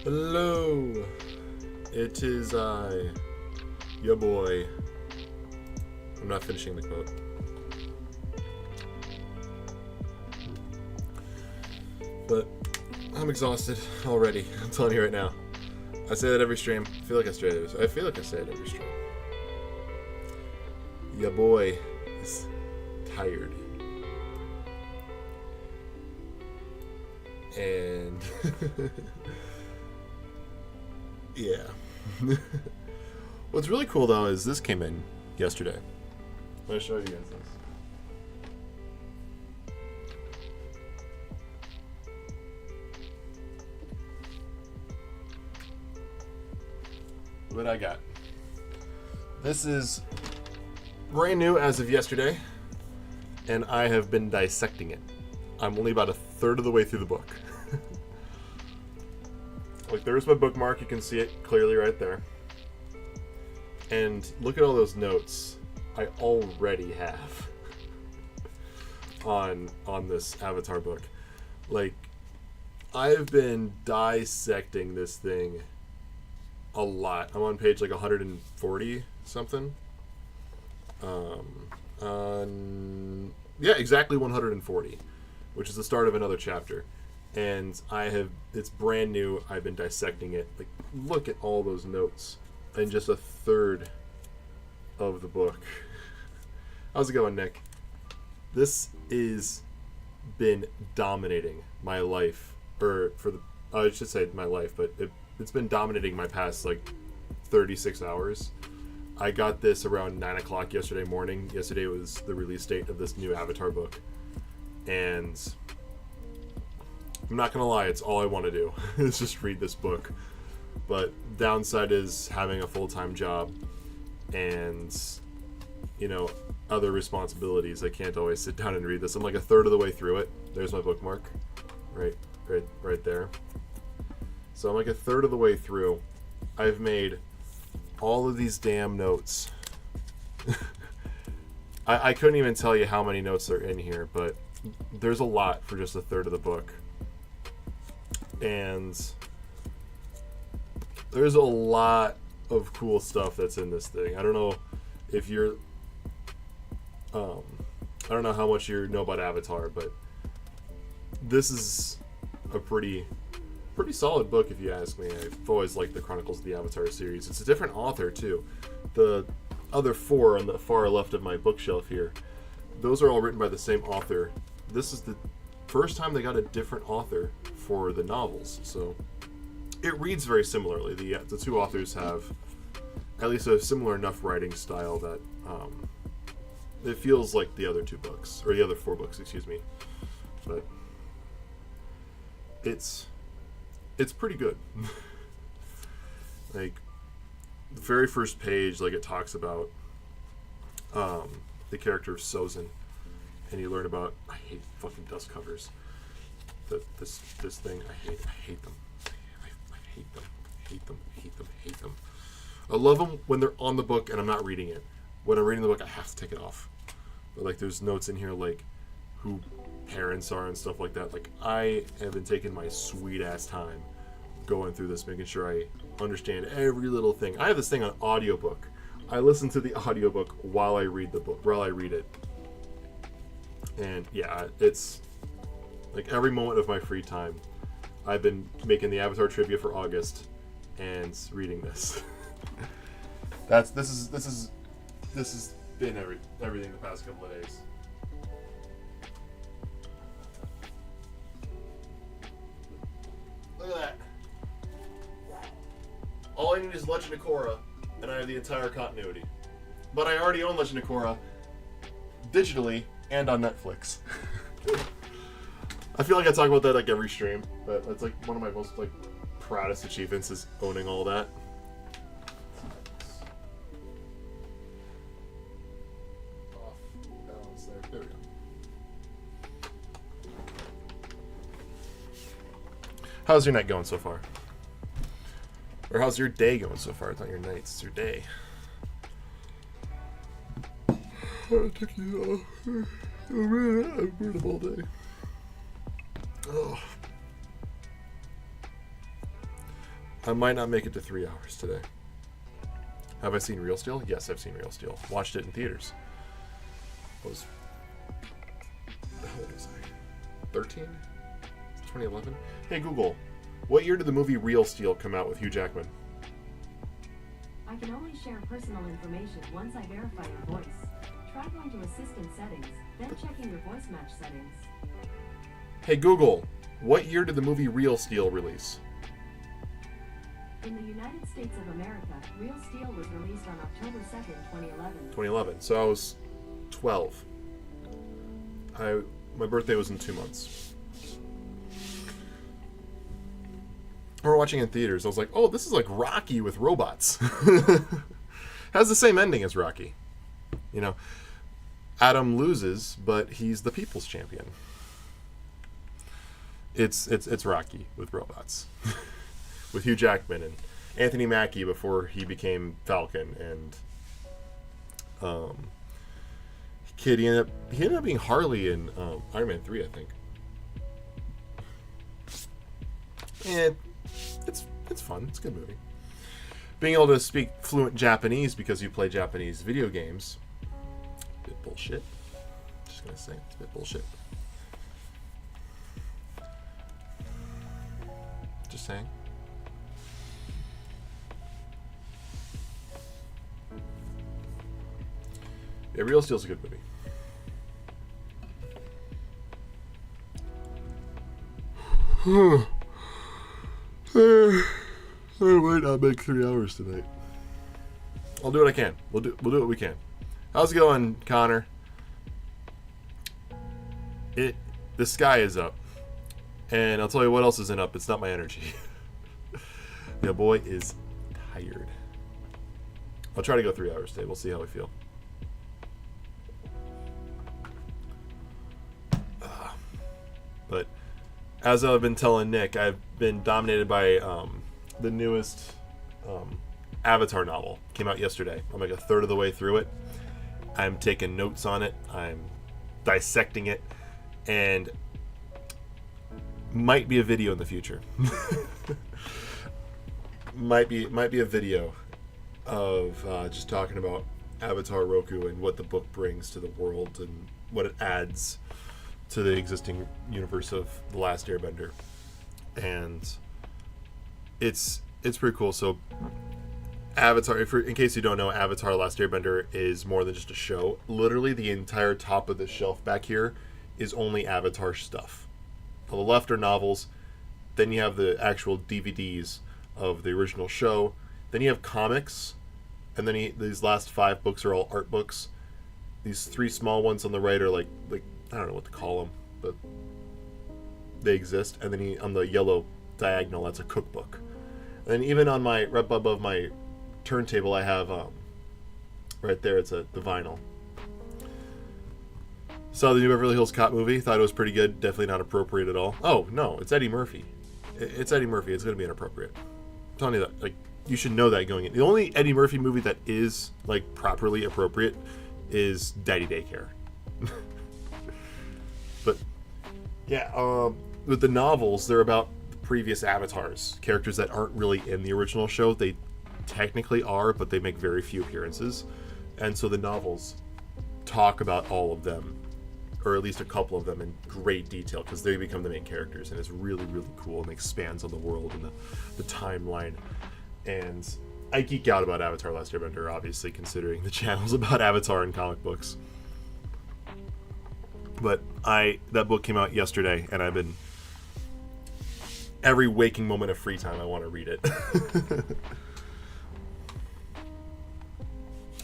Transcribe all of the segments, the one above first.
Hello, it is I, your boy. I'm not finishing the quote. But I'm exhausted already. I'm telling you right now. I say that every stream. I feel like I say it every stream. Your boy is tired. And yeah. What's really cool though is this came in yesterday. Let me show you guys this. What I got. This is brand new as of yesterday, and I have been dissecting it. I'm only about a third of the way through the book. Like, there's my bookmark. You can see it clearly right there. And look at all those notes I already have on this Avatar book. Like, I've been dissecting this thing a lot. I'm on page like 140 something. Yeah, exactly 140, which is the start of another chapter. And it's brand new. I've been dissecting it. Like, look at all those notes in just a third of the book. How's it going, Nick? This is been dominating my life, I should say my life, but it's been dominating my past like 36 hours. I got this around 9 o'clock yesterday morning. Yesterday was the release date of this new Avatar book. And I'm not gonna lie, it's all I want to do is just read this book. But downside is having a full-time job and, you know, other responsibilities. I can't always sit down and read this. I'm like a third of the way through it. There's my bookmark, right there. So I'm like a third of the way through. I've made all of these damn notes. I couldn't even tell you how many notes are in here, but there's a lot for just a third of the book. And there's a lot of cool stuff that's in this thing. I don't know if you're I don't know how much you know about Avatar, but this is a pretty solid book if you ask me. I've always liked the Chronicles of the Avatar series. It's a different author too. The other four on the far left of my bookshelf here, those are all written by the same author. This is the first time they got a different author for the novels, so it reads very similarly. The two authors have at least a similar enough writing style that it feels like the other two books, or the other four books, excuse me. But it's pretty good. Like, the very first page, like, it talks about the character of Sozin, and you learn about, I hate fucking dust covers. This thing, I hate them. I hate them. I love them when they're on the book and I'm not reading it. When I'm reading the book, I have to take it off. But, like, there's notes in here, like, who parents are and stuff like that. Like, I have been taking my sweet ass time going through this, making sure I understand every little thing. I have this thing on audiobook. I listen to the audiobook while I read it. And yeah, it's like every moment of my free time I've been making the Avatar trivia for August and reading this. This has been everything the past couple of days. Look at that. All all I need is Legend of Korra, and I have the entire continuity. But I already own Legend of Korra digitally and on Netflix. I feel like I talk about that like every stream, but that's like one of my most like proudest achievements is owning all that. Off balance there. There we go. How's your night going so far? Or how's your day going so far? It's not your night, it's your day. It took you I've been up all day. Oh. I might not make it to 3 hours today. Have I seen Real Steel? Yes, I've seen Real Steel. Watched it in theaters. I was... How old was I? 13? 2011? Hey Google, what year did the movie Real Steel come out with Hugh Jackman? I can only share personal information once I verify your voice. Try going to Assistant Settings, then checking your voice match settings. Hey Google, what year did the movie Real Steel release? In the United States of America, Real Steel was released on October 2nd, 2011. 2011. So I was 12. My birthday was in 2 months. We were watching in theaters. I was like, oh, this is like Rocky with robots. Has the same ending as Rocky. You know, Adam loses, but he's the people's champion. It's Rocky with robots. With Hugh Jackman and Anthony Mackie before he became Falcon, and he ended up being Harley in Iron Man 3, I think. And it's fun. It's a good movie. Being able to speak fluent Japanese because you play Japanese video games, a bit bullshit. Just gonna say, it's a bit bullshit. Just saying. Yeah, Real Steel's a good movie. I might not make 3 hours tonight. I'll do what I can. We'll do what we can. How's it going, Connor? The sky is up. And I'll tell you what else isn't up. It's not my energy. The boy is tired. I'll try to go 3 hours today. We'll see how we feel. But as I've been telling Nick, I've been dominated by the newest Avatar novel. Came out yesterday. I'm like a third of the way through it. I'm taking notes on it. I'm dissecting it. And might be a video in the future. might be a video of just talking about Avatar Roku and what the book brings to the world and what it adds to the existing universe of The Last Airbender. And it's pretty cool. So Avatar, in case you don't know, Avatar: Last Airbender is more than just a show. Literally the entire top of the shelf back here is only Avatar stuff. On the left are novels, then you have the actual DVDs of the original show, then you have comics, and then these last 5 books are all art books. These 3 small ones on the right are like I don't know what to call them, but they exist. And then on the yellow diagonal, that's a cookbook. And then even on my right above my turntable, I have right there. It's the vinyl. Saw the new Beverly Hills Cop movie. Thought it was pretty good. Definitely not appropriate at all. Oh no, it's Eddie Murphy. It's Eddie Murphy. It's gonna be inappropriate. I'm telling you that. Like, you should know that going in. The only Eddie Murphy movie that is like properly appropriate is Daddy Daycare. But yeah, with the novels, they're about the previous avatars, characters that aren't really in the original show. They technically are, but they make very few appearances. And so the novels talk about all of them, or at least a couple of them, in great detail, because they become the main characters, and it's really, really cool and expands on the world and the timeline. And I geek out about Avatar: Last Airbender, obviously, considering the channel's about Avatar and comic books. But that book came out yesterday, and I've been every waking moment of free time I want to read it.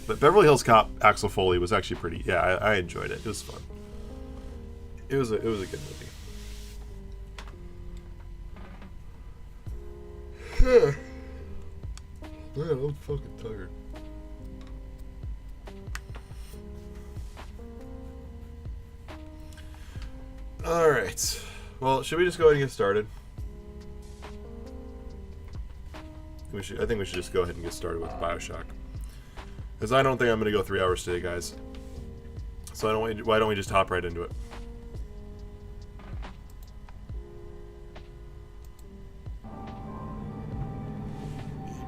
But Beverly Hills Cop Axel Foley was actually pretty. Yeah, I enjoyed it. It was fun. It was a good movie. Man, I'm fucking tired. All right. Well, should we just go ahead and get started? I think we should just go ahead and get started with Bioshock. Because I don't think I'm going to go 3 hours today, guys. So why don't we just hop right into it?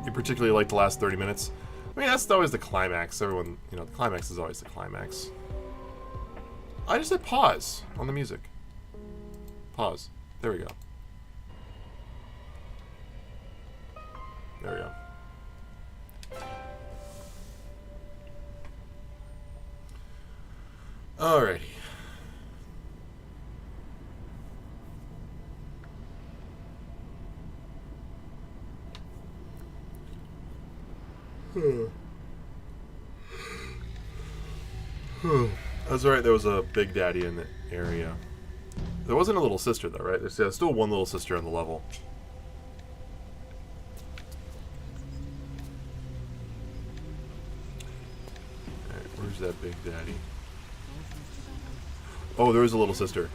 You particularly like the last 30 minutes? I mean, that's always the climax. Everyone, the climax is always the climax. I just hit pause on the music. Pause. There we go. There we go. Alrighty. That's right, there was a Big Daddy in the area. There wasn't a little sister though, right? There's still one little sister on the level. Alright, where's that Big Daddy? Oh, there is a little sister.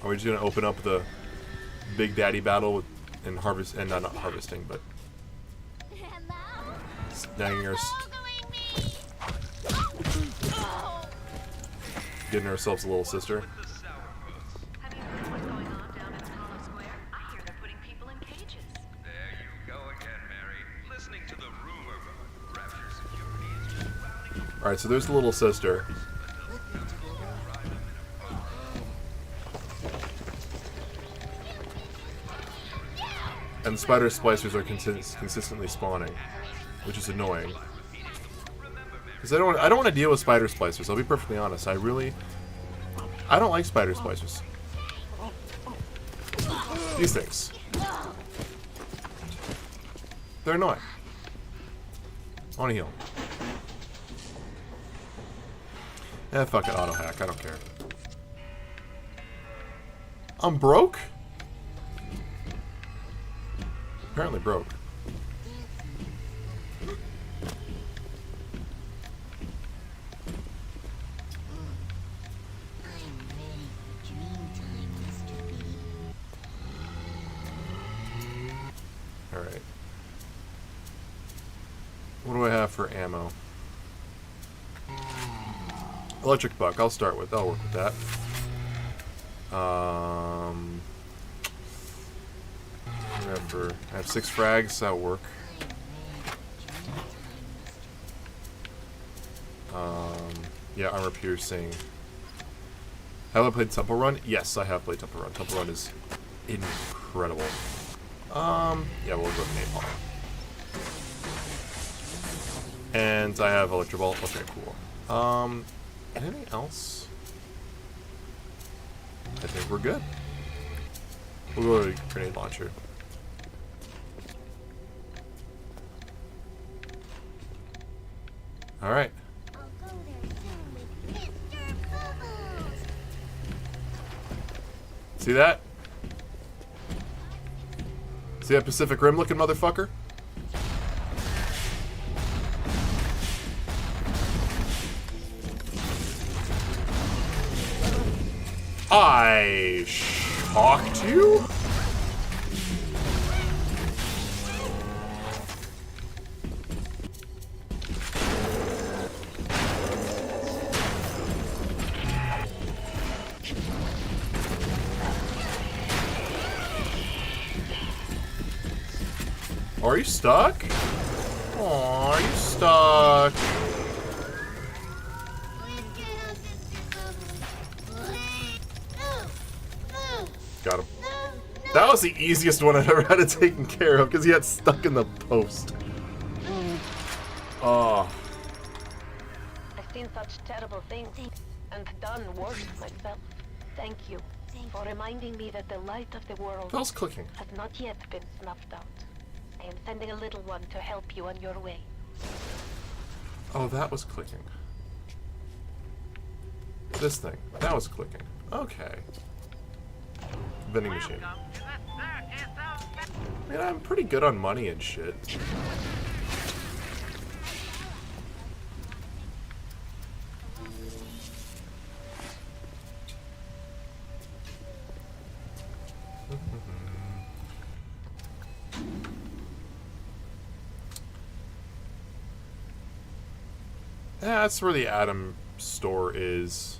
Are we just gonna open up the Big Daddy battle with, and harvest, and not harvesting, but snagging our, getting ourselves a little sister. Alright, so there's the little sister. And spider splicers are consistently spawning, which is annoying. Because I don't want to deal with spider splicers, I'll be perfectly honest. I don't like spider splicers. These things. They're annoying. I want to heal. Eh, fuck it, auto hack, I don't care. I'm broke? Apparently broke. Alright. What do I have for ammo? Electric buck, I'll start with. I'll work with that. Remember, I have 6 frags, that'll work. Yeah, armor piercing. Have I played Temple Run? Yes, I have played Temple Run. Temple Run is incredible. Yeah, we'll go with napalm. And I have Electro Ball. Okay, cool. Anything else? I think we're good. We'll go to grenade launcher. Alright. See that? See that Pacific Rim looking motherfucker? I shocked you? Are you stuck? Aw, are you stuck? Got him. That was the easiest one I've ever had it taken care of because he got stuck in the post. Oh. I've seen such terrible things and done worse myself. Thank you for reminding me that the light of the world What else clicking? has not yet been snuffed out. I am sending a little one to help you on your way. Oh, that was clicking. This thing. That was clicking. Okay. Vending machine. Man, I'm pretty good on money and shit. Yeah, that's where the Atom store is.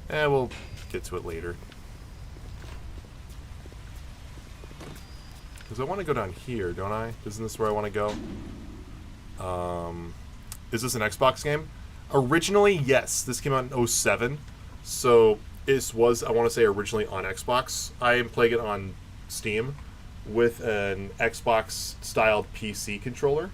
Eh, we'll get to it later. Because I want to go down here, don't I? Isn't this where I want to go? Is this an Xbox game? Originally, yes. This came out in 07. So, this was, I want to say, originally on Xbox. I am playing it on Steam with an Xbox-styled PC controller.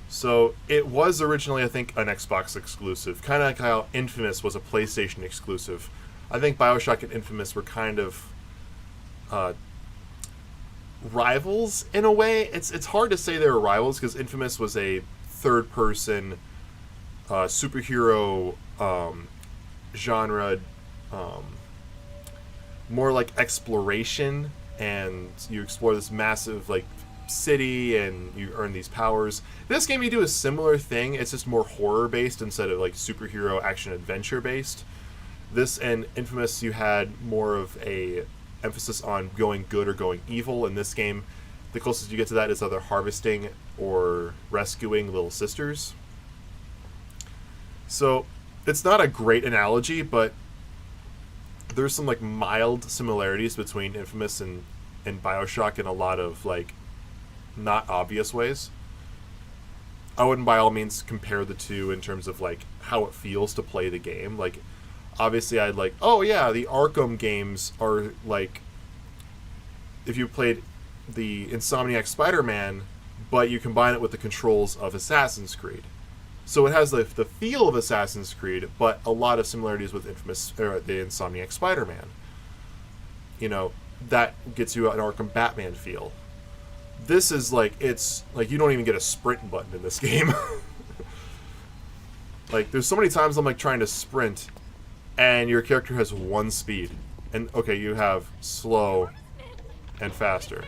So, it was originally, I think, an Xbox exclusive. Kind of like how Infamous was a PlayStation exclusive. I think Bioshock and Infamous were kind of rivals in a way. It's hard to say they were rivals because Infamous was a third-person superhero genre, more like exploration, and you explore this massive like city and you earn these powers. This game you do a similar thing. It's just more horror based instead of like superhero action adventure based. This and Infamous, you had more of a emphasis on going good or going evil. In this game, the closest you get to that is either harvesting or rescuing little sisters. So it's not a great analogy, but there's some like mild similarities between Infamous and Bioshock in a lot of like not obvious ways. I wouldn't by all means compare the two in terms of like how it feels to play the game. Like obviously I'd like, oh yeah, the Arkham games are like if you played the Insomniac Spider-Man, but you combine it with the controls of Assassin's Creed. So it has the feel of Assassin's Creed, but a lot of similarities with Infamous or the Insomniac Spider-Man. You know, that gets you an Arkham Batman feel. This is like, it's like you don't even get a sprint button in this game. Like there's so many times I'm like trying to sprint and your character has one speed. And okay, you have slow and faster.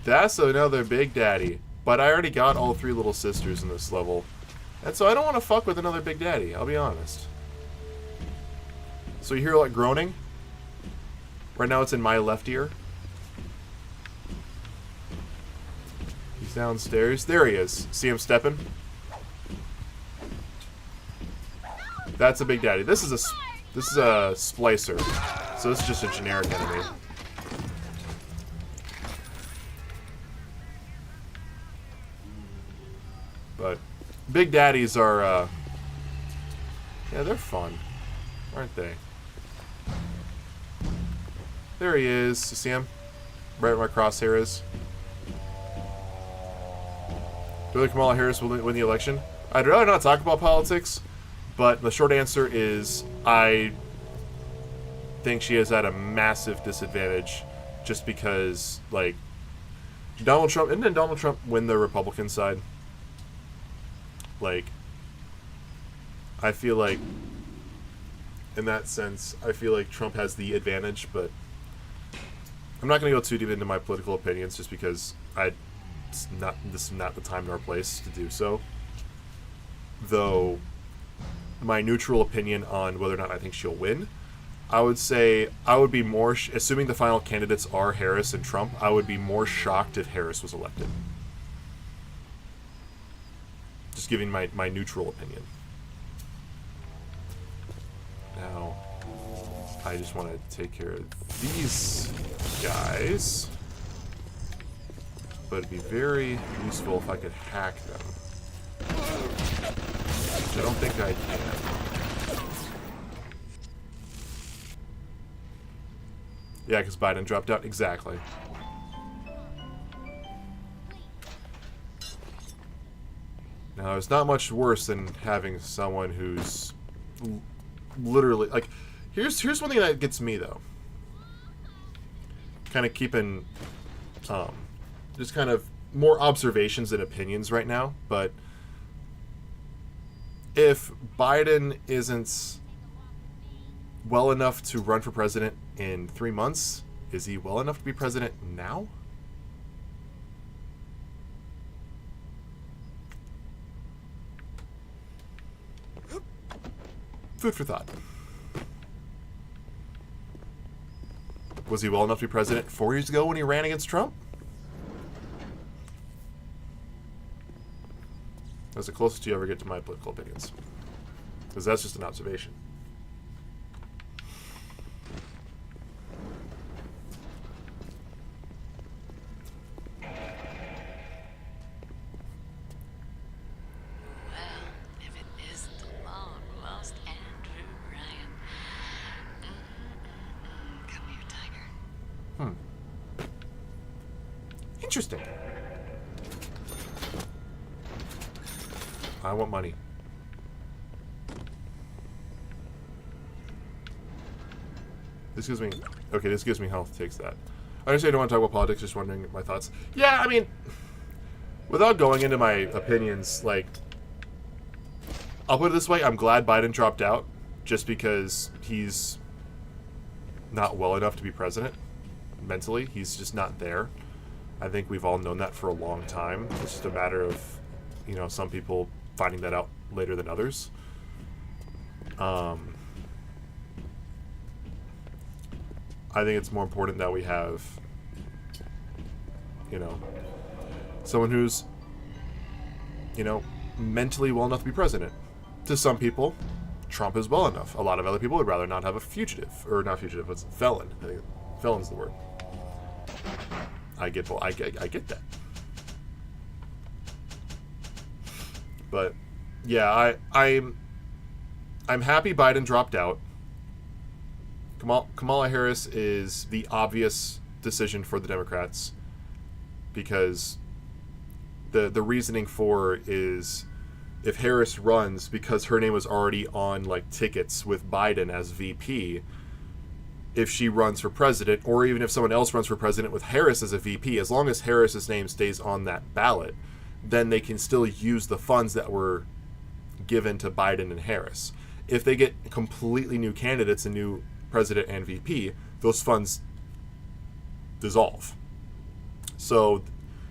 That's another Big Daddy. But I already got all three little sisters in this level. And so I don't want to fuck with another Big Daddy, I'll be honest. So you hear like groaning? Right now it's in my left ear. He's downstairs. There he is. See him stepping? That's a Big Daddy. This is a splicer. So this is just a generic enemy. But Big Daddies are yeah, they're fun, aren't they? There he is. You see him? Right where my crosshair is. Do you think Kamala Harris will win the election? I'd rather not talk about politics, but the short answer is I think she is at a massive disadvantage just because, like, Donald Trump, didn't Donald Trump win the Republican side? Like, I feel like, in that sense, I feel like Trump has the advantage, but I'm not going to go too deep into my political opinions just because this is not the time nor place to do so. Though, my neutral opinion on whether or not I think she'll win, I would say I would be more, assuming the final candidates are Harris and Trump, I would be more shocked if Harris was elected. Just giving my neutral opinion. Now, I just want to take care of these guys. But it'd be very useful if I could hack them. Which I don't think I can. Yeah, because Biden dropped out. Exactly. Now, it's not much worse than having someone who's literally, like, Here's one thing that gets me though. Kind of keeping, just kind of more observations than opinions right now. But if Biden isn't well enough to run for president in 3 months, is he well enough to be president now? Food for thought. Was he well enough to be president 4 years ago when he ran against Trump? That's the closest you ever get to my political opinions. Because that's just an observation. Interesting. I want money. This gives me... Okay, this gives me health. Takes that. I understand I don't want to talk about politics, just wondering my thoughts. Yeah, I mean... Without going into my opinions, like... I'll put it this way, I'm glad Biden dropped out, just because he's not well enough to be president. Mentally, he's just not there. I think we've all known that for a long time. It's just a matter of, you know, some people finding that out later than others. I think it's more important that we have, you know, someone who's, you know, mentally well enough to be president. To some people, Trump is well enough. A lot of other people would rather not have a fugitive, or not fugitive, but felon. I think felon's the word. I get that. But yeah, I'm happy Biden dropped out. Kamala Harris is the obvious decision for the Democrats, because the reasoning for is, if Harris runs, because her name was already on like tickets with Biden as VP, if she runs for president, or even if someone else runs for president with Harris as a VP, as long as Harris's name stays on that ballot, then they can still use the funds that were given to Biden and Harris. If they get completely new candidates, a new president and VP, those funds dissolve. So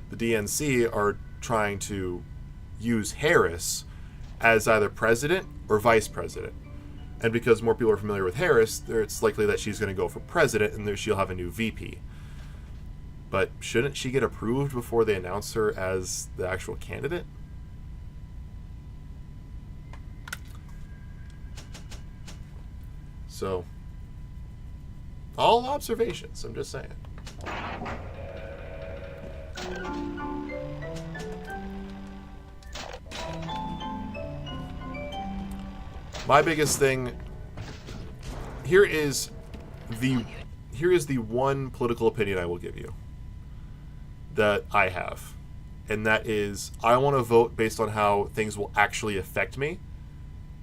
the DNC are trying to use Harris as either president or vice president. And because more people are familiar with Harris, it's likely that she's going to go for president, and she'll have a new VP. But shouldn't she get approved before they announce her as the actual candidate? So, all observations, I'm just saying. My biggest thing here is the one political opinion I will give you that I have, and that is, I want to vote based on how things will actually affect me,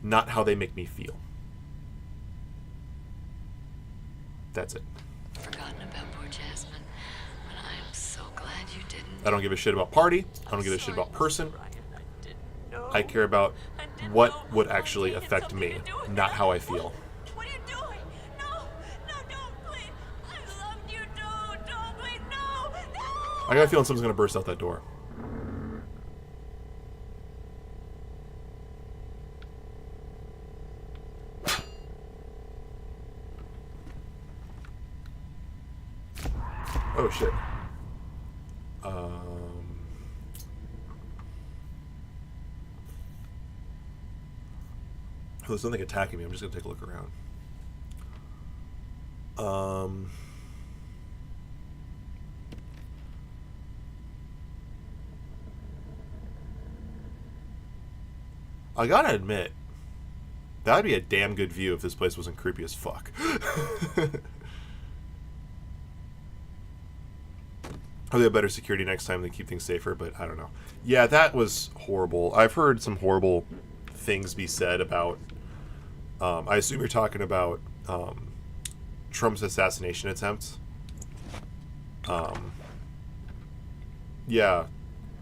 not how they make me feel. That's it. Forgotten about poor Jasmine, but I am so glad you didn't. I don't give a shit about party. I don't give a shit about person. I care about what would actually affect me, not how I feel. What are you doing? No, don't, please. I loved you, don't, please, no. I got a feeling someone's gonna burst out that door. Oh shit. There's something attacking me. I'm just gonna take a look around. I gotta admit, that'd be a damn good view if this place wasn't creepy as fuck. I'll have better security next time. They keep things safer, but I don't know. Yeah, that was horrible. I've heard some horrible things be said about... I assume you're talking about Trump's assassination attempt. Yeah,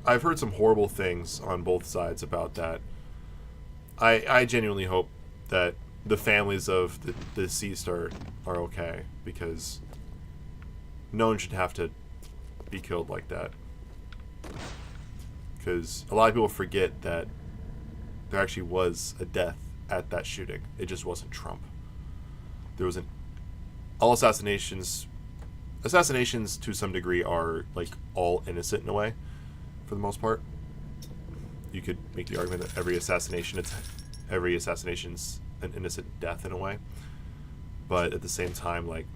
I've heard some horrible things on both sides about that. I genuinely hope that the families of the deceased are okay, because no one should have to be killed like that. Because a lot of people forget that there actually was a death at that shooting. It just wasn't Trump. There wasn't... All assassinations to some degree are like all innocent in a way, for the most part. You could make the argument that every assassination's an innocent death in a way, but at the same time, like,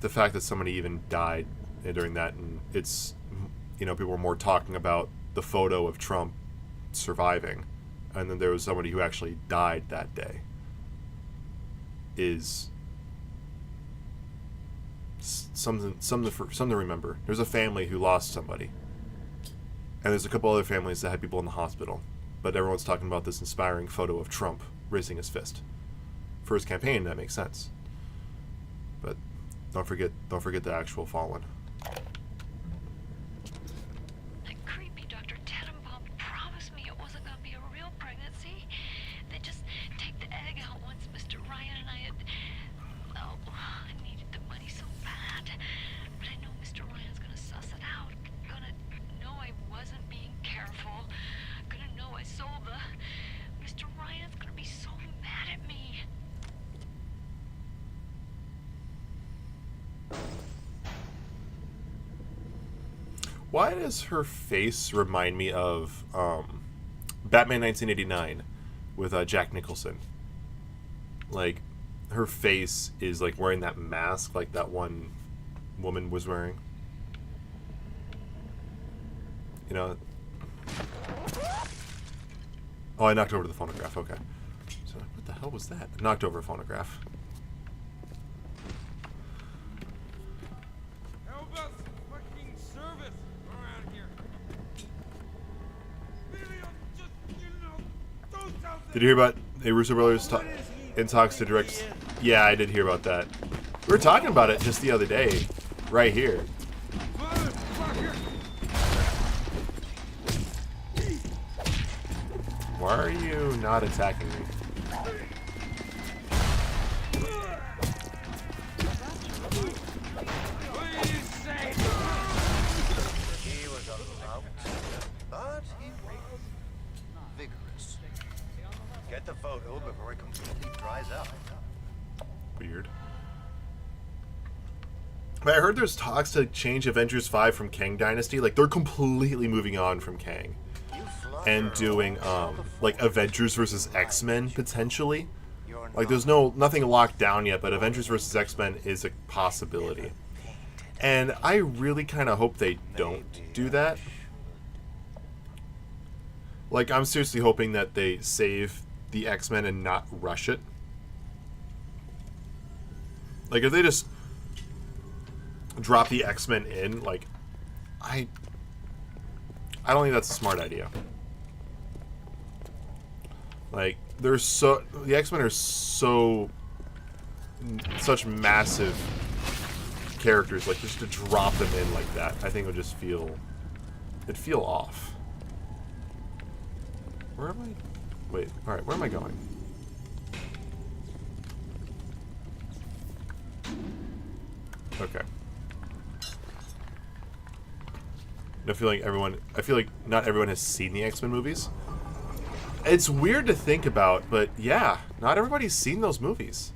the fact that somebody even died during that, and it's, you know, people were more talking about the photo of Trump surviving, and then there was somebody who actually died that day, is something to remember. There's a family who lost somebody, and there's a couple other families that had people in the hospital, but everyone's talking about this inspiring photo of Trump raising his fist for his campaign. That makes sense, but don't forget the actual fallen. That creepy Dr. Tenenbaum promised me it wasn't going to be a real pregnancy. They just take the egg out once Mr. Ryan and I had... Oh, I needed the money so bad. But I know Mr. Ryan's going to suss it out. Gonna know I wasn't being careful. Gonna know I sold the... Mr. Ryan's going to be so mad at me. Why does her face remind me of Batman 1989 with Jack Nicholson? Like, her face is like wearing that mask like that one woman was wearing. You know? Oh, I knocked over the phonograph. Okay. So what the hell was that? I knocked over a phonograph. How about some fucking service around here? Maybe I'll just, do something. Did you hear about the Russo brothers in talks to direct? Yeah, I did hear about that. We were talking about it just the other day, right here. Motherfucker! Why are you not attacking me? What did you say? He was a lout, but he was vigorous. Get the photo before it completely dries out. Weird. But I heard there's talks to change Avengers 5 from Kang Dynasty. Like, they're completely moving on from Kang. And doing, like, Avengers versus X-Men, potentially. Like, there's nothing locked down yet, but Avengers versus X-Men is a possibility. And I really kind of hope they don't do that. Like, I'm seriously hoping that they save the X-Men and not rush it. Like, if they just drop the X-Men in, like, I don't think that's a smart idea. Like, the X-Men are such massive characters. Like, just to drop them in like that, I think it'd feel off. Where am I? Wait, alright, where am I going? Okay. I feel like not everyone has seen the X-Men movies. It's weird to think about, but yeah, not everybody's seen those movies.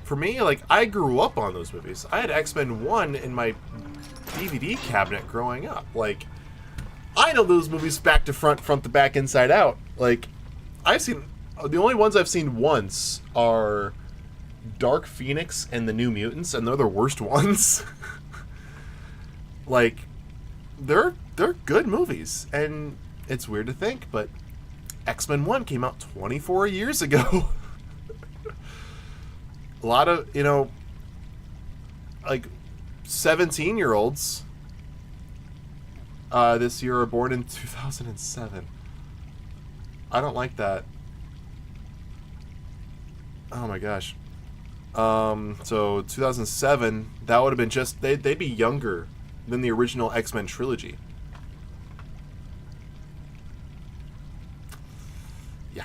For me, like, I grew up on those movies. I had X-Men 1 in my DVD cabinet growing up. Like, I know those movies back to front to back, inside out. Like, the only ones I've seen once are Dark Phoenix and the New Mutants, and they're the worst ones. Like, they're good movies, and it's weird to think, but X-Men 1 came out 24 years ago. A lot of, like, 17-year-olds this year are born in 2007. I don't like that. Oh my gosh. So 2007, that would have been just they'd be younger than the original X-Men trilogy. Yeah.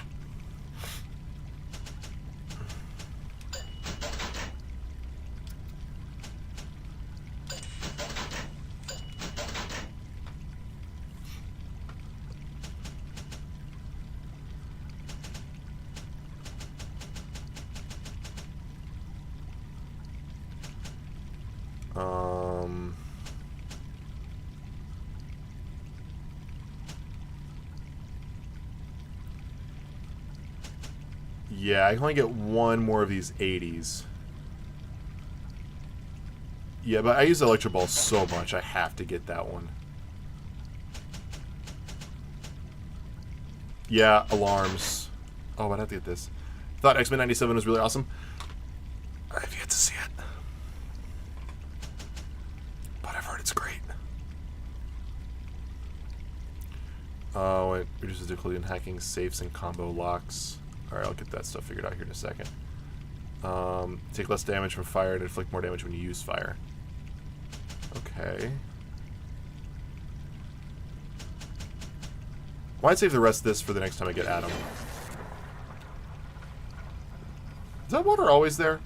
Yeah, I can only get one more of these 80s. Yeah, but I use the Electro Ball so much, I have to get that one. Yeah, alarms. Oh, I'd have to get this. Thought X-Men 97 was really awesome. I've yet to see it. But I've heard it's great. Oh, it reduces difficulty in hacking safes and combo locks. Alright, I'll get that stuff figured out here in a second. Take less damage from fire and inflict more damage when you use fire. Okay. Why'd save the rest of this for the next time I get Adam? Is that water always there?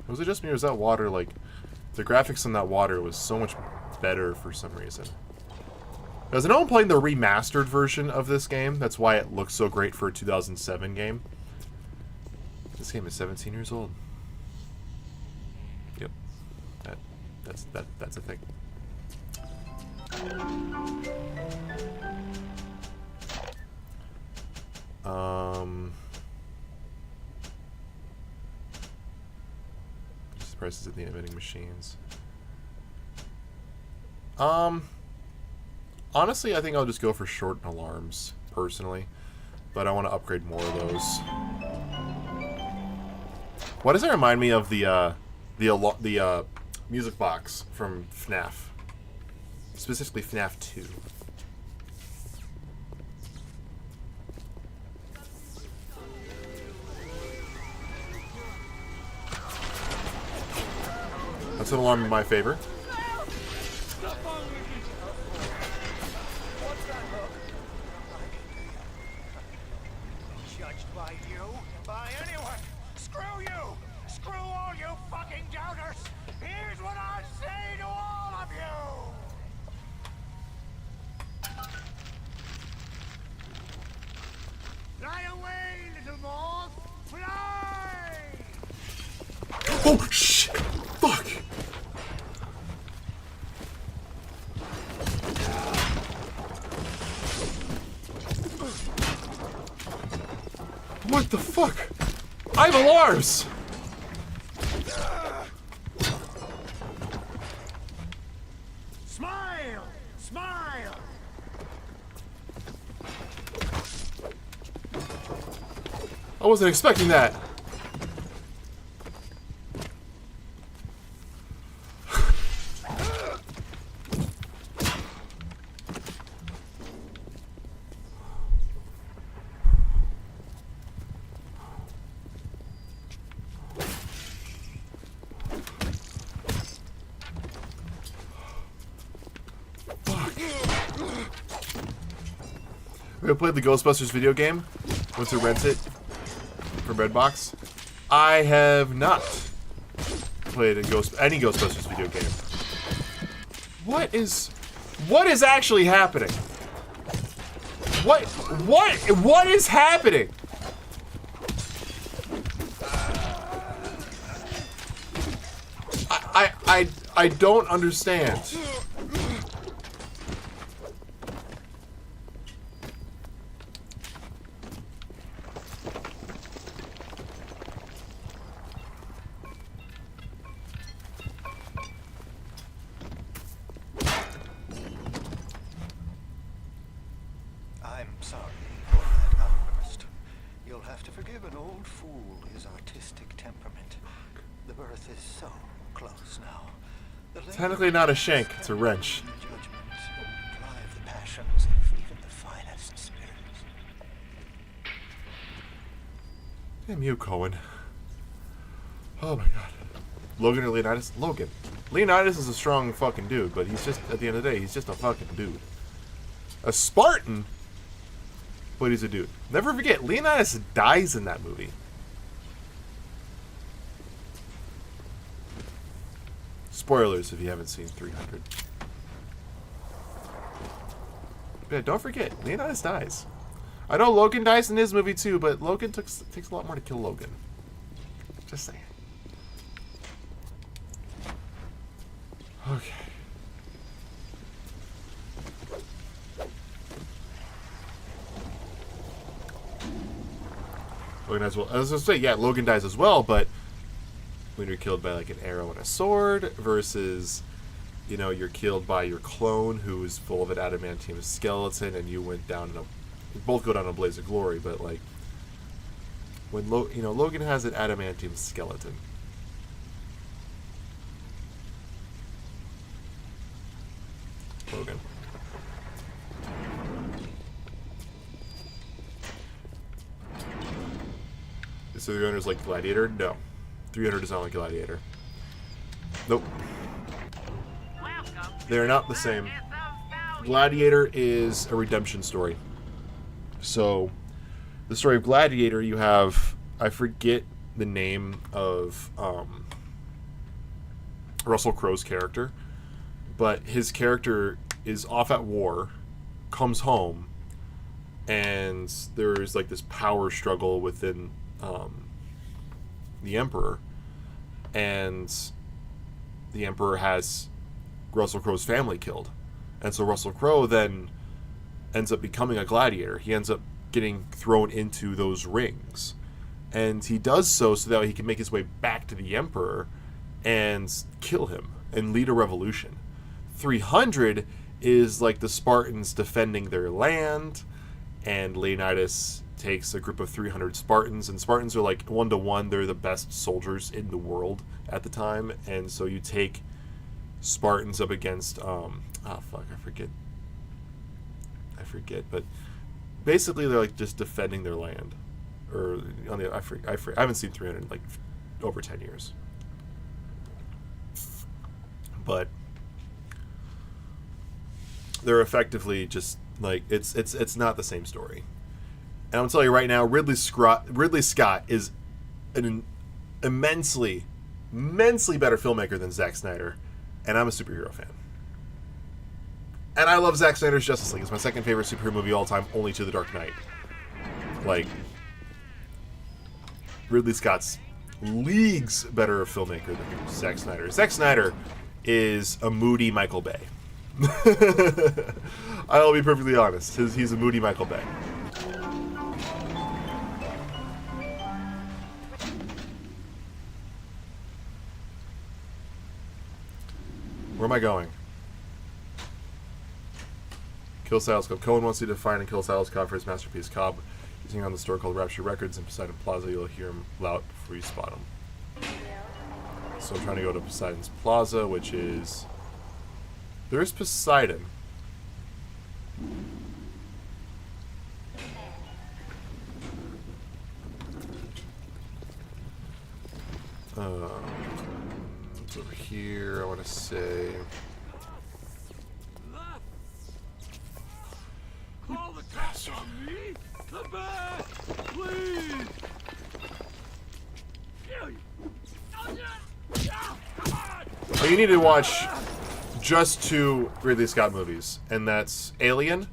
Was it just me or was that water like... The graphics on that water was so much better for some reason. Because I know I'm playing the remastered version of this game. That's why it looks so great for a 2007 game. This game is 17 years old. Yep. That's a thing. Prices of the vending machines. Honestly, I think I'll just go for short and alarms, personally. But I want to upgrade more of those. Why does that remind me of the music box from FNAF? Specifically FNAF 2. That's an alarm in my favor. Judged by you? By anyone? Screw you! Screw all you fucking doubters! Here's what I say to all of you! Fly away, little moth! Fly! Oh, shit! Fuck! What the fuck? I have alarms! Smile! Smile! I wasn't expecting that. We played the Ghostbusters video game. Went to rent it from Redbox. I have not played any Ghostbusters video game. What is actually happening? What is happening? I don't understand. I'm sorry for that outburst. You'll have to forgive an old fool his artistic temperament. The birth is so close now. Technically not a shank, it's a wrench. Judgment drive the passions of even the finest spirits. Damn you, Cohen. Oh my god. Logan or Leonidas? Logan. Leonidas is a strong fucking dude, but he's just, at the end of the day, he's just a fucking dude. A Spartan, but he's a dude. Never forget, Leonidas dies in that movie. Spoilers if you haven't seen 300. But yeah, don't forget, Leonidas dies. I know Logan dies in his movie too, but Logan takes a lot more to kill Logan. Just saying. Okay. Logan dies as well. I was gonna say, yeah, Logan dies as well, but when you're killed by like an arrow and a sword versus, you know, you're killed by your clone who is full of an adamantium skeleton and you went down in a, you both go down in a blaze of glory, but like when Logan has an adamantium skeleton. Logan. So the owner's like Gladiator? No. 300 is not like Gladiator. Nope. They're not the same. Gladiator is a redemption story. So, the story of Gladiator, you have, I forget the name of Russell Crowe's character, but his character is off at war, comes home, and there's like this power struggle within the Emperor, and the Emperor has Russell Crowe's family killed, and so Russell Crowe then ends up becoming a gladiator. He ends up getting thrown into those rings, and he does so that he can make his way back to the Emperor and kill him and lead a revolution. 300 is like the Spartans defending their land, and Leonidas takes a group of 300 Spartans, and Spartans are like 1-to-1. They're the best soldiers in the world at the time, and so you take Spartans up against I forget, but basically they're like just defending their land, or on the I haven't seen 300 in like over 10 years, but they're effectively just like it's not the same story. And I'm telling you right now, Ridley Scott is an immensely better filmmaker than Zack Snyder, and I'm a superhero fan. And I love Zack Snyder's Justice League. It's my second favorite superhero movie of all time, only to The Dark Knight. Like, Ridley Scott's leagues better a filmmaker than Zack Snyder. Zack Snyder is a moody Michael Bay. I'll be perfectly honest. He's a moody Michael Bay. Where am I going? Kill Silas Cobb. Cohen wants you to find and kill Silas Cobb for his masterpiece. Cobb, using on the store called Rapture Records in Poseidon Plaza. You'll hear him loud before you spot him. So I'm trying to go to Poseidon's Plaza, which is... There's Poseidon. It's over here, I want to say... Call the cops on me! Come back! Please! Oh, you need to watch just 2 Ridley Scott movies, and that's Alien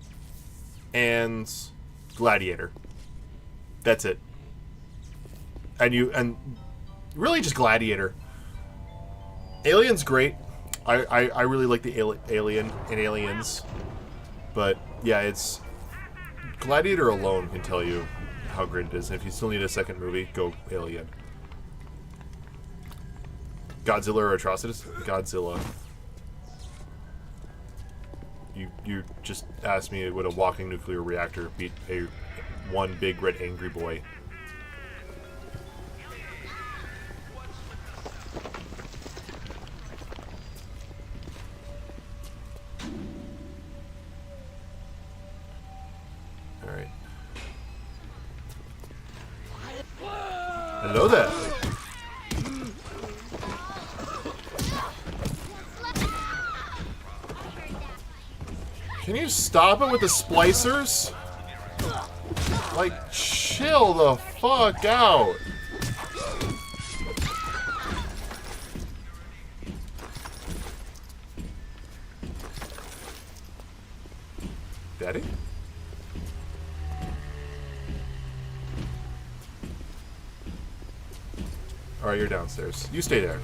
and Gladiator. That's it. And really just Gladiator. Alien's great. I really like the Alien and Aliens, but yeah, it's Gladiator alone can tell you how great it is. And if you still need a second movie, go Alien. Godzilla or Atrocitus? Godzilla. You just asked me would a walking nuclear reactor beat one big red angry boy? Hello there. Can you stop it with the splicers? Like, chill the fuck out. Daddy? Alright, you're downstairs. You stay there.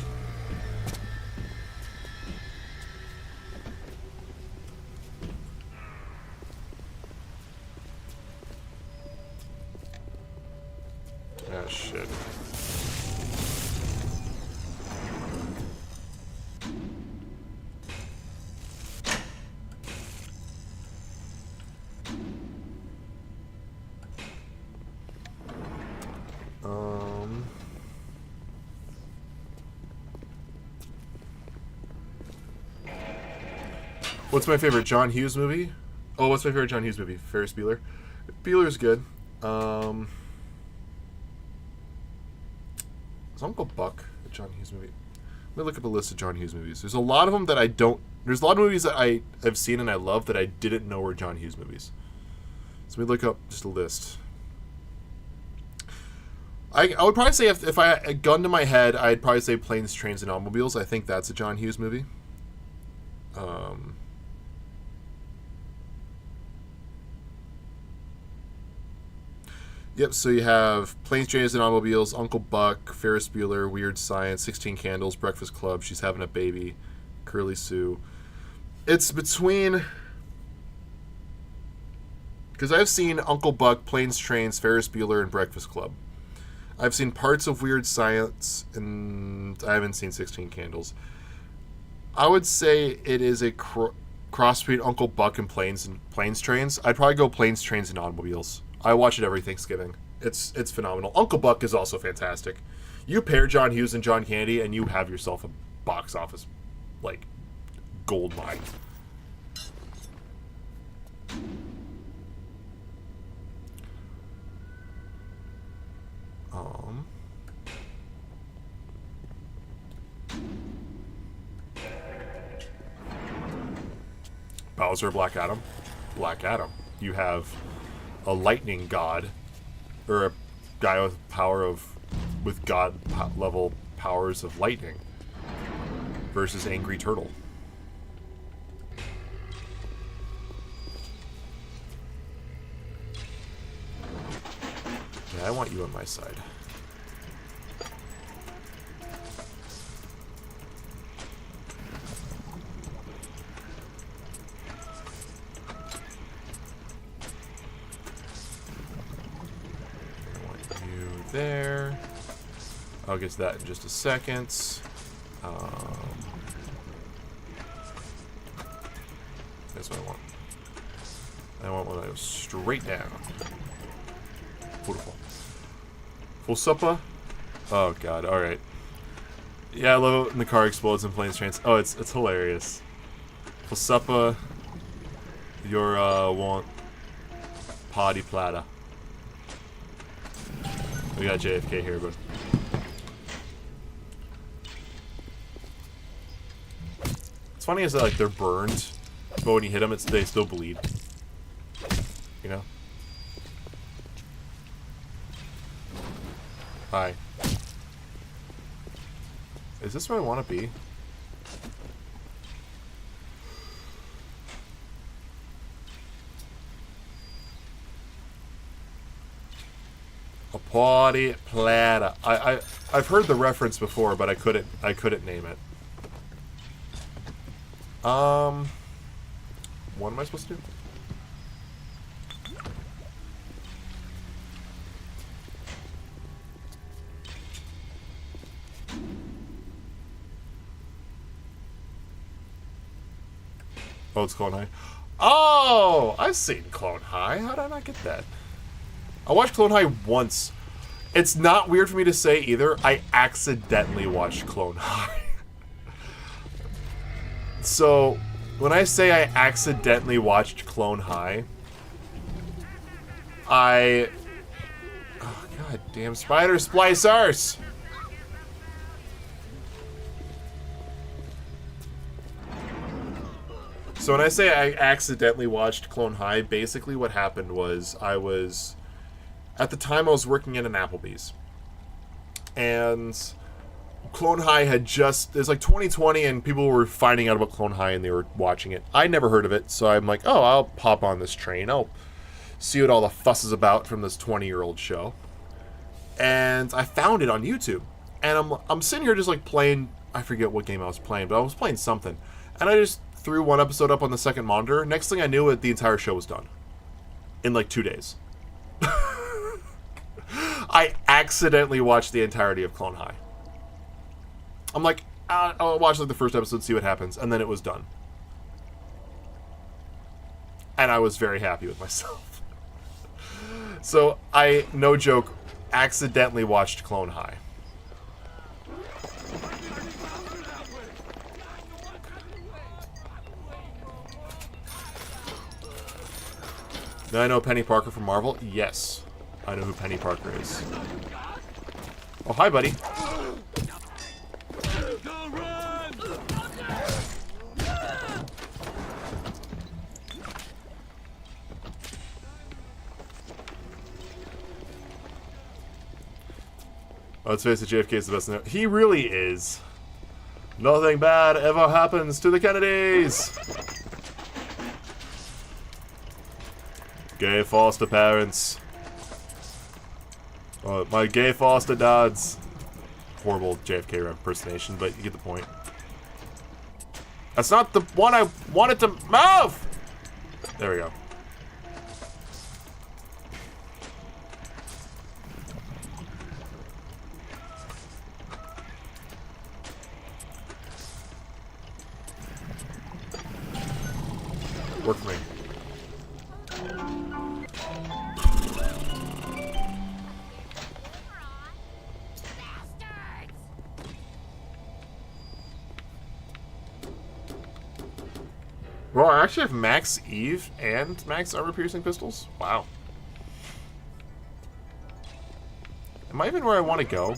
Ah, shit. What's my favorite John Hughes movie? Oh, what's my favorite John Hughes movie? Ferris Bueller. Bueller's good. Is Uncle Buck a John Hughes movie? Let me look up a list of John Hughes movies. There's a lot of them that I don't... There's a lot of movies that I have seen and I love that I didn't know were John Hughes movies. So let me look up just a list. I would probably say if I had a gun to my head, I'd probably say Planes, Trains, and Automobiles. I think that's a John Hughes movie. Yep, so you have Planes, Trains, and Automobiles, Uncle Buck, Ferris Bueller, Weird Science, 16 Candles, Breakfast Club, She's Having a Baby, Curly Sue. It's between... Because I've seen Uncle Buck, Planes, Trains, Ferris Bueller, and Breakfast Club. I've seen parts of Weird Science, and I haven't seen 16 Candles. I would say it is a cross between Uncle Buck and Planes Trains. I'd probably go Planes, Trains, and Automobiles. I watch it every Thanksgiving. It's phenomenal. Uncle Buck is also fantastic. You pair John Hughes and John Candy, and you have yourself a box office, like, gold mine. Bowser, Black Adam. Black Adam. You have a lightning god, or a guy with with god level powers of lightning, versus Angry Turtle. Yeah, I want you on my side. There. I'll get to that in just a second. That's what I want. I want one that goes straight down. Beautiful. Full supper? Oh god, alright. Yeah, I love it when the car explodes in Planes, Trains. Oh, it's hilarious. Full supper. Your want party platter. We got JFK here, but it's funny is that like they're burned, but when you hit them, they still bleed. You know? Hi. Is this where I want to be? A party platter. I've heard the reference before, but I couldn't name it. What am I supposed to do? Oh, it's Clone High. Oh, I've seen Clone High. How did I not get that? I watched Clone High once. It's not weird for me to say either. I accidentally watched Clone High. So, when I say I accidentally watched Clone High, oh God damn spider splicers! So when I say I accidentally watched Clone High, basically what happened was at the time I was working in an Applebee's. And Clone High had just, it's like 2020 and people were finding out about Clone High and they were watching it. I never heard of it, so I'm like, oh, I'll pop on this train. I'll see what all the fuss is about from this 20-year-old show. And I found it on YouTube. And I'm sitting here just like playing, I forget what game I was playing, but I was playing something. And I just threw one episode up on the second monitor. Next thing I knew, the entire show was done. In like 2 days. I accidentally watched the entirety of Clone High. I'm like, I'll watch like the first episode, see what happens, and then it was done. And I was very happy with myself. So I, no joke, accidentally watched Clone High. Now I know Penny Parker from Marvel? Yes. I know who Penny Parker is. Oh, hi, buddy. Let's face it, JFK is the best. He really is. Nothing bad ever happens to the Kennedys. Gay foster parents. My gay foster dads. Horrible JFK impersonation, but you get the point. That's not the one I wanted to move! There we go. Work for me. Well, I actually have Max Eve and Max armor-piercing pistols. Wow. Am I even where I want to go?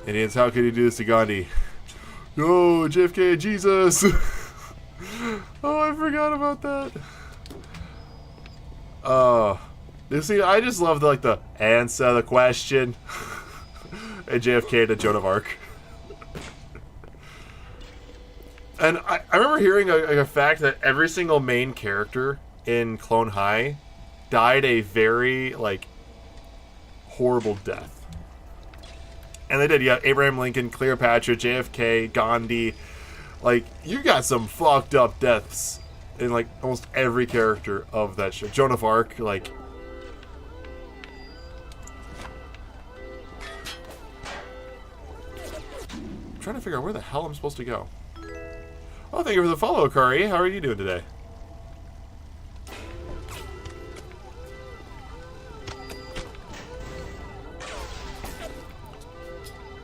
Indians, how could you do this to Gandhi? No, JFK, Jesus! Oh, I forgot about that. You see, I just love the answer the question. And JFK to Joan of Arc. And I remember hearing a fact that every single main character in Clone High died a very, horrible death. And they did. You have Abraham Lincoln, Cleopatra, JFK, Gandhi. You got some fucked up deaths in, almost every character of that show. Joan of Arc, I'm trying to figure out where the hell I'm supposed to go. Oh, thank you for the follow, Kari. How are you doing today?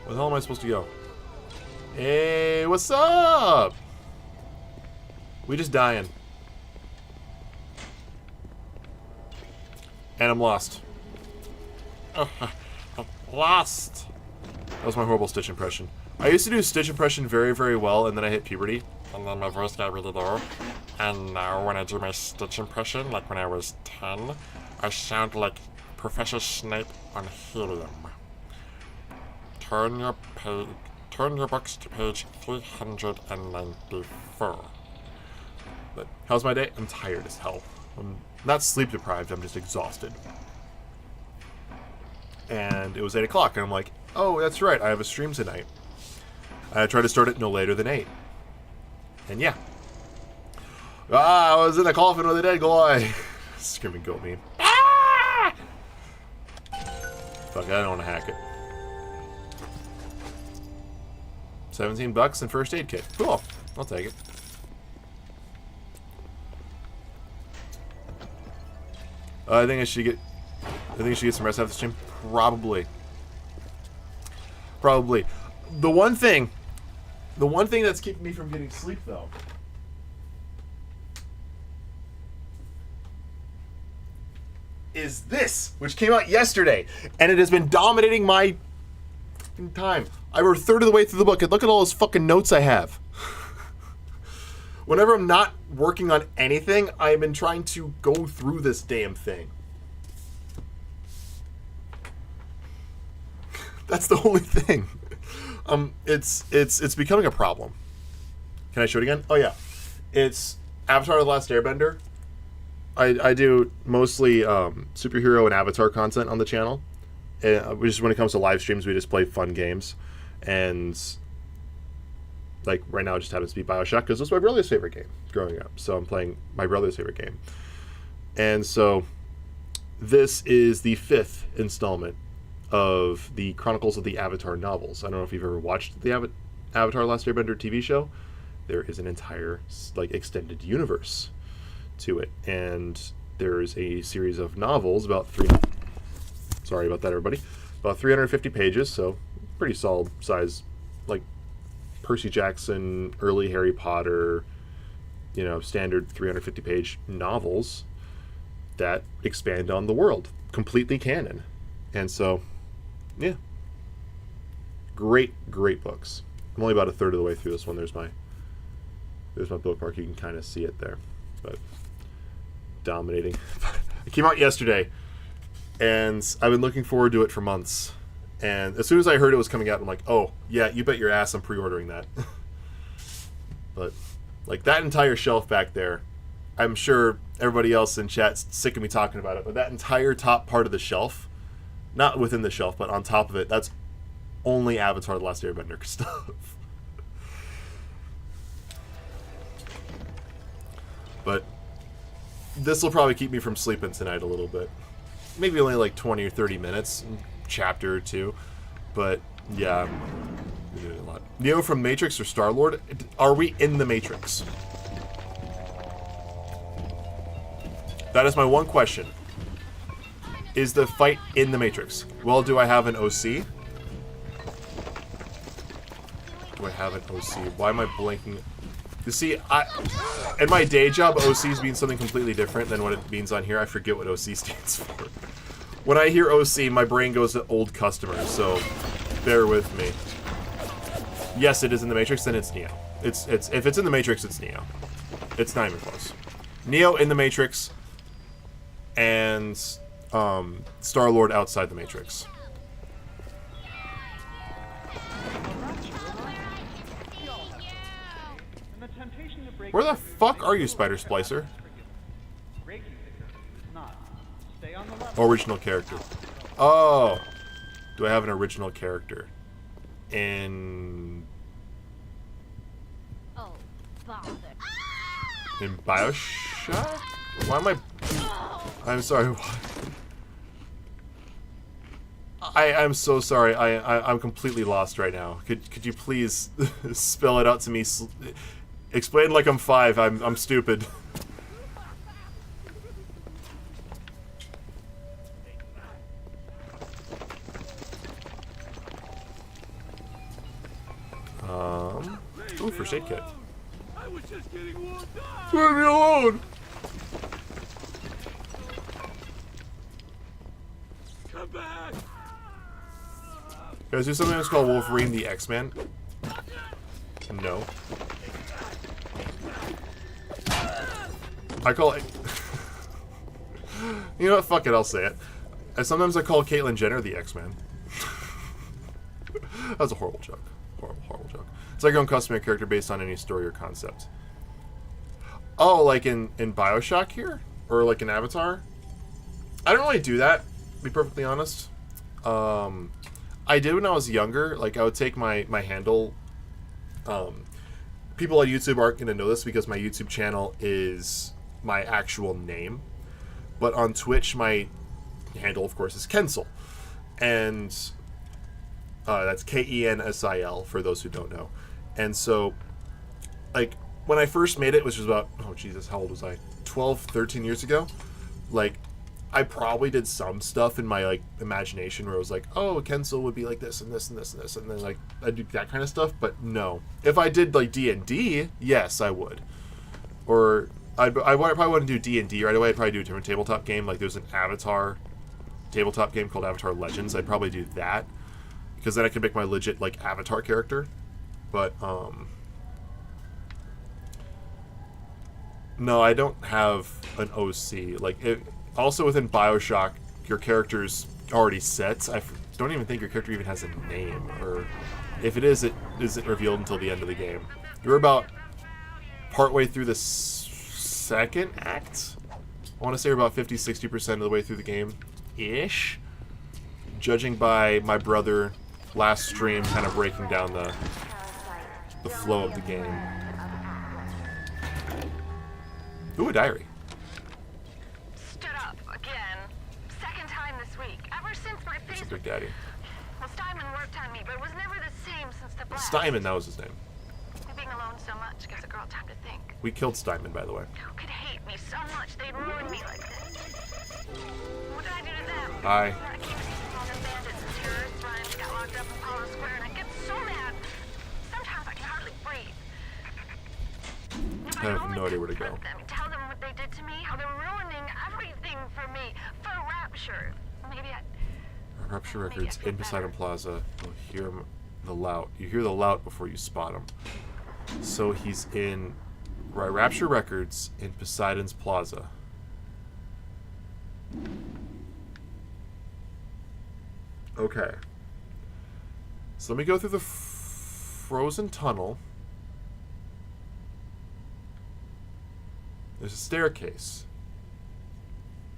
Where the hell am I supposed to go? Hey, what's up? We just dying. And I'm lost. Lost. That was my horrible Stitch impression. I used to do Stitch impression very, very well, and then I hit puberty. And then my voice got really low. And now when I do my Stitch impression, like when I was 10, I sound like Professor Snape on helium. Turn your books to page 394. But how's my day? I'm tired as hell. I'm not sleep deprived, I'm just exhausted. And it was 8 o'clock, and I'm like, oh, that's right, I have a stream tonight. I tried to start it no later than 8. And yeah. I was in a coffin with a dead guy. Screaming goat meme. Ah! Fuck, I don't want to hack it. $17 and first aid kit. Cool. I'll take it. I think I should get some rest after the stream. Probably. The one thing that's keeping me from getting sleep, though, is this, which came out yesterday, and it has been dominating my fucking time. I'm a third of the way through the book, and look at all those fucking notes I have. Whenever I'm not working on anything, I've been trying to go through this damn thing. That's the only thing. It's becoming a problem. Can I show it again? Oh yeah, it's Avatar: The Last Airbender. I do mostly superhero and Avatar content on the channel. Just when it comes to live streams, we just play fun games, and like right now, it just happens to be Bioshock because it was my brother's favorite game growing up. So I'm playing my brother's favorite game, and so this is the 5th installment of the Chronicles of the Avatar novels. I don't know if you've ever watched the Avatar: Last Airbender TV show. There is an entire like extended universe to it, and there's a series of novels about sorry about that, everybody. About 350 pages, so pretty solid size, like Percy Jackson, early Harry Potter, standard 350 page novels that expand on the world, completely canon. And so, yeah, great books. I'm only about a third of the way through this one. There's my bookmark. You can kind of see it there, but dominating. It came out yesterday, and I've been looking forward to it for months. And as soon as I heard it was coming out, I'm like, oh yeah, you bet your ass I'm pre-ordering that. But like that entire shelf back there, I'm sure everybody else in chat's sick of me talking about it, but that entire top part of the shelf, not within the shelf, but on top of it, that's only Avatar: The Last Airbender stuff. But this will probably keep me from sleeping tonight a little bit. Maybe only like 20 or 30 minutes, chapter or two. But yeah, I'm doing a lot. Neo from Matrix or Star-Lord? Are we in the Matrix? That is my one question. Is the fight in the Matrix? Well, do I have an OC? Do I have an OC? Why am I blanking? You see, in my day job, OCs mean something completely different than what it means on here. I forget what OC stands for. When I hear OC, my brain goes to old customers, so bear with me. Yes, it is in the Matrix, then it's Neo. It's if it's in the Matrix, it's Neo. It's not even close. Neo in the Matrix, and Star-Lord outside the Matrix. Where the fuck are you, Spider Splicer? Original character. Oh. Do I have an original character? In Bioshock? Why am I'm sorry, what? I'm so sorry. I'm completely lost right now. Could you please spell it out to me? Explain like I'm 5. I'm stupid. Ooh, first aid kit. I was just getting warmed up. Leave me alone. Come back. Guys, do something that's called Wolverine the X-Man. No. I call it... You know what? Fuck it, I'll say it. And sometimes I call Caitlyn Jenner the X-Man. That was a horrible joke. Horrible joke. It's like your own custom character based on any story or concept. Oh, like in Bioshock here? Or like in Avatar? I don't really do that, to be perfectly honest. I did when I was younger. Like, I would take my handle... people on YouTube aren't going to know this because my YouTube channel is my actual name. But on Twitch, my handle, of course, is Kensil. And that's Kensil, for those who don't know. And so, like, when I first made it, which was about, oh Jesus, how old was I? 12, 13 years ago? Like, I probably did some stuff in my like imagination where it was like, oh, Kensel would be like this and this and this and this, and then like I do that kind of stuff. But no, if I did like D&D, yes, I would. Or I probably wouldn't do D&D right away. I'd probably do a different tabletop game. Like there's an Avatar tabletop game called Avatar Legends. I'd probably do that because then I could make my legit like Avatar character. But no, I don't have an OC. Like also within Bioshock, your character's already set. I don't even think your character even has a name, or if it is, it isn't revealed until the end of the game. You're about partway through the second act. I want to say we're about 50-60% of the way through the game-ish, judging by my brother last stream kind of breaking down the flow of the game. Ooh, a diary. Stood up again. Second time this week. Ever since my face. It's a Big Daddy. Well, Steinman worked on me, but it was never the same since the blast. Steinman, that was his name. Being alone so much gives a girl time to think. We killed Steinman, by the way. Who could hate me so much they'd ruin me like this? What did I do to them? Hi. I came to see some other bandits and terrorists rhymes got locked up in Palo Square, and I get so mad. Sometimes I can hardly breathe. If I have no idea where to go. Them, tell them what they did to me, how they're ruining everything for me, for Rapture. Maybe Rapture Records in Poseidon Plaza. You'll hear the lout. You hear the lout before you spot him. So he's in Rapture Records in Poseidon's Plaza. Okay. So let me go through the frozen tunnel. There's a staircase.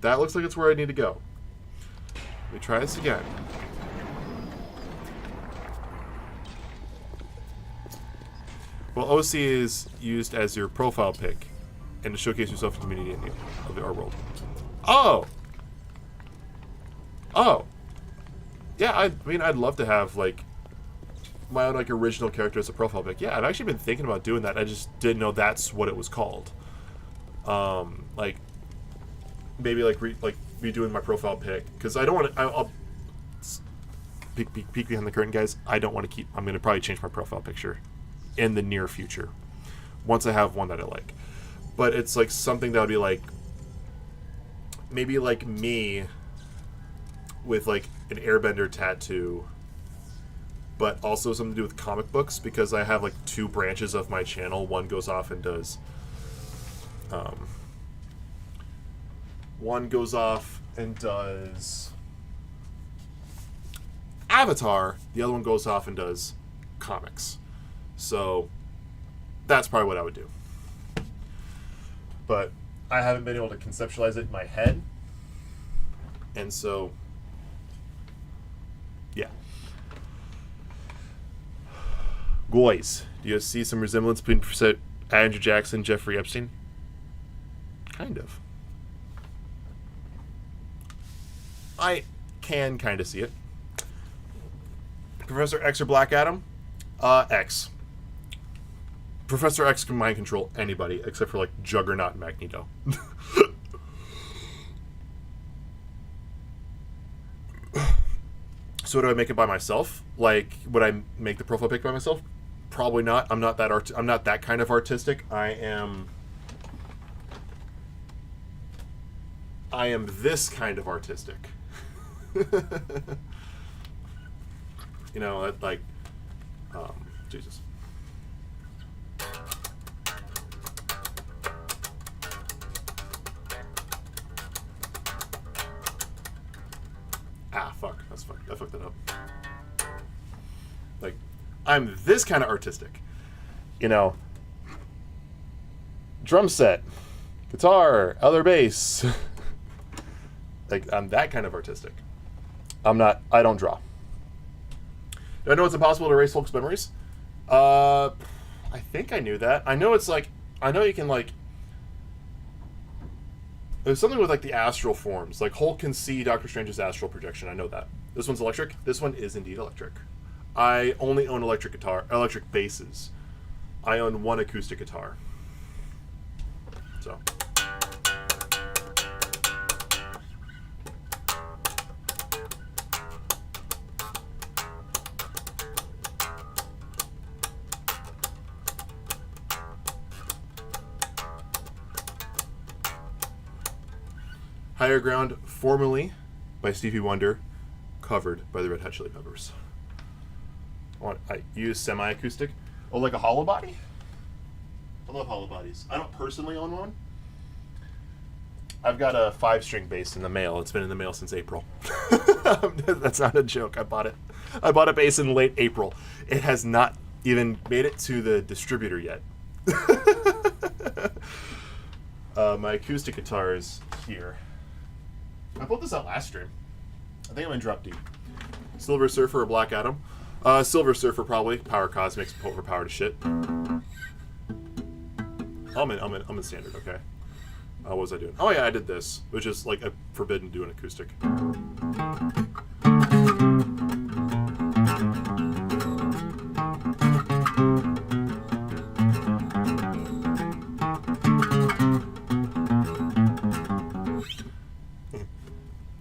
That looks like it's where I need to go. Let me try this again. Well, OC is used as your profile pic and to showcase yourself in the community of our world. Oh! Oh! Yeah, I mean, I'd love to have, like, my own, like, original character as a profile pic. Yeah, I've actually been thinking about doing that. I just didn't know that's what it was called. Like, maybe, like, redoing my profile pic. Because I don't want to... I'll peek behind the curtain, guys. I don't want to keep... I'm going to probably change my profile picture in the near future once I have one that I like. But it's like something that would be like maybe like me with like an airbender tattoo, but also something to do with comic books, because I have like two branches of my channel. One goes off and does Avatar, the other one goes off and does comics. So that's probably what I would do. But I haven't been able to conceptualize it in my head. And so, yeah. Guys, do you see some resemblance between Andrew Jackson and Jeffrey Epstein? Kind of. I can kind of see it. Professor X or Black Adam? X. Professor X can mind control anybody except for like Juggernaut and Magneto. So do I make it by myself? Like, would I make the profile pic by myself? Probably not. I'm not that I'm not that kind of artistic. I am this kind of artistic. You know, like, Jesus. Ah, fuck. I fucked that up. Like, I'm this kind of artistic. You know, drum set, guitar, other bass. Like, I'm that kind of artistic. I don't draw. Do I know it's impossible to erase folks' memories? I think I knew that. I know it's like, I know you can like, there's something with like the astral forms. Like Hulk can see Doctor Strange's astral projection. I know that. This one's electric. This one is indeed electric. I only own electric basses. I own one acoustic guitar. So. Higher Ground, formerly by Stevie Wonder, covered by the Red Hot Chili Peppers. I use semi-acoustic. Oh, like a hollow body? I love hollow bodies. I don't personally own one. I've got a 5-string bass in the mail. It's been in the mail since April. That's not a joke. I bought it. I bought a bass in late April. It has not even made it to the distributor yet. My acoustic guitar is here. I pulled this out last stream. I think I'm in Drop D. Silver Surfer or Black Adam? Silver Surfer probably. Power Cosmics, overpowered to shit. I'm in standard, okay. What was I doing? Oh yeah, I did this, which is like a forbidden to do an acoustic.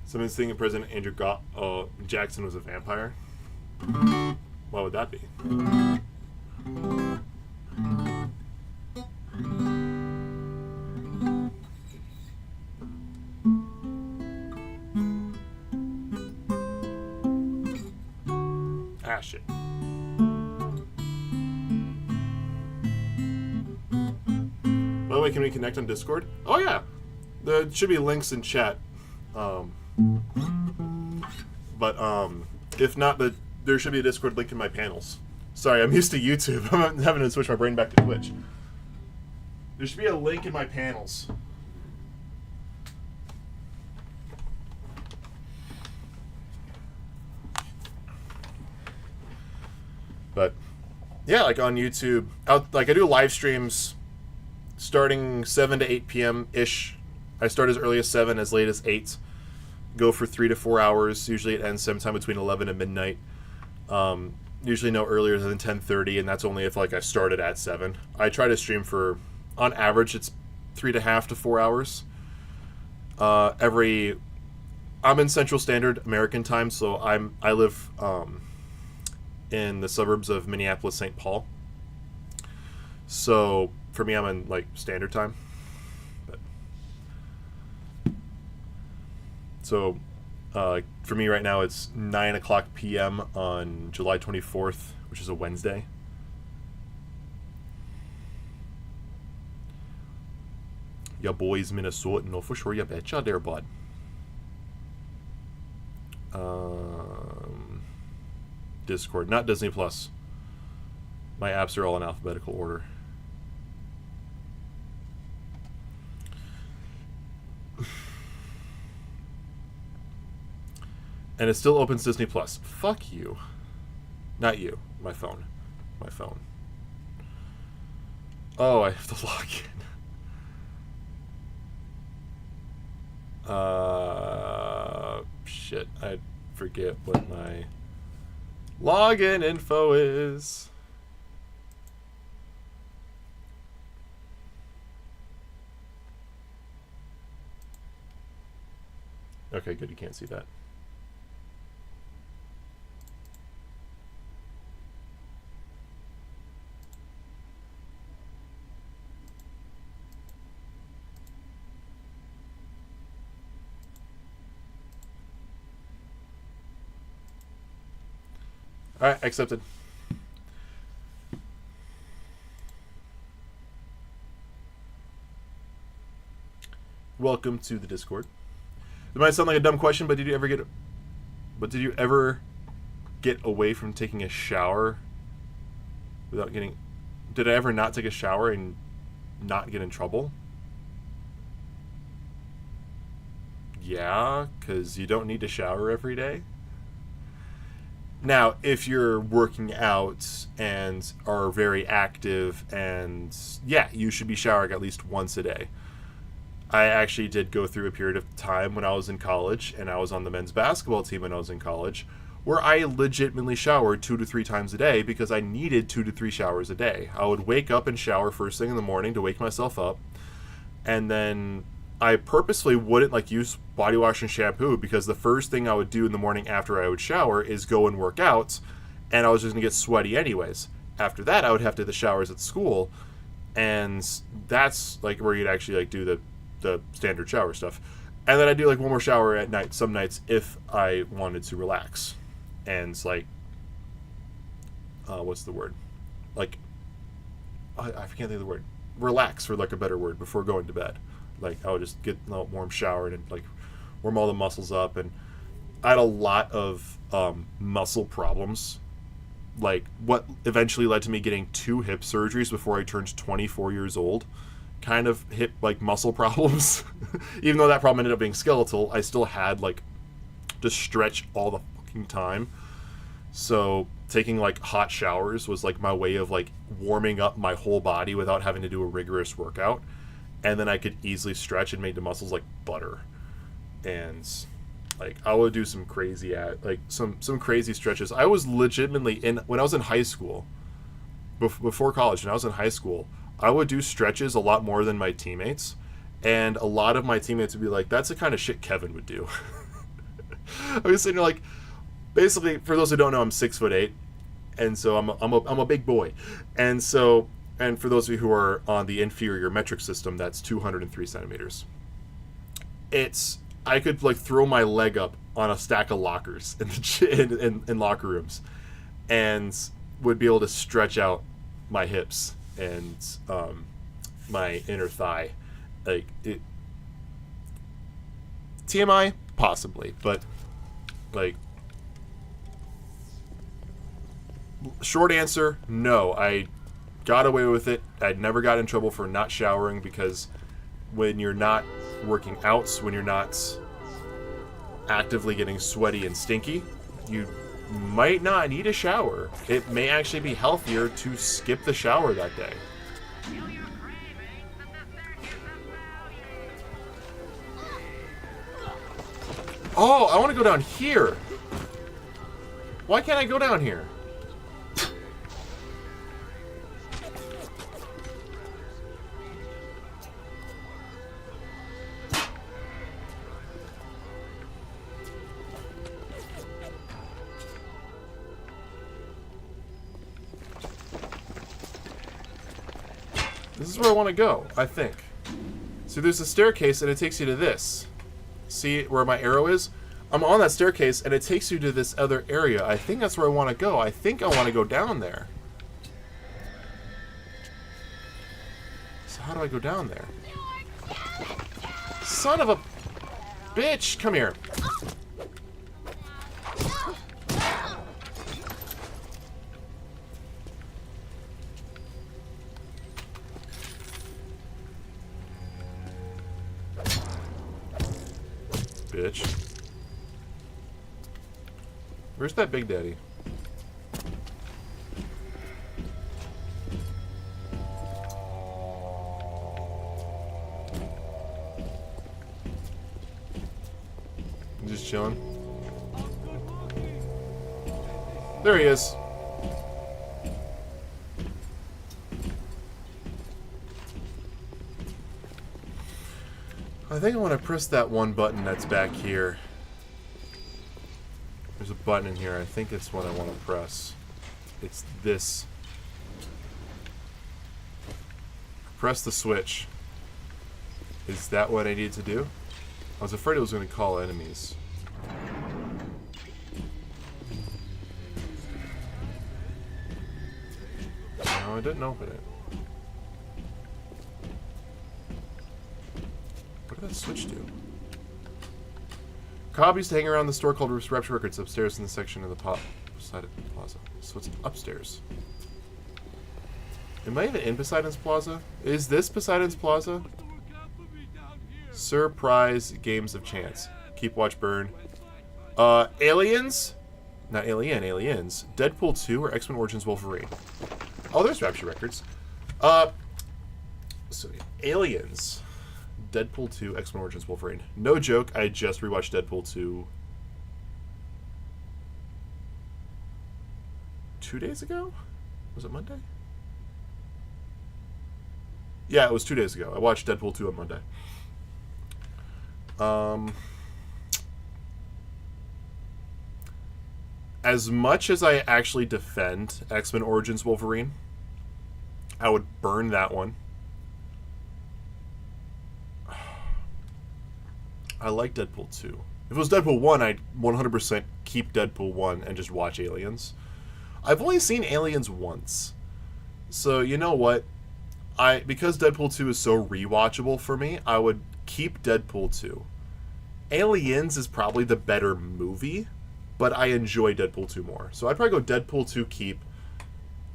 Someone's thinking President Andrew Jackson was a vampire. What would that be? Ah, shit. By the way, can we connect on Discord? Oh yeah, there should be links in chat. But if not, there should be a Discord link in my panels. Sorry, I'm used to YouTube. I'm having to switch my brain back to Twitch. There should be a link in my panels. But yeah, like on YouTube, I do live streams starting 7 to 8 p.m. ish. I start as early as 7, as late as 8. Go for 3 to 4 hours. Usually it ends sometime between 11 and midnight. Usually no earlier than 10:30, and that's only if like I started at 7. I try to stream for, on average, it's 3.5 to 4 hours. I'm in Central Standard American Time, so I live in the suburbs of Minneapolis, St. Paul. So for me, I'm in like Standard Time. So, for me right now, it's 9 o'clock p.m. on July 24th, which is a Wednesday. Ya boys Minnesota, no for sure, ya betcha there, bud. Discord, not Disney Plus. My apps are all in alphabetical order. And it still opens Disney Plus. Fuck you. Not you. My phone. My phone. Oh, I have to log in. Shit. I forget what my login info is. Okay, good. You can't see that. Alright, accepted. Welcome to the Discord. It might sound like a dumb question, but did you ever get away from taking a shower without getting... Did I ever not take a shower and not get in trouble? Yeah, because you don't need to shower every day. Now, if you're working out and are very active, and yeah, you should be showering at least once a day. I actually did go through a period of time when I was in college, and I was on the men's basketball team when I was in college, where I legitimately showered 2 to 3 times a day because I needed 2 to 3 showers a day. I would wake up and shower first thing in the morning to wake myself up, and then I purposefully wouldn't use body wash and shampoo because the first thing I would do in the morning after I would shower is go and work out, and I was just gonna get sweaty anyways. After that, I would have to do the showers at school, and that's where you'd actually do the standard shower stuff. And then I do like one more shower at night, some nights, if I wanted to relax. And like, what's the word? Like, I can't think of the word. Relax, for like a better word, before going to bed. Like, I would just get a warm shower and like warm all the muscles up. And I had a lot of muscle problems. Like, what eventually led to me getting 2 hip surgeries before I turned 24 years old. Kind of hip, like, muscle problems. Even though that problem ended up being skeletal, I still had, like, to stretch all the fucking time. So taking, like, hot showers was, like, my way of, like, warming up my whole body without having to do a rigorous workout. And then I could easily stretch and make the muscles like butter. And like, I would do some crazy some crazy stretches. I was legitimately when I was in high school, before college, when I was in high school, I would do stretches a lot more than my teammates, and a lot of my teammates would be like, "That's the kind of shit Kevin would do." I was sitting there like, basically, for those who don't know, I'm 6'8", and so I'm a big boy, and so, and for those of you who are on the inferior metric system, that's 203 centimeters. I could like throw my leg up on a stack of lockers in locker rooms, and would be able to stretch out my hips and my inner thigh. Like, it, TMI possibly, but like, short answer, no. I got away with it. I never got in trouble for not showering, because when you're not working out, when you're not actively getting sweaty and stinky, you might not need a shower. It may actually be healthier to skip the shower that day. Oh, I want to go down here. Why can't I go down here? This is where I want to go, I think. So there's a staircase, and it takes you to this. See where my arrow is? I'm on that staircase, and it takes you to this other area. I think that's where I want to go. I think I want to go down there. So how do I go down there? Son of a bitch! Come here. Bitch. Where's that Big Daddy? I'm just chilling. There he is. I think I want to press that one button that's back here. There's a button in here. I think it's what I want to press. It's this. Press the switch. Is that what I need to do? I was afraid it was going to call enemies. No, I didn't open it. What did that switch do? Cobb used to hang around the store called Rapture Records upstairs in the section of the beside the plaza. So it's upstairs. Am I even in Poseidon's Plaza? Is this Poseidon's Plaza? Surprise games of chance. Keep watch burn. Aliens? Not Alien, Aliens. Deadpool 2 or X-Men Origins Wolverine? Oh, there's Rapture Records. So, Aliens. Deadpool 2, X-Men Origins Wolverine. No joke, I just rewatched Deadpool 2 2 days ago? Was it Monday? Yeah, it was 2 days ago. I watched Deadpool 2 on Monday. As much as I actually defend X-Men Origins Wolverine, I would burn that one. I like Deadpool 2. If it was Deadpool 1, I'd 100% keep Deadpool 1 and just watch Aliens. I've only seen Aliens once. So, you know what? Because Deadpool 2 is so rewatchable for me, I would keep Deadpool 2. Aliens is probably the better movie, but I enjoy Deadpool 2 more. So I'd probably go Deadpool 2 keep.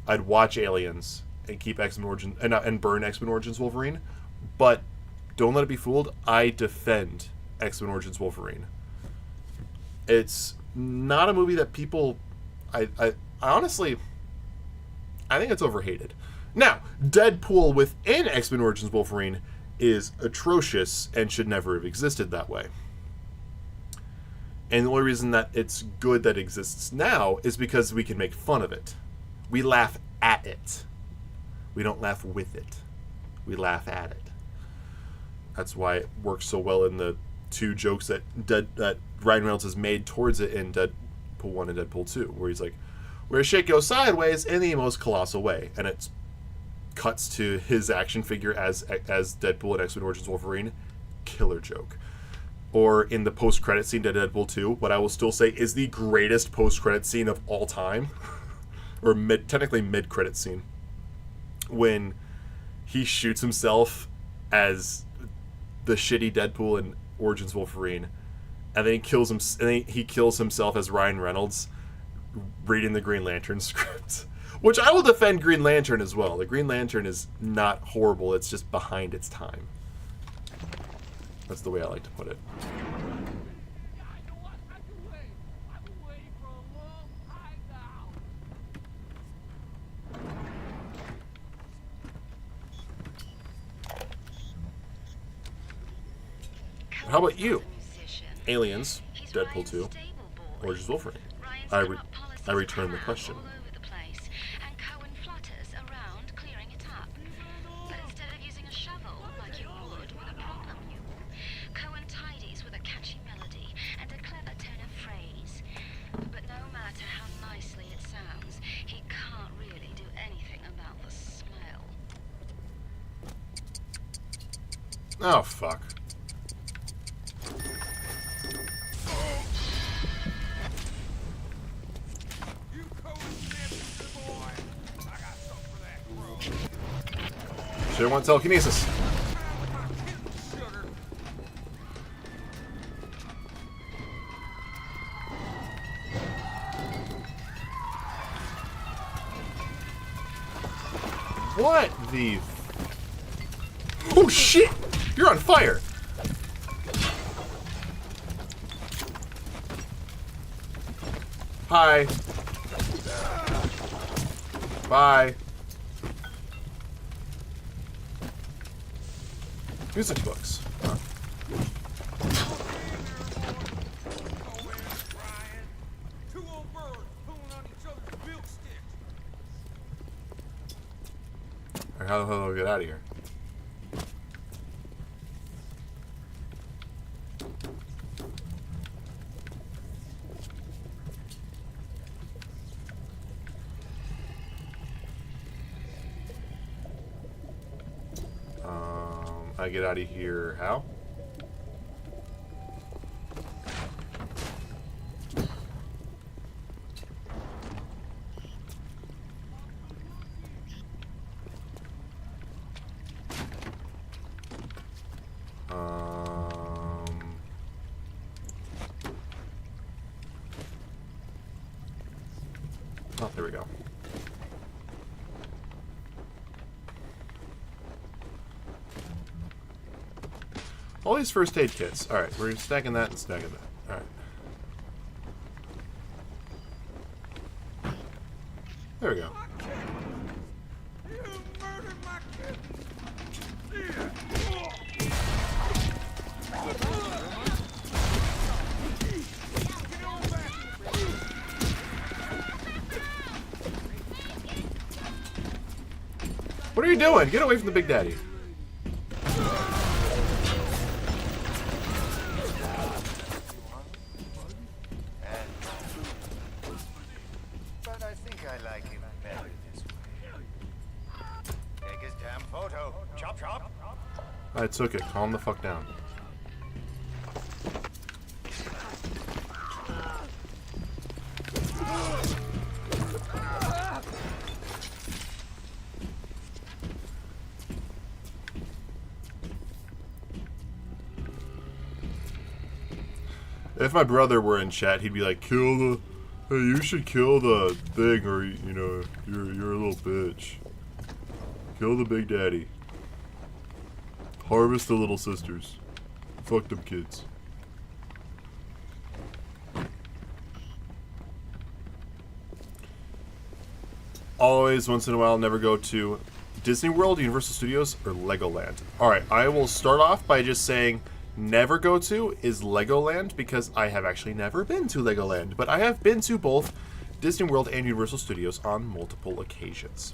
I'd watch Aliens and keep X-Men Origins and burn X-Men Origins Wolverine. But don't let it be fooled. I defend X-Men Origins Wolverine. It's not a movie that people. I honestly, I think it's overhated. Now, Deadpool within X-Men Origins Wolverine is atrocious and should never have existed that way. And the only reason that it's good that it exists now is because we can make fun of it. We laugh at it. We don't laugh with it. We laugh at it. That's why it works so well in the two jokes that Ryan Reynolds has made towards it in Deadpool 1 and Deadpool 2, where he's like, where shit goes sideways in the most colossal way. And it cuts to his action figure as Deadpool and X-Men Origins Wolverine. Killer joke. Or in the post-credit scene to Deadpool 2, what I will still say is the greatest post-credit scene of all time. Or technically mid-credit scene. When he shoots himself as the shitty Deadpool in Origins Wolverine, and then he kills himself as Ryan Reynolds reading the Green Lantern script. Which I will defend Green Lantern as well. The Green Lantern is not horrible, it's just behind its time. That's the way I like to put it. How about you? Aliens, Deadpool 2, Origins Wolverine. I return the question. Oh, fuck. Should've went telekinesis. What the... Oh shit! You're on fire! Hi. Bye. Music books. Huh. Alright, how the hell do I get out of here? I get out of here how? Oh, there we go. All these first aid kits. Alright, we're stacking that and stacking that. Alright. There we go. What are you doing? Get away from the Big Daddy. But I think I like him better this way. Take his damn photo. Chop, chop. I took it. Calm the fuck down. If my brother were in chat, he'd be like, "Kill the, hey, you should kill the thing, or you know, you're a little bitch. Kill the big daddy. Harvest the little sisters. Fuck them kids." Always, once in a while, never go to Disney World, Universal Studios, or Legoland. Alright, I will start off by just saying never go to is Legoland, because I have actually never been to Legoland, but I have been to both Disney World and Universal Studios on multiple occasions.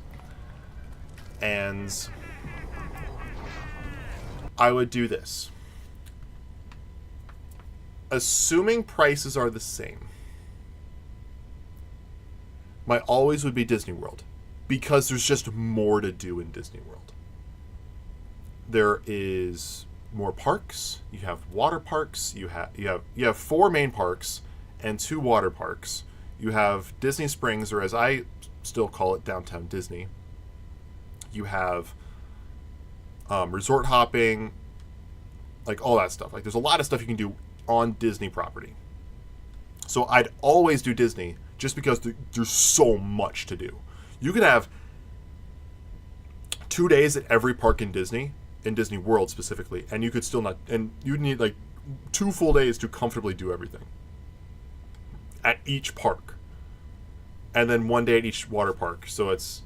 And I would do this. Assuming prices are the same, my always would be Disney World, because there's just more to do in Disney World. There is more parks. You have water parks. You have 4 main parks and 2 water parks. You have Disney Springs, or as I still call it, Downtown Disney. You have resort hopping, like all that stuff. Like there's a lot of stuff you can do on Disney property. So I'd always do Disney, just because there's so much to do. You can have 2 days at every park in Disney World specifically, and you could still not, and you'd need like 2 full days to comfortably do everything at each park, and then 1 day at each water park. So it's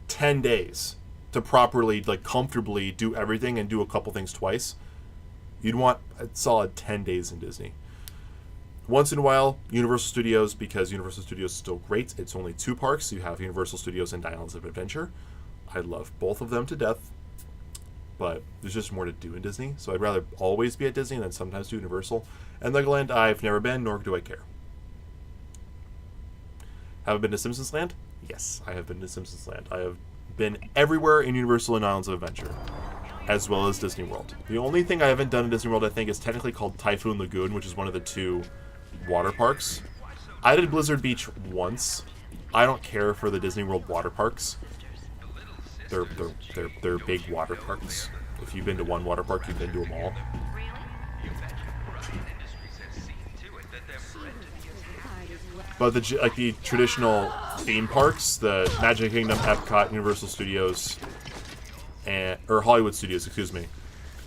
10 days to properly, like, comfortably do everything and do a couple things twice. You'd want a solid 10 days in Disney. Once in a while, Universal Studios, because Universal Studios is still great. It's only 2 parks. You have Universal Studios and Islands of Adventure. I love both of them to death, but there's just more to do in Disney. So I'd rather always be at Disney than sometimes do Universal. And Legoland, I've never been, nor do I care. Have I been to Simpsons Land? Yes, I have been to Simpsons Land. I have been everywhere in Universal and Islands of Adventure, as well as Disney World. The only thing I haven't done in Disney World, I think, is technically called Typhoon Lagoon, which is one of the 2 water parks. I did Blizzard Beach once. I don't care for the Disney World water parks. They're big water parks. If you've been to one water park, you've been to them all. But the traditional theme parks, the Magic Kingdom, Epcot, Universal Studios, or Hollywood Studios, excuse me,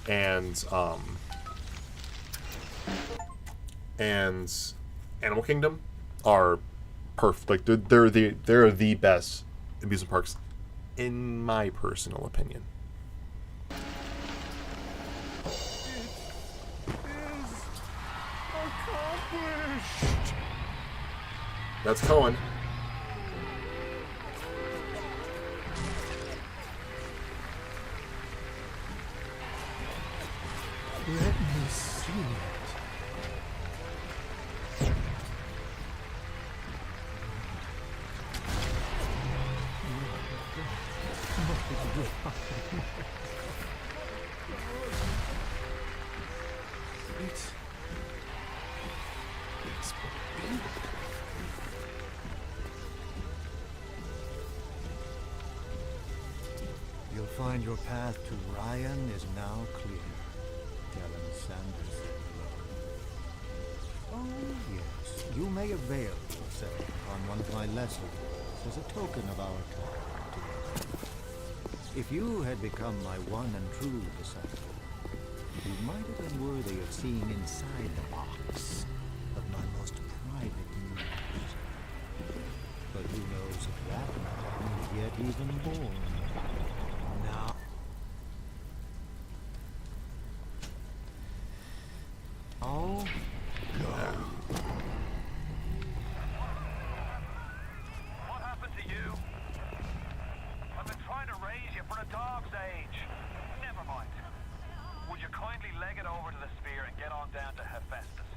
and Animal Kingdom are perfect. Like they're the best amusement parks, in my personal opinion. That's Cohen. Let me see it. You'll find your path to Ryan is now clear. Helen Sanders. Oh, yes. You may avail yourself on one of my lessons as a token of our time together. If you had become my one and true disciple, you might have been worthy of seeing inside the box of my most private news. But who knows if that man is yet even born. Now... Oh, God. What happened to you? I've been trying to raise you for a dog's age. Never mind. Would you kindly leg it over to the sphere and get on down to Hephaestus?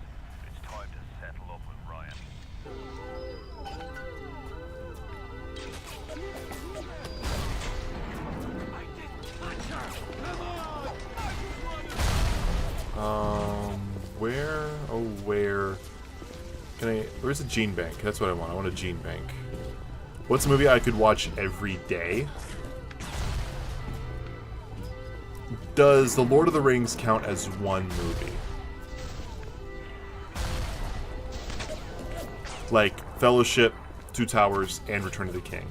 It's time to settle up with Ryan. I didn't touch her! Come on! Where's a gene bank? That's what I want. I want a gene bank. What's a movie I could watch every day? Does The Lord of the Rings count as one movie? Like Fellowship, Two Towers, and Return of the King.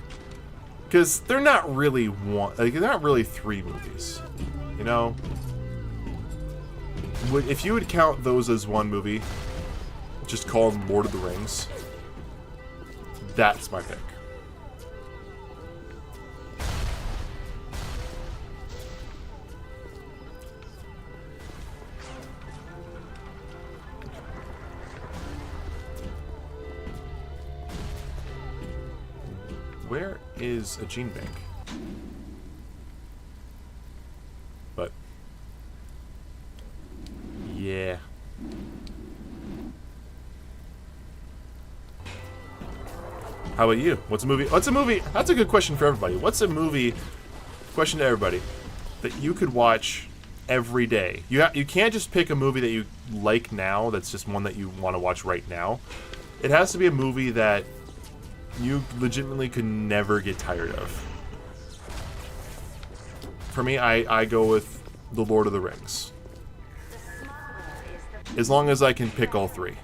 Because they're not really they're not really 3 movies. You know? If you would count those as one movie, just call them Lord of the Rings, that's my pick. Where is a gene bank? But yeah. How about you? What's a movie? What's a movie? That's a good question for everybody. What's a movie? Question to everybody that you could watch every day. You can't just pick a movie that you like now. That's just one that you want to watch right now. It has to be a movie that you legitimately could never get tired of. For me, I go with The Lord of the Rings. As long as I can pick all 3.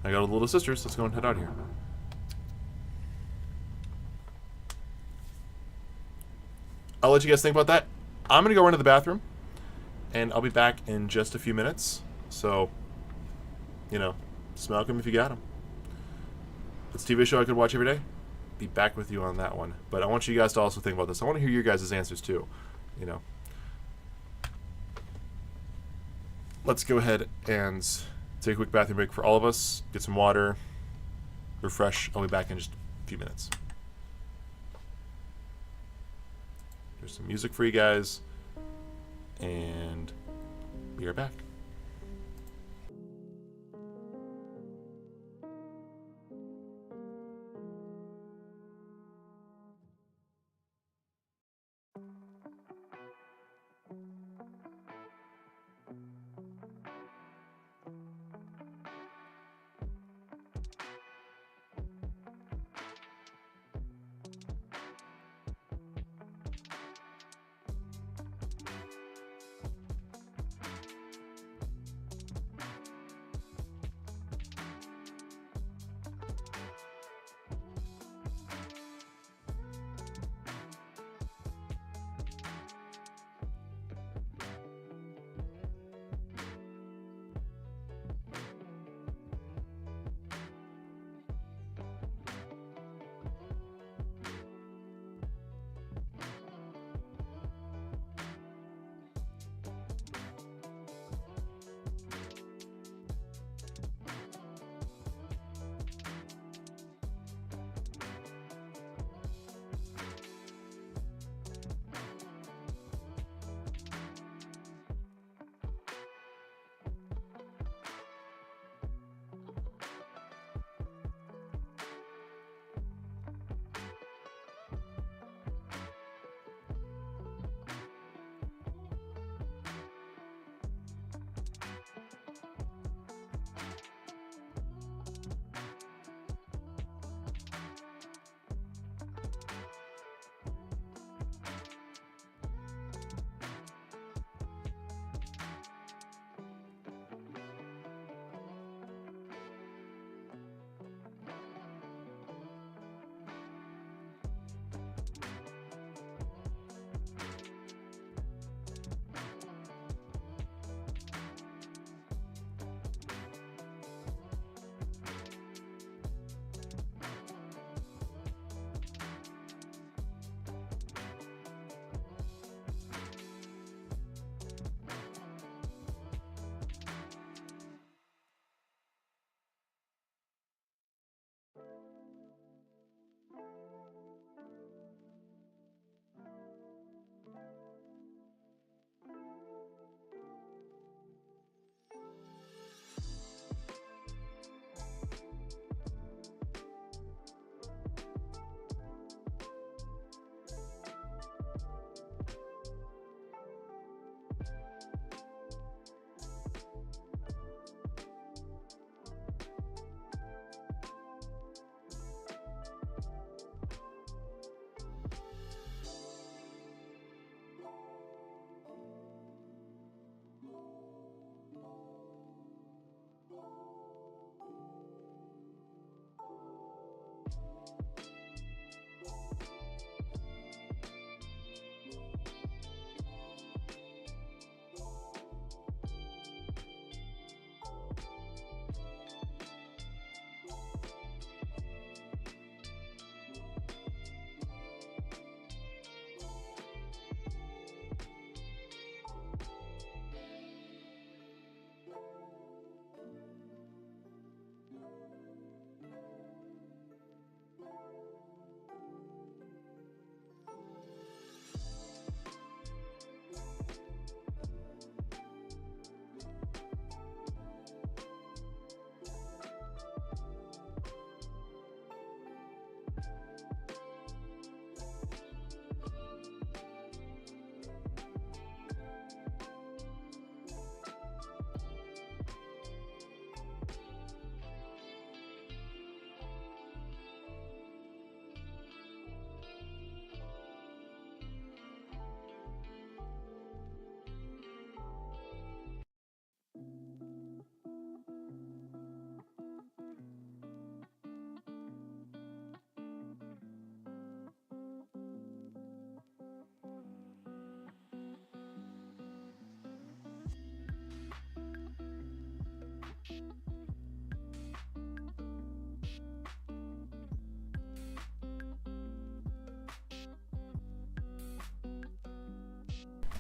I got a little sisters. Let's go and head out here. I'll let you guys think about that. I'm going to go run to the bathroom, and I'll be back in just a few minutes. So, smoke them if you got them. It's a TV show I could watch every day. Be back with you on that one. But I want you guys to also think about this. I want to hear your guys' answers too. Let's go ahead and take a quick bathroom break for all of us. Get some water. Refresh. I'll be back in just a few minutes. There's some music for you guys. And we are back.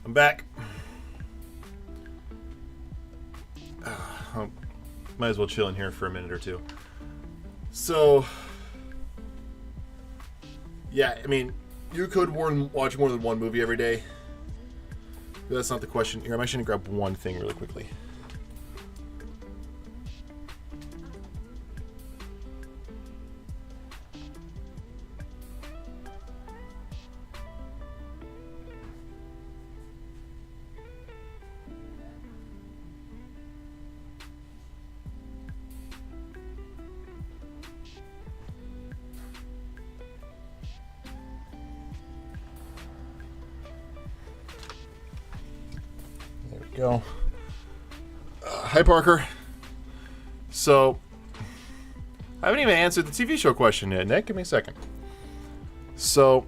I'm back. Might as well chill in here for a minute or two. So, yeah, I mean, you could watch more than one movie every day. But that's not the question here. I'm actually going to grab one thing really quickly. There we go. Hi, Parker. So, I haven't even answered the TV show question yet, Nick. Give me a second. So,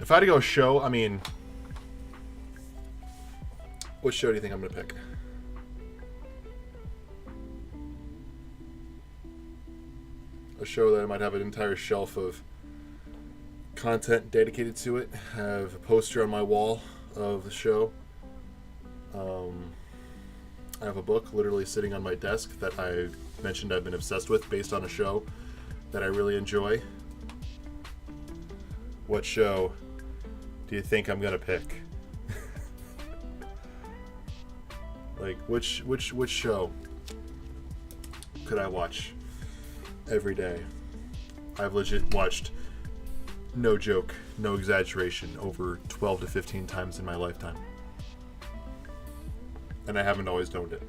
if I had to go show, I mean, what show do you think I'm going to pick? A show that I might have an entire shelf of content dedicated to it. Have a poster on my wall of the show. I have a book literally sitting on my desk that I mentioned I've been obsessed with based on a show that I really enjoy. What show do you think I'm gonna pick? Like which show could I watch every day? I've legit watched, no joke, no exaggeration, over 12 to 15 times in my lifetime. And I haven't always owned it.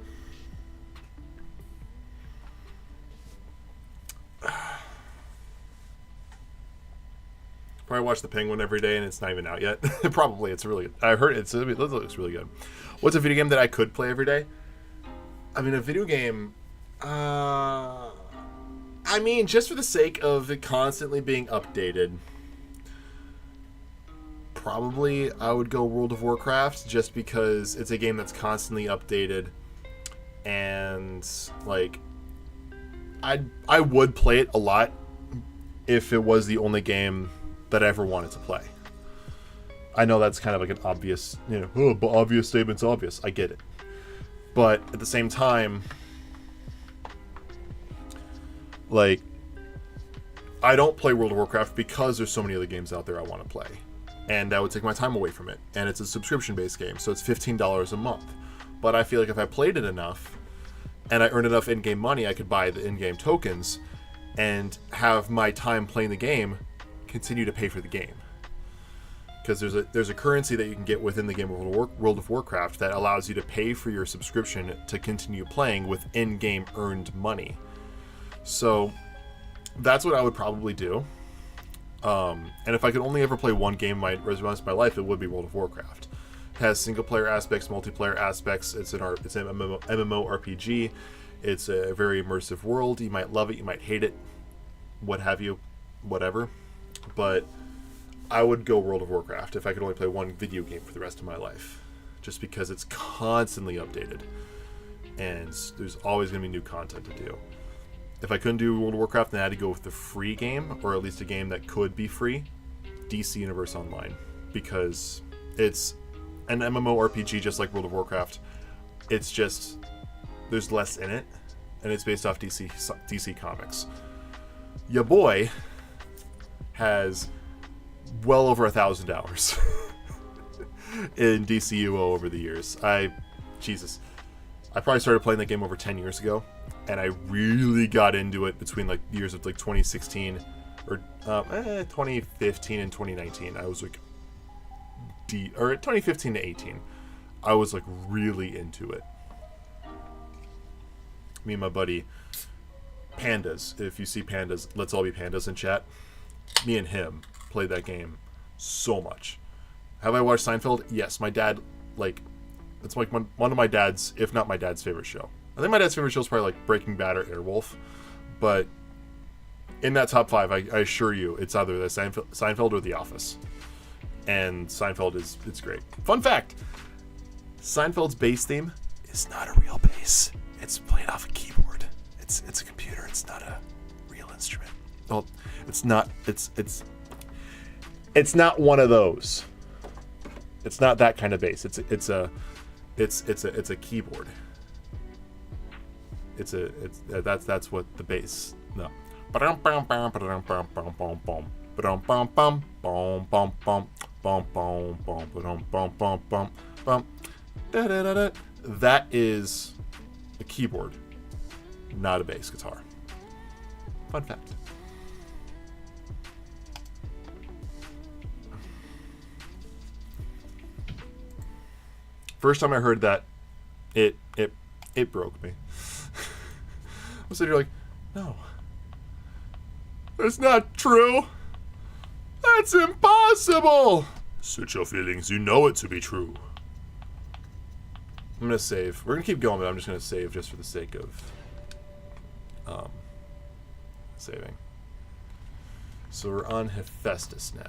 Probably watch The Penguin every day, and it's not even out yet. Probably, it's really good. I heard it looks really good. What's a video game that I could play every day? I mean, a video game... I mean, just for the sake of it constantly being updated, probably I would go World of Warcraft, just because it's a game that's constantly updated, and like I would play it a lot if it was the only game that I ever wanted to play. I know that's kind of like an obvious, obvious statement's obvious. I get it. But at the same time, like, I don't play World of Warcraft because there's so many other games out there I want to play. And that would take my time away from it. And it's a subscription-based game, so it's $15 a month. But I feel like if I played it enough, and I earned enough in-game money, I could buy the in-game tokens, and have my time playing the game continue to pay for the game. Because there's a currency that you can get within the game of World of Warcraft that allows you to pay for your subscription to continue playing with in-game earned money. So that's what I would probably do. And if I could only ever play one game my rest of my life, it would be World of Warcraft. It has single-player aspects, multiplayer aspects. It's an MMORPG. It's a very immersive world. You might love it, you might hate it, what have you, whatever. But I would go World of Warcraft if I could only play one video game for the rest of my life, just because it's constantly updated, and there's always going to be new content to do. If I couldn't do World of Warcraft, then I had to go with the free game, or at least a game that could be free, DC Universe Online, because it's an MMORPG just like World of Warcraft. It's just, there's less in it, and it's based off DC Comics. Ya boy has well over 1,000 hours in DCUO over the years. I probably started playing that game over 10 years ago, and I really got into it between like years of like 2016 or 2015 and 2019. I was like, or 2015 to 18, I was like really into it. Me and my buddy Pandas, if you see Pandas, let's all be Pandas in chat. Me and him played that game so much. Have I watched Seinfeld? Yes. My dad, like, it's like one of my dad's, if not my dad's favorite show. I think my dad's favorite show is probably like Breaking Bad or Airwolf, but in that top 5, I assure you, it's either the Seinfeld or The Office. And Seinfeld it's great. Fun fact: Seinfeld's bass theme is not a real bass. It's played off a keyboard. It's a computer. It's not a real instrument. Well, it's not. It's It's not one of those. It's not that kind of bass. It's a keyboard. That's what the bass. No. That is a keyboard, not a bass guitar. Fun fact. First time I heard that, it broke me. I was sitting here like, no, that's not true. That's impossible. Suit your feelings. You know it to be true. I'm gonna save. We're gonna keep going, but I'm just gonna save just for the sake of saving. So we're on Hephaestus now.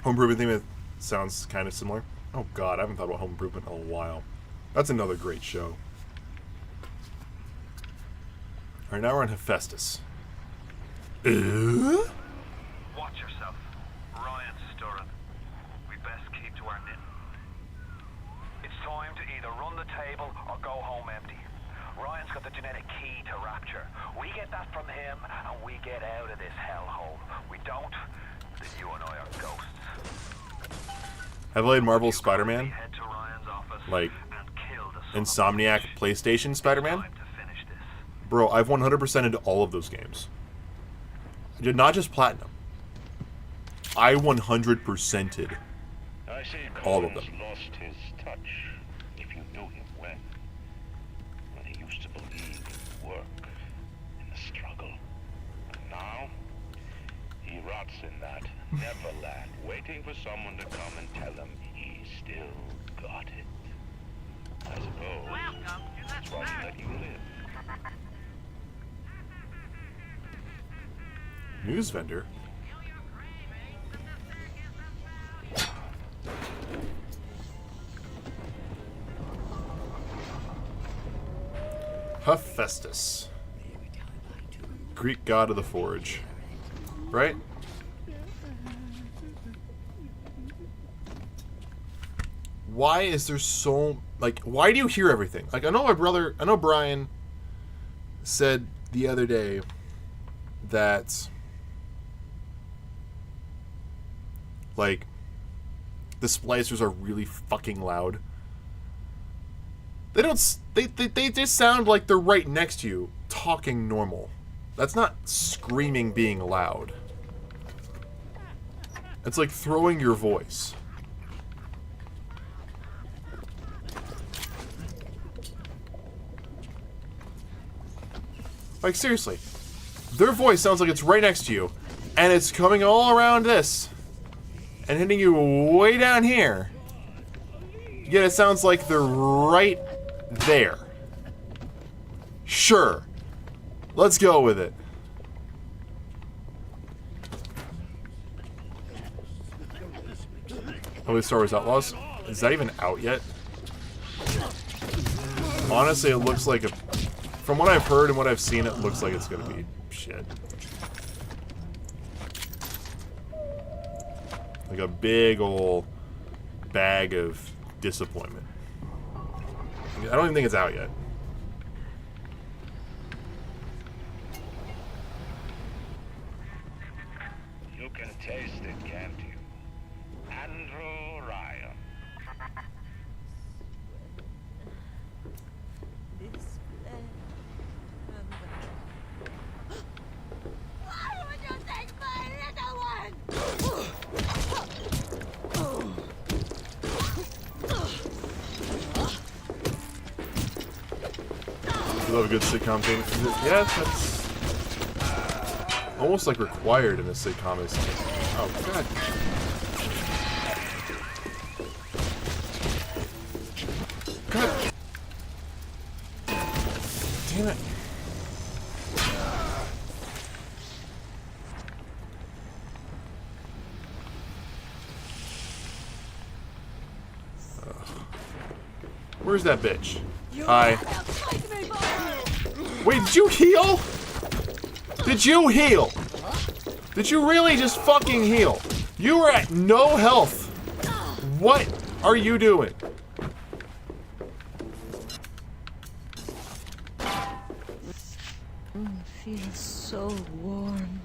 Home improvement thing that sounds kind of similar. Oh god, I haven't thought about home improvement in a while. That's another great show. Alright, now we're on Hephaestus. Watch yourself. Ryan's stirring. We best keep to our knitting. It's time to either run the table or go home empty. Ryan's got the genetic key to Rapture. We get that from him and we get out of this hellhole. We don't, then you and I are ghosts. Have I played Marvel's Spider-Man? Head to Ryan's office Like and kill the Insomniac PlayStation Spider-Man? time to finish this. Bro, I've 100%ed all of those games. I did not just platinum. I 100%ed I see all of Collins them. lost his touch, if you knew him when he used to believe in work, in the struggle. But now, he rots in that Neverland, waiting for someone to come and tell him he still got it. I suppose that's why he let you live. News vendor? Hephaestus. Greek god of the forge. Right? Why is there so... Like, why do you hear everything? Like, I know Brian said the other day that... Like, the splicers are really fucking loud. They don't... They just sound like they're right next to you, talking normal. That's not screaming being loud. It's like throwing your voice. Like, seriously. Their voice sounds like it's right next to you, and it's coming all around this, and hitting you way down here. Yet it sounds like they're right there. Sure. Let's go with it. Oh, Star Wars Outlaws? Is that even out yet? Honestly, it looks like a... From what I've heard and what I've seen, it looks like it's gonna be shit. Like a big ol' bag of disappointment. I don't even think it's out yet. You can taste it, can't you? Andrew Ryan. Why would you take my little one? You love a good sitcom thing? Yeah, that's almost like required in a sitcom. Is oh god. God. Damn it. Where's that bitch? Hi. Wait, did you heal? Did you heal? Did you really just fucking heal? You were at no health. What are you doing? Feels so warm.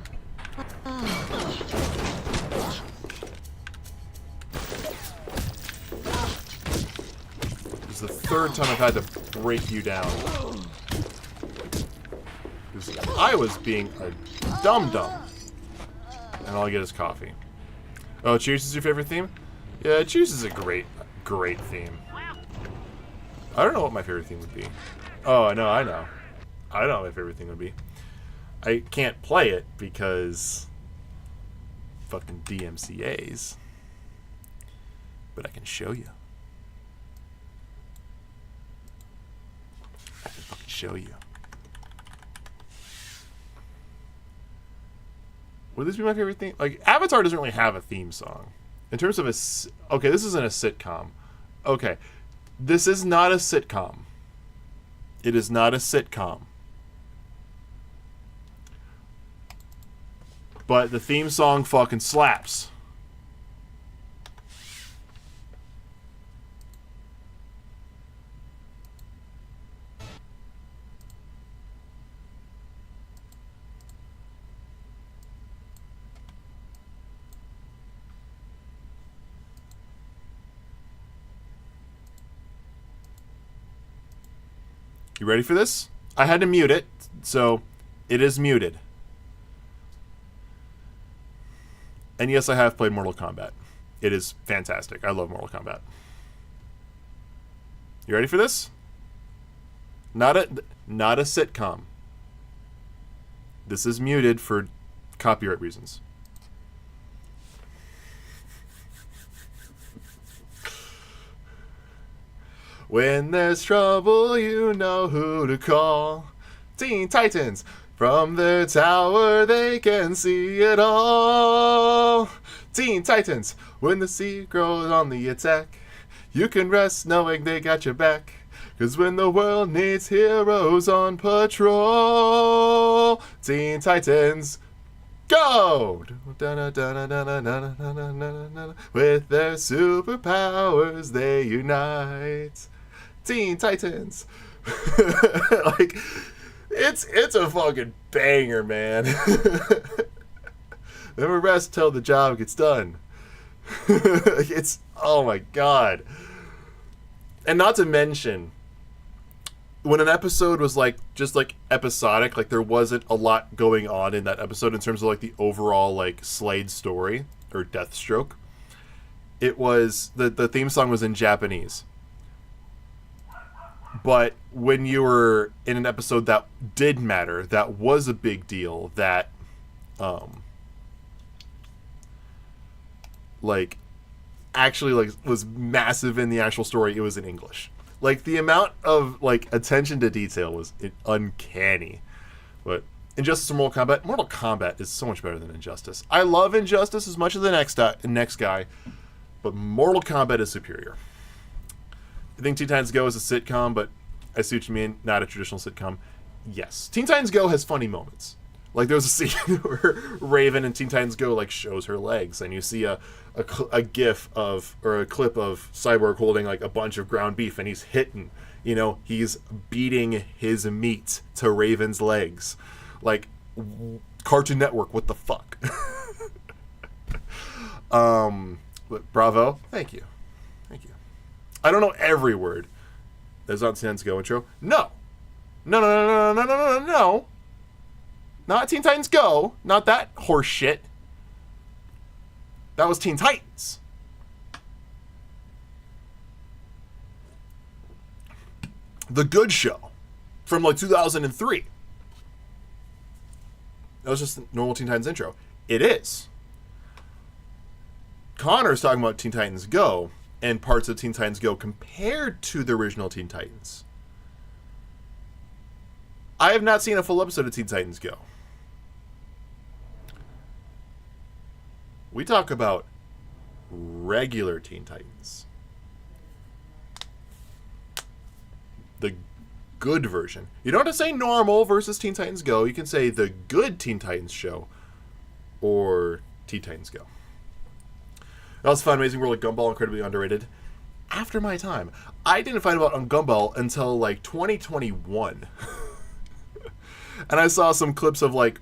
This is the third time I've had to break you down. I was being a dum-dum. And all I get is coffee. Oh, Cheers is your favorite theme? Yeah, Cheers is a great theme. I don't know what my favorite theme would be. Oh, no, I know. I know what my favorite thing would be. I can't play it because fucking DMCAs. But I can show you. I can fucking show you. Would this be my favorite thing? Like, Avatar doesn't really have a theme song. In terms of okay, this isn't a sitcom. Okay, this is not a sitcom. It is not a sitcom. But the theme song fucking slaps. You ready for this? I had to mute it, so it is muted. And yes, I have played Mortal Kombat. It is fantastic. I love Mortal Kombat. You ready for this? Not a sitcom. This is muted for copyright reasons. When there's trouble, you know who to call. Teen Titans. From their tower, they can see it all. Teen Titans. When the sea grows on the attack, you can rest knowing they got your back. 'Cause when the world needs heroes on patrol, Teen Titans, go! With their superpowers, they unite. Teen Titans. Like, it's a fucking banger, man. Never rest till the job gets done. It's, oh my god. And not to mention, when an episode was like just like episodic, like there wasn't a lot going on in that episode in terms of like the overall like Slade story or Deathstroke, it was the theme song was in Japanese. But when you were in an episode that did matter, that was a big deal, that like actually like was massive in the actual story, it was in English. Like the amount of like attention to detail was uncanny. But Injustice or Mortal Kombat is so much better than Injustice. I love Injustice as much as the next guy, but Mortal Kombat is superior. I think Teen Titans Go is a sitcom, but I see what you mean, not a traditional sitcom. Yes. Teen Titans Go has funny moments. Like there's a scene where Raven in Teen Titans Go like shows her legs, and you see a gif of, or a clip of Cyborg holding like a bunch of ground beef, and he's hitting, you know, he's beating his meat to Raven's legs. Like, Cartoon Network, what the fuck? But bravo. Thank you. I don't know every word that's on Teen Titans Go intro. No. No. Not Teen Titans Go. Not that horse shit. That was Teen Titans. The Good Show from like 2003. That was just the normal Teen Titans intro. It is. Connor's talking about Teen Titans Go and parts of Teen Titans Go compared to the original Teen Titans. I have not seen a full episode of Teen Titans Go. We talk about regular Teen Titans. The good version. You don't have to say normal versus Teen Titans Go. You can say the good Teen Titans show or Teen Titans Go. That was fun. Amazing World of Gumball, incredibly underrated. After my time, I didn't find out on Gumball until like 2021, and I saw some clips of like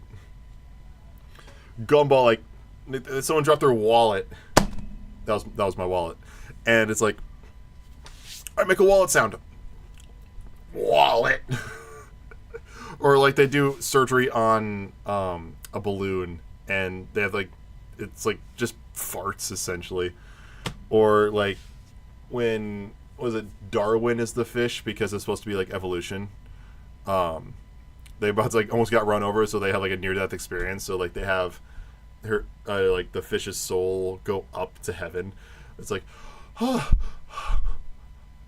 Gumball, like someone dropped their wallet. That was my wallet, and it's like, I make a wallet sound. Wallet. Or like they do surgery on a balloon, and they have like, it's like just farts essentially. Or like when, was it Darwin is the fish because it's supposed to be like evolution. They about to, like, almost got run over, so they have like a near-death experience. So like they have her like the fish's soul go up to heaven. It's like, oh,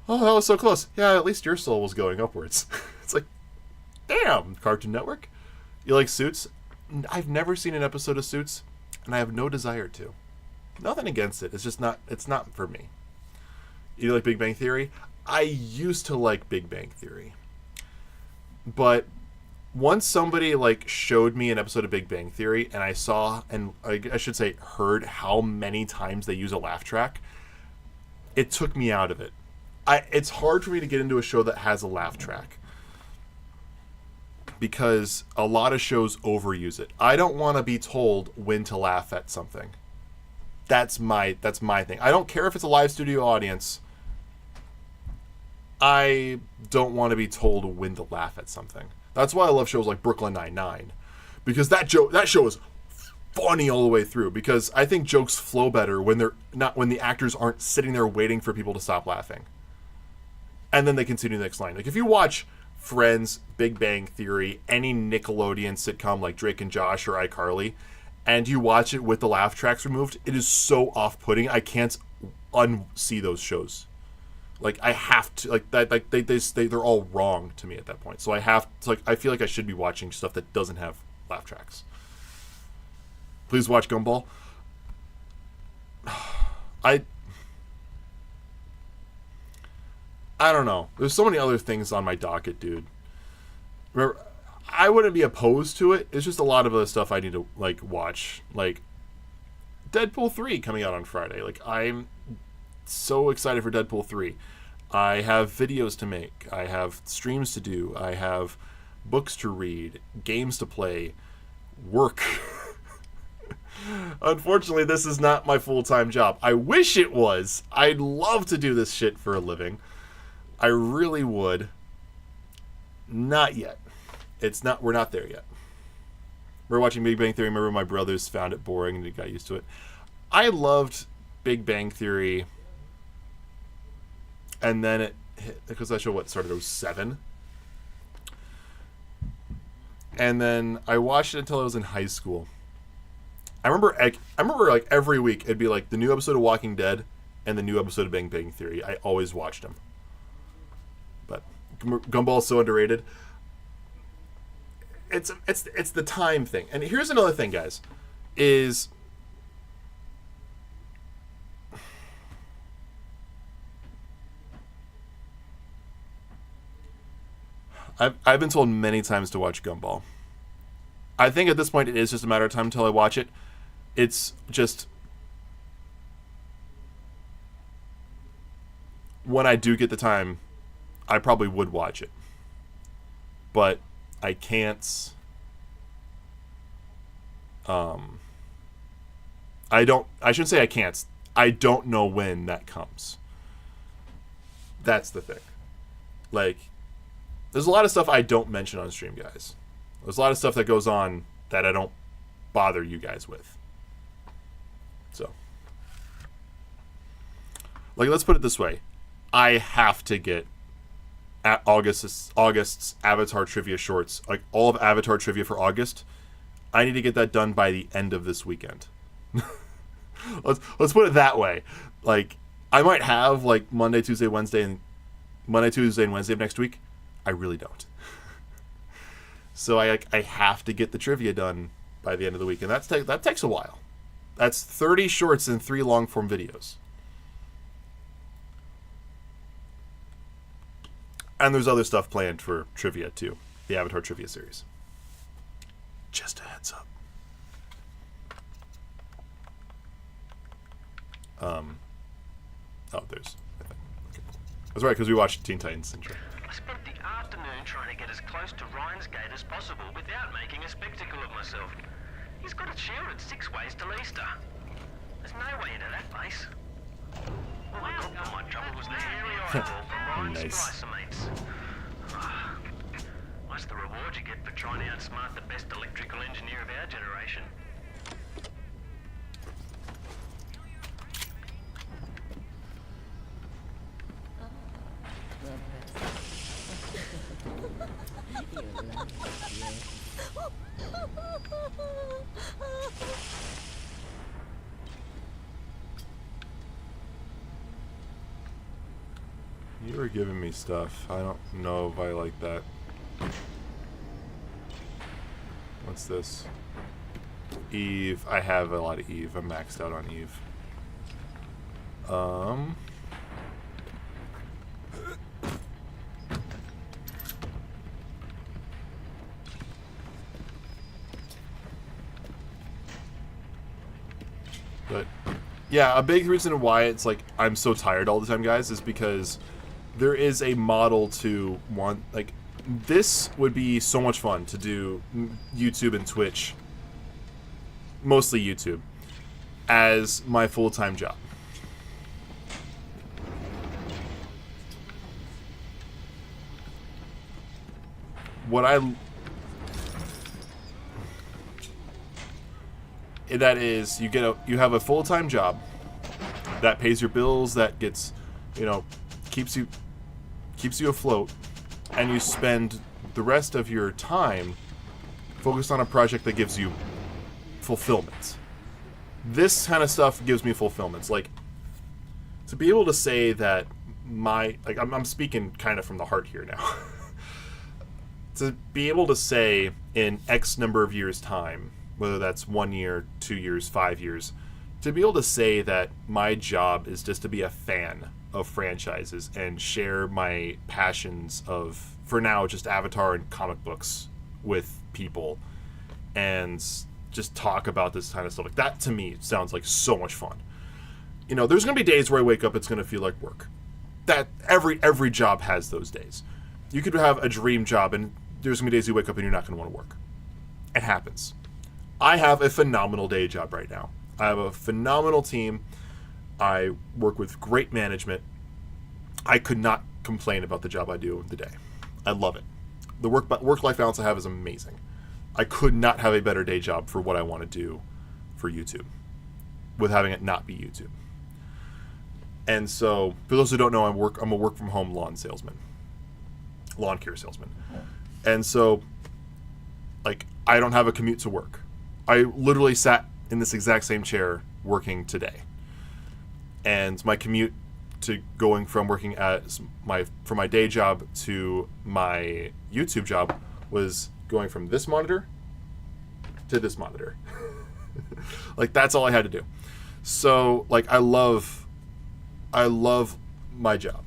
that was so close. Yeah, at least your soul was going upwards. It's like, damn, Cartoon Network. You like Suits? I've never seen an episode of Suits, and I have no desire to. Nothing against it. It's just not. It's not for me. You like Big Bang Theory? I used to like Big Bang Theory, but once somebody like showed me an episode of Big Bang Theory, and I saw, and I should say heard how many times they use a laugh track, it took me out of it. It's hard for me to get into a show that has a laugh track because a lot of shows overuse it. I don't want to be told when to laugh at something. That's my thing. I don't care if it's a live studio audience. I don't want to be told when to laugh at something. That's why I love shows like Brooklyn Nine-Nine, because that show is funny all the way through. Because I think jokes flow better when the actors aren't sitting there waiting for people to stop laughing, and then they continue the next line. Like if you watch Friends, Big Bang Theory, any Nickelodeon sitcom like Drake and Josh or iCarly, and you watch it with the laugh tracks removed, it is so off-putting. I can't unsee those shows. Like I have to, like that, like they're all wrong to me at that point. So I have to, like, I feel like I should be watching stuff that doesn't have laugh tracks. Please watch Gumball. I don't know. There's so many other things on my docket, dude. Remember, I wouldn't be opposed to it. It's just a lot of other stuff I need to like watch, like Deadpool 3 coming out on Friday. Like I'm so excited for Deadpool 3. I have videos to make. I have streams to do. I have books to read, games to play, work. Unfortunately, this is not my full-time job. I wish it was. I'd love to do this shit for a living. I really would. Not yet. It's not. We're not there yet. We're watching Big Bang Theory. Remember, my brothers found it boring and they got used to it. I loved Big Bang Theory, and then it hit, because that show started 2007, and then I watched it until I was in high school. I remember like every week it'd be like the new episode of Walking Dead and the new episode of Big Bang Theory. I always watched them. But Gumball is so underrated. It's the time thing. And here's another thing, guys, is I've been told many times to watch Gumball. I think at this point it is just a matter of time until I watch it. It's just when I do get the time, I probably would watch it. But I can't. I shouldn't say I can't. I don't know when that comes. That's the thing. Like, there's a lot of stuff I don't mention on stream, guys. There's a lot of stuff that goes on that I don't bother you guys with. So, like, let's put it this way. I have to get at August's Avatar trivia shorts, like all of Avatar trivia for August. I need to get that done by the end of this weekend. Let's put it that way. Like, I might have like Monday, Tuesday, and Wednesday of next week. I really don't. So I have to get the trivia done by the end of the week, and that takes a while. That's 30 shorts and 3 long form videos. And there's other stuff planned for trivia too, the Avatar trivia series. Just a heads up. Oh, there's. I think. Okay. That's right, because we watched Teen Titans Intro. I spent the afternoon trying to get as close to Ryan's gate as possible without making a spectacle of myself. He's got it shielded 6 ways till Easter. There's no way into that place. All I got for my trouble was the hairy eyeball from Ryan's Nice. splicer mates. What's the reward you get for trying to outsmart the best electrical engineer of our generation? You were giving me stuff. I don't know if I like that. What's this? Eve. I have a lot of Eve. I'm maxed out on Eve. But yeah, a big reason why it's like I'm so tired all the time, guys, is because there is a model to want, like, this would be so much fun to do YouTube and Twitch, mostly YouTube, as my full-time job. That is, you have a full-time job that pays your bills, that gets, keeps you afloat, and you spend the rest of your time focused on a project that gives you fulfillment. This kind of stuff gives me fulfillments. Like, to be able to say that I'm speaking kind of from the heart here now. To be able to say in X number of years' time, whether that's 1 year, 2 years, 5 years, to be able to say that my job is just to be a fan of franchises and share my passions of, for now, just Avatar and comic books with people and just talk about this kind of stuff. Like, that to me sounds like so much fun. There's going to be days where I wake up, it's going to feel like work. That every job has those days. You could have a dream job and there's going to be days you wake up and you're not going to want to work. It happens. I have a phenomenal day job right now. I have a phenomenal team. I work with great management. I could not complain about the job I do today. I love it. The work-life balance I have is amazing. I could not have a better day job for what I want to do for YouTube, with having it not be YouTube. And so, for those who don't know, I'm a work-from-home lawn care salesman. And so, like, I don't have a commute to work. I literally sat in this exact same chair working today. And my commute to going from working for my day job to my YouTube job was going from this monitor to this monitor. Like, that's all I had to do. So, like, I love my job.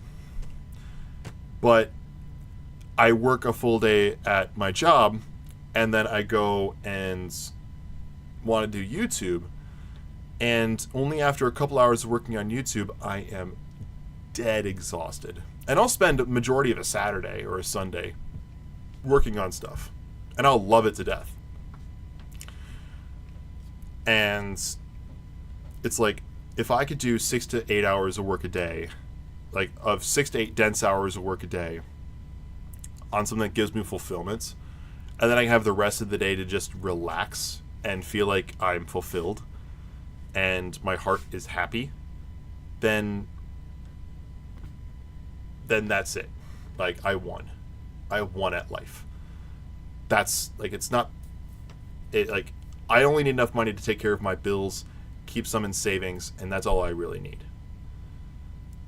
But I work a full day at my job, and then I go and want to do YouTube, and only after a couple hours of working on YouTube, I am dead exhausted. And I'll spend a majority of a Saturday or a Sunday working on stuff, and I'll love it to death. And it's like, if I could do 6 to 8 hours of work a day, like of 6 to 8 dense hours of work a day on something that gives me fulfillment, and then I have the rest of the day to just relax and feel like I'm fulfilled and my heart is happy, then that's it. Like, I won at life. That's like, it's not it, like, I only need enough money to take care of my bills, keep some in savings, and that's all I really need.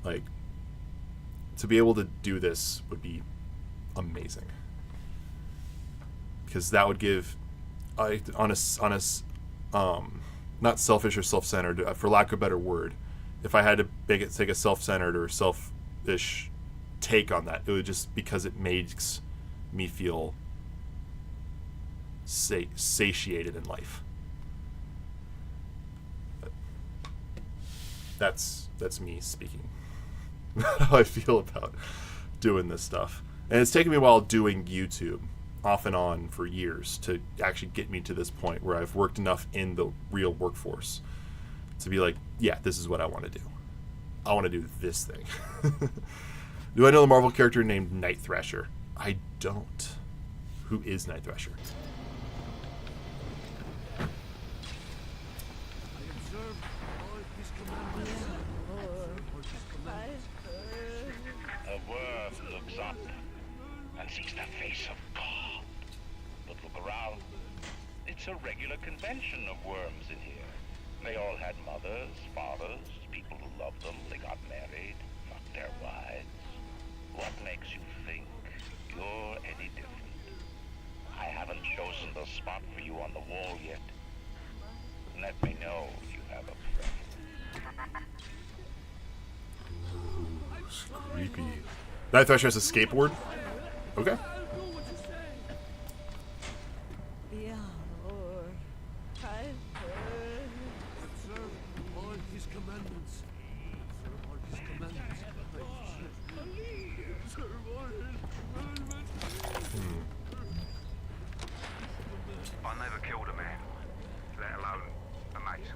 Like, to be able to do this would be amazing, because that would give, not selfish or self-centered, for lack of a better word, if I had to take a self-centered or selfish take on that. It was just because it makes me feel satiated in life. That's me speaking how I feel about doing this stuff. And it's taken me a while doing YouTube off and on for years to actually get me to this point where I've worked enough in the real workforce to be like, yeah, this is what I want to do. I want to do this thing. Do I know the Marvel character named Night Thrasher? I don't. Who is Night Thrasher? A worm looks up and sees the face of God. But look around. It's a regular convention of worms in here. They all had mothers, fathers, people who loved them. They got married, not their wives. What makes you think you're any different? I haven't chosen the spot for you on the wall yet. Let me know if you have a friend. It's creepy. Night Thrasher has a skateboard? Okay. I never killed a man, let alone a mate.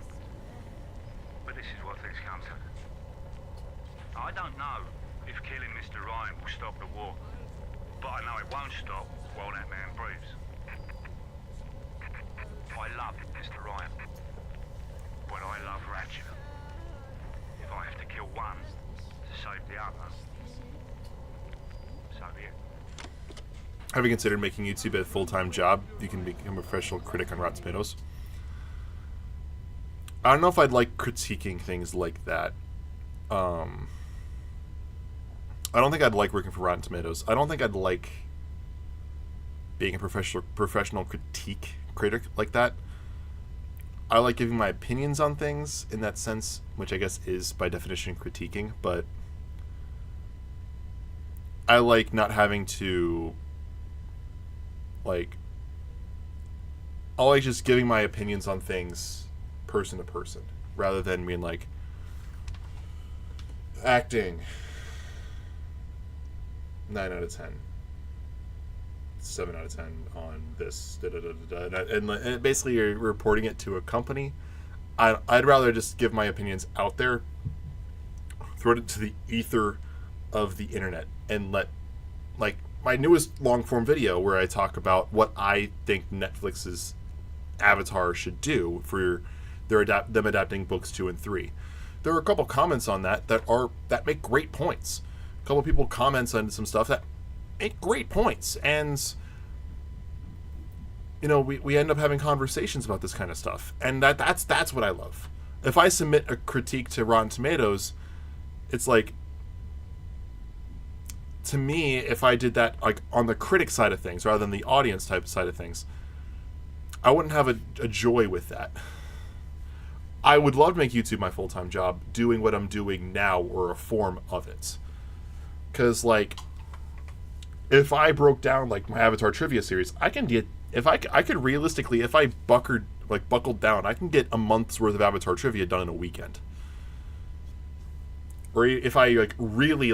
But this is what things come to. I don't know if killing Mr. Ryan will stop the war, but I know it won't stop while that man breathes. I love Mr. Ryan, but I love Ratchet. If I have to kill one to save the other, so be it. Have you considered making YouTube a full-time job? You can become a professional critic on Rotten Tomatoes. I don't know if I'd like critiquing things like that. I don't think I'd like working for Rotten Tomatoes. I don't think I'd like being a professional critic like that. I like giving my opinions on things in that sense, which I guess is by definition critiquing, but I like not having to I like just giving my opinions on things person to person rather than being like acting 9 out of 10, 7 out of 10 on this, and basically you're reporting it to a company. I'd rather just give my opinions out there, throw it to the ether of the internet, and let, like, my newest long-form video where I talk about what I think Netflix's Avatar should do for them adapting books 2 and 3. There are a couple comments on that make great points. A couple people comments on some stuff that make great points, and we end up having conversations about this kind of stuff, and that's what I love. If I submit a critique to Rotten Tomatoes, it's like, to me, if I did that like on the critic side of things rather than the audience type side of things, I wouldn't have a joy with that. I would love to make YouTube my full-time job, doing what I'm doing now, or a form of it. Because, like, if I broke down like my Avatar trivia series, I could realistically, if I buckled down, I can get a month's worth of Avatar trivia done in a weekend. Or if I really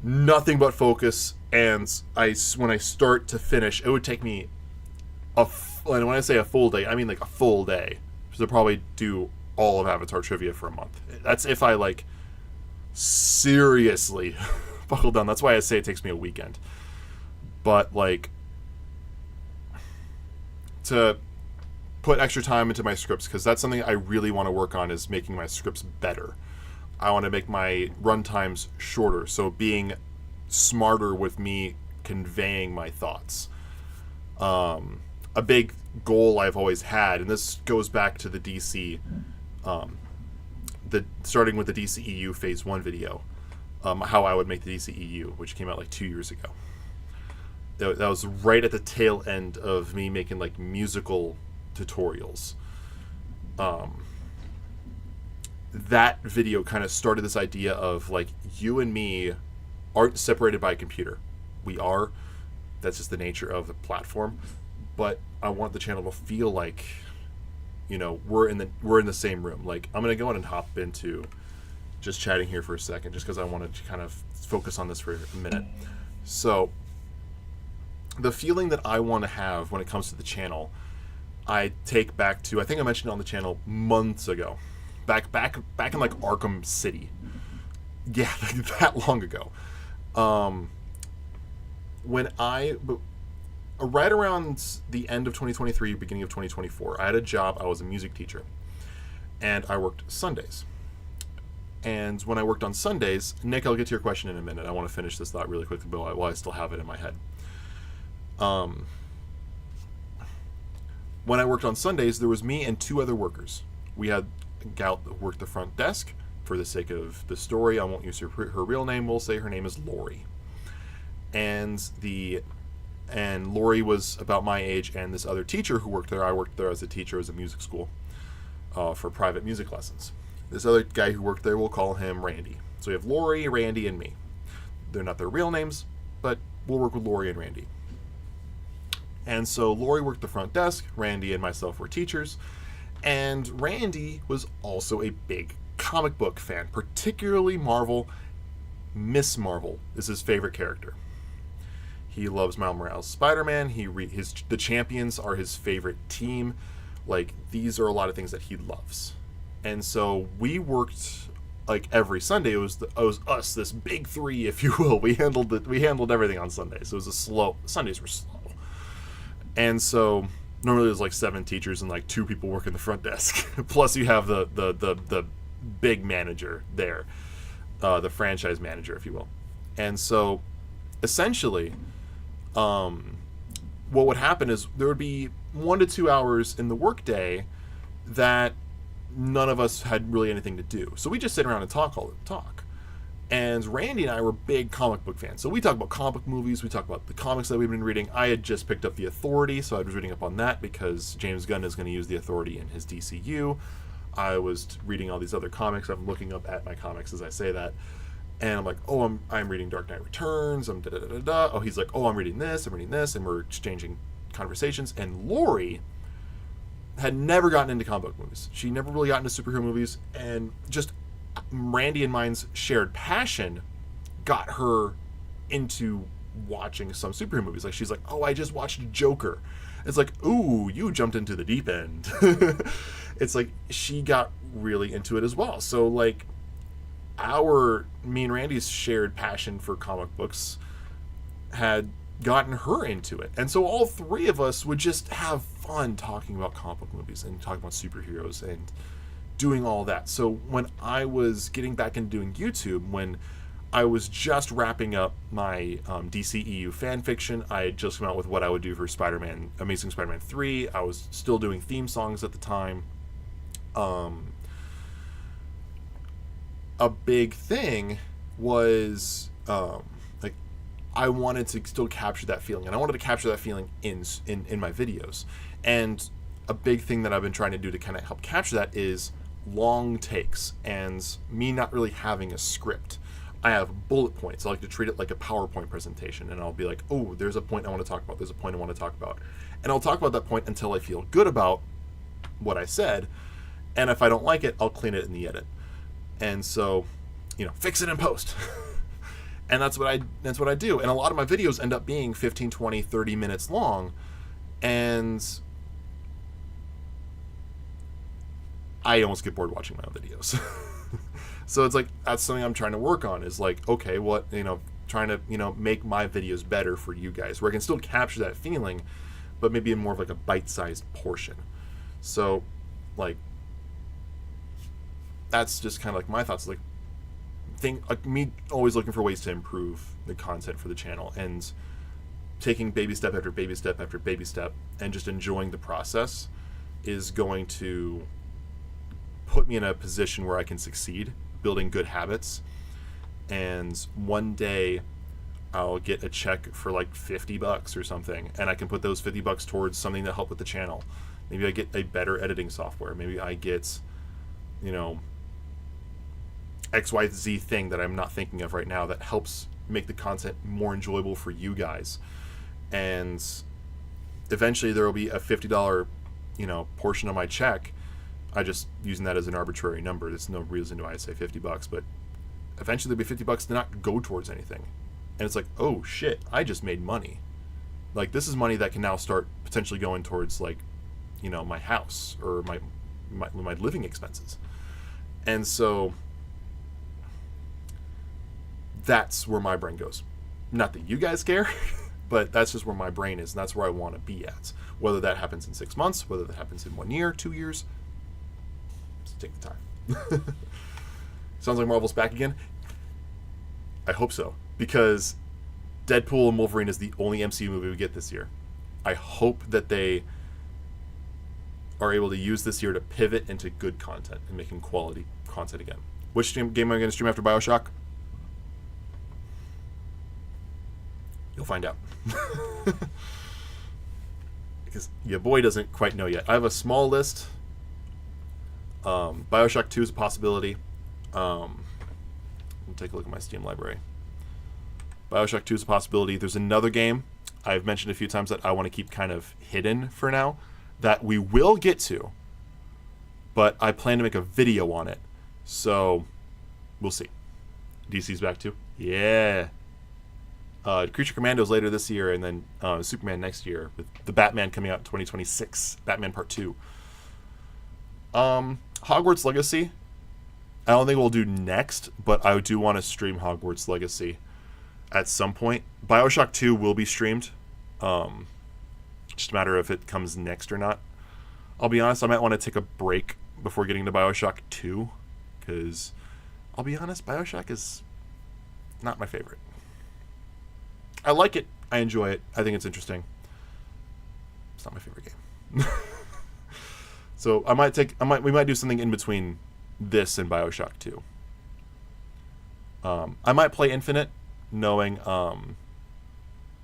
nothing but focus, and when I start to finish, it would take me and when I say a full day, I mean like a full day to probably do all of Avatar trivia for a month. That's if I seriously buckle down. That's why I say it takes me a weekend. But to put extra time into my scripts, because that's something I really want to work on, is making my scripts better. I want to make my run times shorter, so being smarter with me conveying my thoughts. A big goal I've always had, and this goes back to the DC, starting with the DCEU Phase 1 video, how I would make the DCEU, which came out 2 years ago. That was right at the tail end of me making musical tutorials. That video kind of started this idea of you and me aren't separated by a computer. We are. That's just the nature of the platform. But I want the channel to feel like, we're in the same room. Like, I'm gonna go in and hop into just chatting here for a second, just because I wanted to kind of focus on this for a minute. So, the feeling that I want to have when it comes to the channel, I take back to, I think I mentioned it on the channel months ago, back in like Arkham City. Yeah, that long ago. Right around the end of 2023, beginning of 2024, I had a job. I was a music teacher, and I worked Sundays. And when I worked on Sundays, Nick, I'll get to your question in a minute. I want to finish this thought really quickly while I still have it in my head. When I worked on Sundays, there was me and 2 other workers. We had a gal that worked the front desk. For the sake of the story, I won't use her real name. We'll say her name is Lori. And Lori was about my age, and this other teacher who worked there, I worked there as a teacher as a music school for private music lessons. This other guy who worked there, we'll call him Randy. So we have Lori, Randy, and me. They're not their real names, but we'll work with Lori and Randy. And so Lori worked the front desk, Randy and myself were teachers, and Randy was also a big comic book fan, particularly Marvel. Miss Marvel is his favorite character. He loves Miles Morales' Spider-Man. The Champions are his favorite team. Like, these are a lot of things that he loves. And so we worked like every Sunday. It was us, this big 3, if you will. We handled everything on Sundays. So it was Sundays were slow. And so normally there's like 7 teachers and like 2 people working the front desk. Plus you have the big manager there, the franchise manager, if you will. And so essentially, what would happen is there would be 1 to 2 hours in the workday that none of us had really anything to do. So we just sit around and talk. And Randy and I were big comic book fans. So we talk about comic movies, we talk about the comics that we've been reading. I had just picked up The Authority, so I was reading up on that because James Gunn is going to use The Authority in his DCU. I was reading all these other comics. I'm looking up at my comics as I say that. And I'm like, oh, I'm reading Dark Knight Returns. I'm da-da-da-da-da. Oh, he's like, oh, I'm reading this. And we're exchanging conversations. And Lori had never gotten into comic book movies. She never really got into superhero movies. And just Randy and mine's shared passion got her into watching some superhero movies. Like, she's like, oh, I just watched Joker. It's like, ooh, you jumped into the deep end. It's like she got really into it as well. So like me and Randy's shared passion for comic books had gotten her into it. And so all 3 of us would just have fun talking about comic book movies and talking about superheroes and doing all that. So when I was getting back into doing YouTube, when I was just wrapping up my DCEU fan fiction, I had just come out with what I would do for Amazing Spider-Man 3. I was still doing theme songs at the time. A big thing was like, I wanted to still capture that feeling, and I wanted to capture that feeling in my videos. And a big thing that I've been trying to do to kind of help capture that is long takes and me not really having a script. I have bullet points. I like to treat it like a PowerPoint presentation, and I'll be like, oh, there's a point I want to talk about. There's a point I want to talk about. And I'll talk about that point until I feel good about what I said. And if I don't like it, I'll clean it in the edit. And so, fix it in post. And that's what I do. And a lot of my videos end up being 15, 20, 30 minutes long. And I almost get bored watching my own videos. So it's like, that's something I'm trying to work on, is like, okay, what, trying to, make my videos better for you guys, where I can still capture that feeling, but maybe in more of like a bite-sized portion. So, like, that's just kind of like my thoughts. Like, me always looking for ways to improve the content for the channel, and taking baby step after baby step after baby step, and just enjoying the process is going to put me in a position where I can succeed building good habits. And one day I'll get a check for like $50 or something, and I can put those $50 towards something to help with the channel. Maybe I get a better editing software. Maybe I get, XYZ thing that I'm not thinking of right now that helps make the content more enjoyable for you guys. And eventually there will be a $50, portion of my check. I just using that as an arbitrary number. There's no reason why I say $50, but eventually there'll be $50 to not go towards anything. And it's like, oh shit, I just made money. Like, this is money that can now start potentially going towards, like, my house or my living expenses. And so that's where my brain goes. Not that you guys care, but that's just where my brain is, and that's where I want to be at. Whether that happens in 6 months, whether that happens in 1 year, 2 years, just take the time. Sounds like Marvel's back again. I hope so, because Deadpool and Wolverine is the only MCU movie we get this year. I hope that they are able to use this year to pivot into good content and making quality content again. Which game am I going to stream after Bioshock? You'll find out. Because your boy doesn't quite know yet. I have a small list. Bioshock 2 is a possibility. Let me take a look at my Steam library. Bioshock 2 is a possibility. There's another game I've mentioned a few times that I want to keep kind of hidden for now, that we will get to, but I plan to make a video on it. So, we'll see. DC's back too? Yeah. Creature Commandos later this year, and then Superman next year, with the Batman coming out in 2026. Batman Part 2. Hogwarts Legacy, I don't think we'll do next, but I do want to stream Hogwarts Legacy at some point. Bioshock 2 will be streamed. Just a matter of if it comes next or not. I'll be honest, I might want to take a break before getting to Bioshock 2, because I'll be honest, Bioshock is not my favorite. I like it. I enjoy it. I think it's interesting. It's not my favorite game. So we might do something in between this and Bioshock 2. I might play Infinite, knowing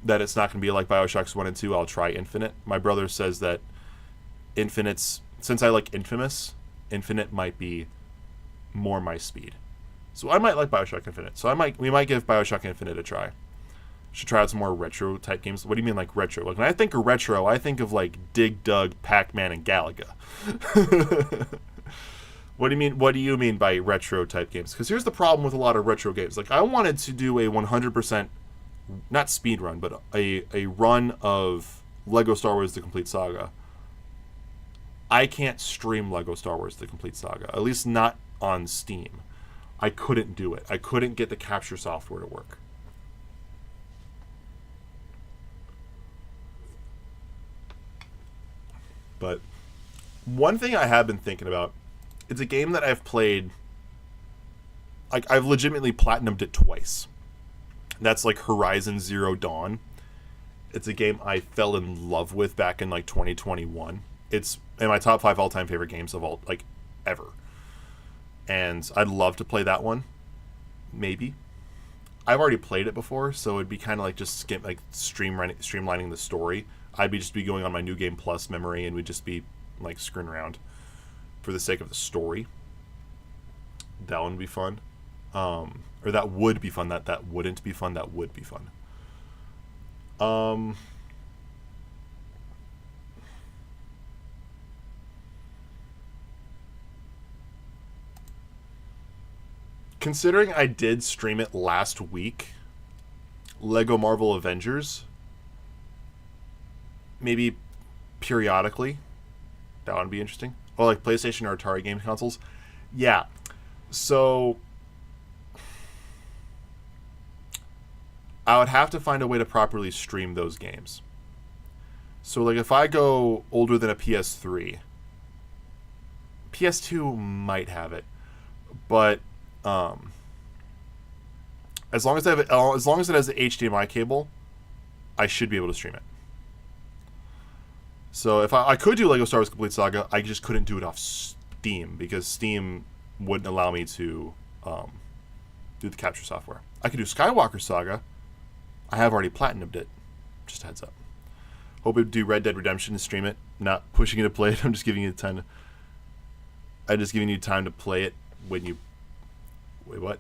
that it's not going to be like Bioshocks 1 and 2. I'll try Infinite. My brother says that Infinite's, since I like Infamous, Infinite might be more my speed. So I might like Bioshock Infinite. So we might give Bioshock Infinite a try. Should try out some more retro type games. What do you mean, like retro? Like, when I think of retro, I think of like Dig Dug, Pac-Man, and Galaga. What do you mean by retro type games? Because here's the problem with a lot of retro games. Like, I wanted to do a 100%, not speed run, but a run of Lego Star Wars: The Complete Saga. I can't stream Lego Star Wars: The Complete Saga, at least not on Steam. I couldn't do it. I couldn't get the capture software to work. But one thing I have been thinking about, it's a game that I've played, like, I've legitimately platinumed it twice. That's like Horizon Zero Dawn. It's a game I fell in love with back in like 2021. It's in my top 5 all-time favorite games of all, like, ever. And I'd love to play that one. Maybe. I've already played it before, so it'd be kind of like just streamlining the story. I'd be going on my New Game Plus memory, and we'd just be like screwing around for the sake of the story. That one would be fun. Or that would be fun. That wouldn't be fun. That would be fun. Considering I did stream it last week, Lego Marvel Avengers, maybe periodically, that would be interesting. Or like PlayStation or Atari game consoles. Yeah. So I would have to find a way to properly stream those games. So like if I go older than a PS3, PS2 might have it, but as long as it has the HDMI cable, I should be able to stream it. So if I could do Lego Star Wars Complete Saga, I just couldn't do it off Steam because Steam wouldn't allow me to do the capture software. I could do Skywalker Saga. I have already platinumed it. Just a heads up. Hope we do Red Dead Redemption and stream it. Not pushing you to play it. I'm just giving you time to play it when you. Wait, what?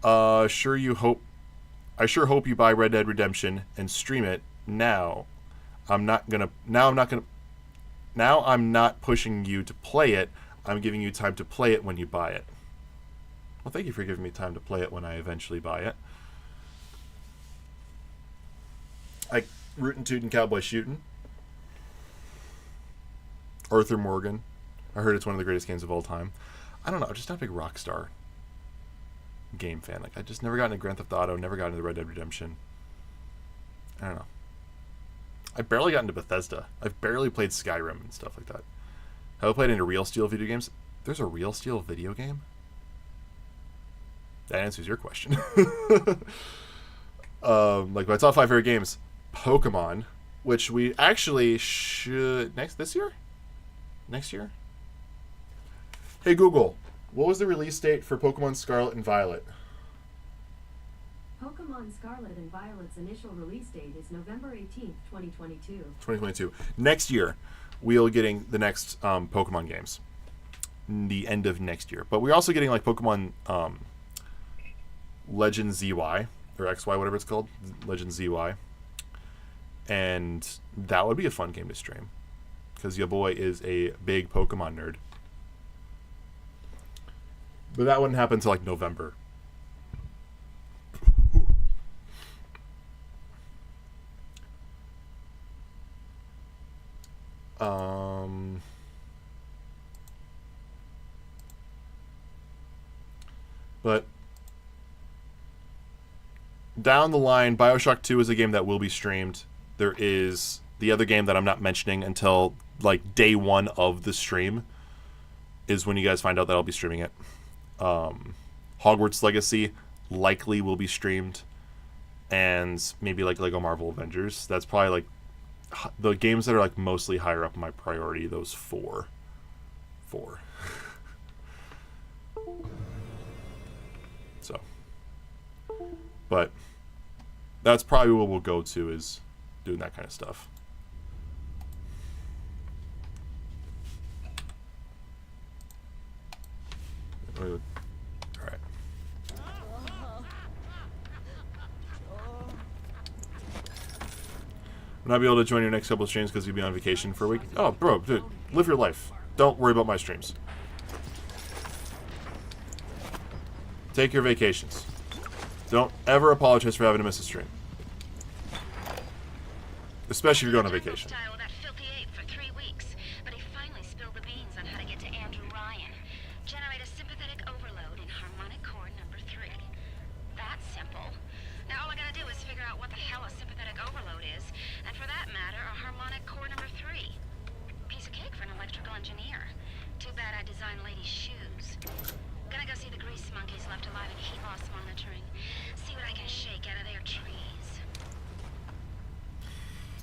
Sure you hope. I sure hope you buy Red Dead Redemption and stream it now. I'm not gonna. Now I'm not gonna. Now I'm not pushing you to play it. I'm giving you time to play it when you buy it. Well, thank you for giving me time to play it when I eventually buy it. Like Rootin' Tootin' Cowboy Shootin'. Arthur Morgan. I heard it's one of the greatest games of all time. I don't know. I'm just not a big Rockstar game fan. Like, I just never got into Grand Theft Auto, never got into Red Dead Redemption. I don't know. I barely got into Bethesda. I've barely played Skyrim and stuff like that. Have I played into Real Steel video games? There's a Real Steel video game? That answers your question. Like my top 5 favorite games, Pokemon, which we actually should this year? Next year? Hey Google, what was the release date for Pokemon Scarlet and Violet? Pokemon Scarlet and Violet's initial release date is November 18th, 2022. 2022. Next year, we'll getting the next Pokemon games. The end of next year. But we're also getting like Pokemon Legend ZY, or XY, whatever it's called. Legend ZY. And that would be a fun game to stream. Because your boy is a big Pokemon nerd. But that wouldn't happen until like November. But down the line, Bioshock 2 is a game that will be streamed. There is the other game that I'm not mentioning until like day 1 of the stream is when you guys find out that I'll be streaming it. Hogwarts Legacy likely will be streamed, and maybe like Lego Marvel Avengers. That's probably like the games that are like mostly higher up in my priority. Those four. So, but that's probably what we'll go to, is doing that kind of stuff. All right. I'm not be able to join your next couple of streams because you'll be on vacation for a week. Oh, bro, dude, live your life. Don't worry about my streams. Take your vacations. Don't ever apologize for having to miss a stream. Especially if you're going on vacation. That filthy ape for 3 weeks, but he finally spilled the beans on how to get to Andrew Ryan. Generate a sympathetic overload in harmonic chord number 3. That's simple. Now all I gotta do is figure out what the hell a sympathetic overload is, and for that matter, a harmonic chord number 3. Piece of cake for an electrical engineer. Too bad I designed ladies' shoes. Gonna go see the grease monkeys left alive in heat loss monitoring. See what I can shake out of their trees.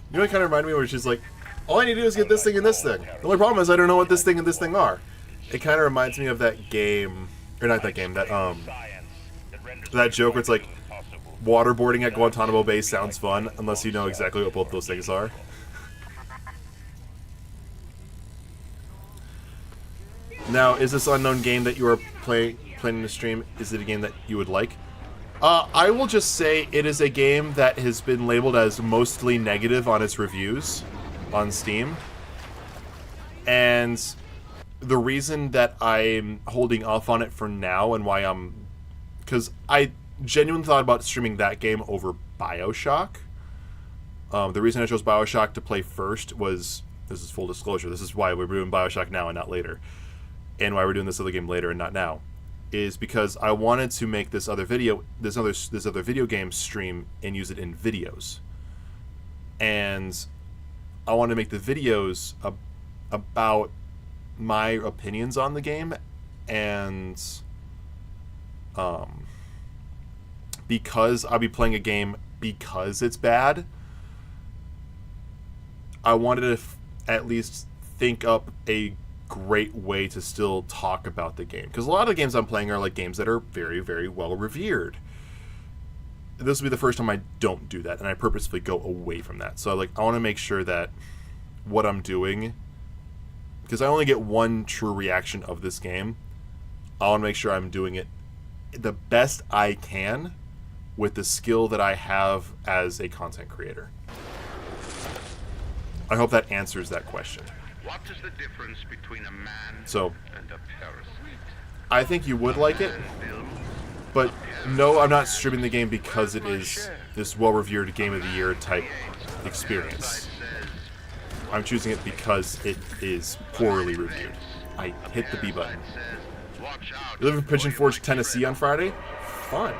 You know what kind of reminded me where she's like, all I need to do is get this thing and this thing. The only problem is I don't know what this thing and this thing are. It kind of reminds me of that game, or not that game, that joke where it's like, waterboarding at Guantanamo Bay sounds fun unless you know exactly what both those things are. Now, is this unknown game that you are planning to stream, is it a game that you would like? I will just say it is a game that has been labeled as mostly negative on its reviews on Steam. And the reason that I'm holding off on it for now and why because I genuinely thought about streaming that game over Bioshock. The reason I chose Bioshock to play first was, this is full disclosure, this is why we're doing Bioshock now and not later. And why we're doing this other game later and not now, is because I wanted to make this other video game stream and use it in videos. And I want to make the videos about my opinions on the game, and because I'll be playing a game because it's bad, I wanted to at least think up a great way to still talk about the game, because a lot of the games I'm playing are like games that are very, very well revered. This will be the first time I don't do that, and I purposefully go away from that. So I want to make sure that what I'm doing, because I only get one true reaction of this game, I want to make sure I'm doing it the best I can with the skill that I have as a content creator. I hope that answers that question. What is the difference between a man So, and a parasite? I think you would like it, but no, I'm not streaming the game because it is this well-revered Game of the Year type experience. I'm choosing it because it is poorly reviewed. I hit the B button. You live in Pigeon Forge, Tennessee on Friday? Fun.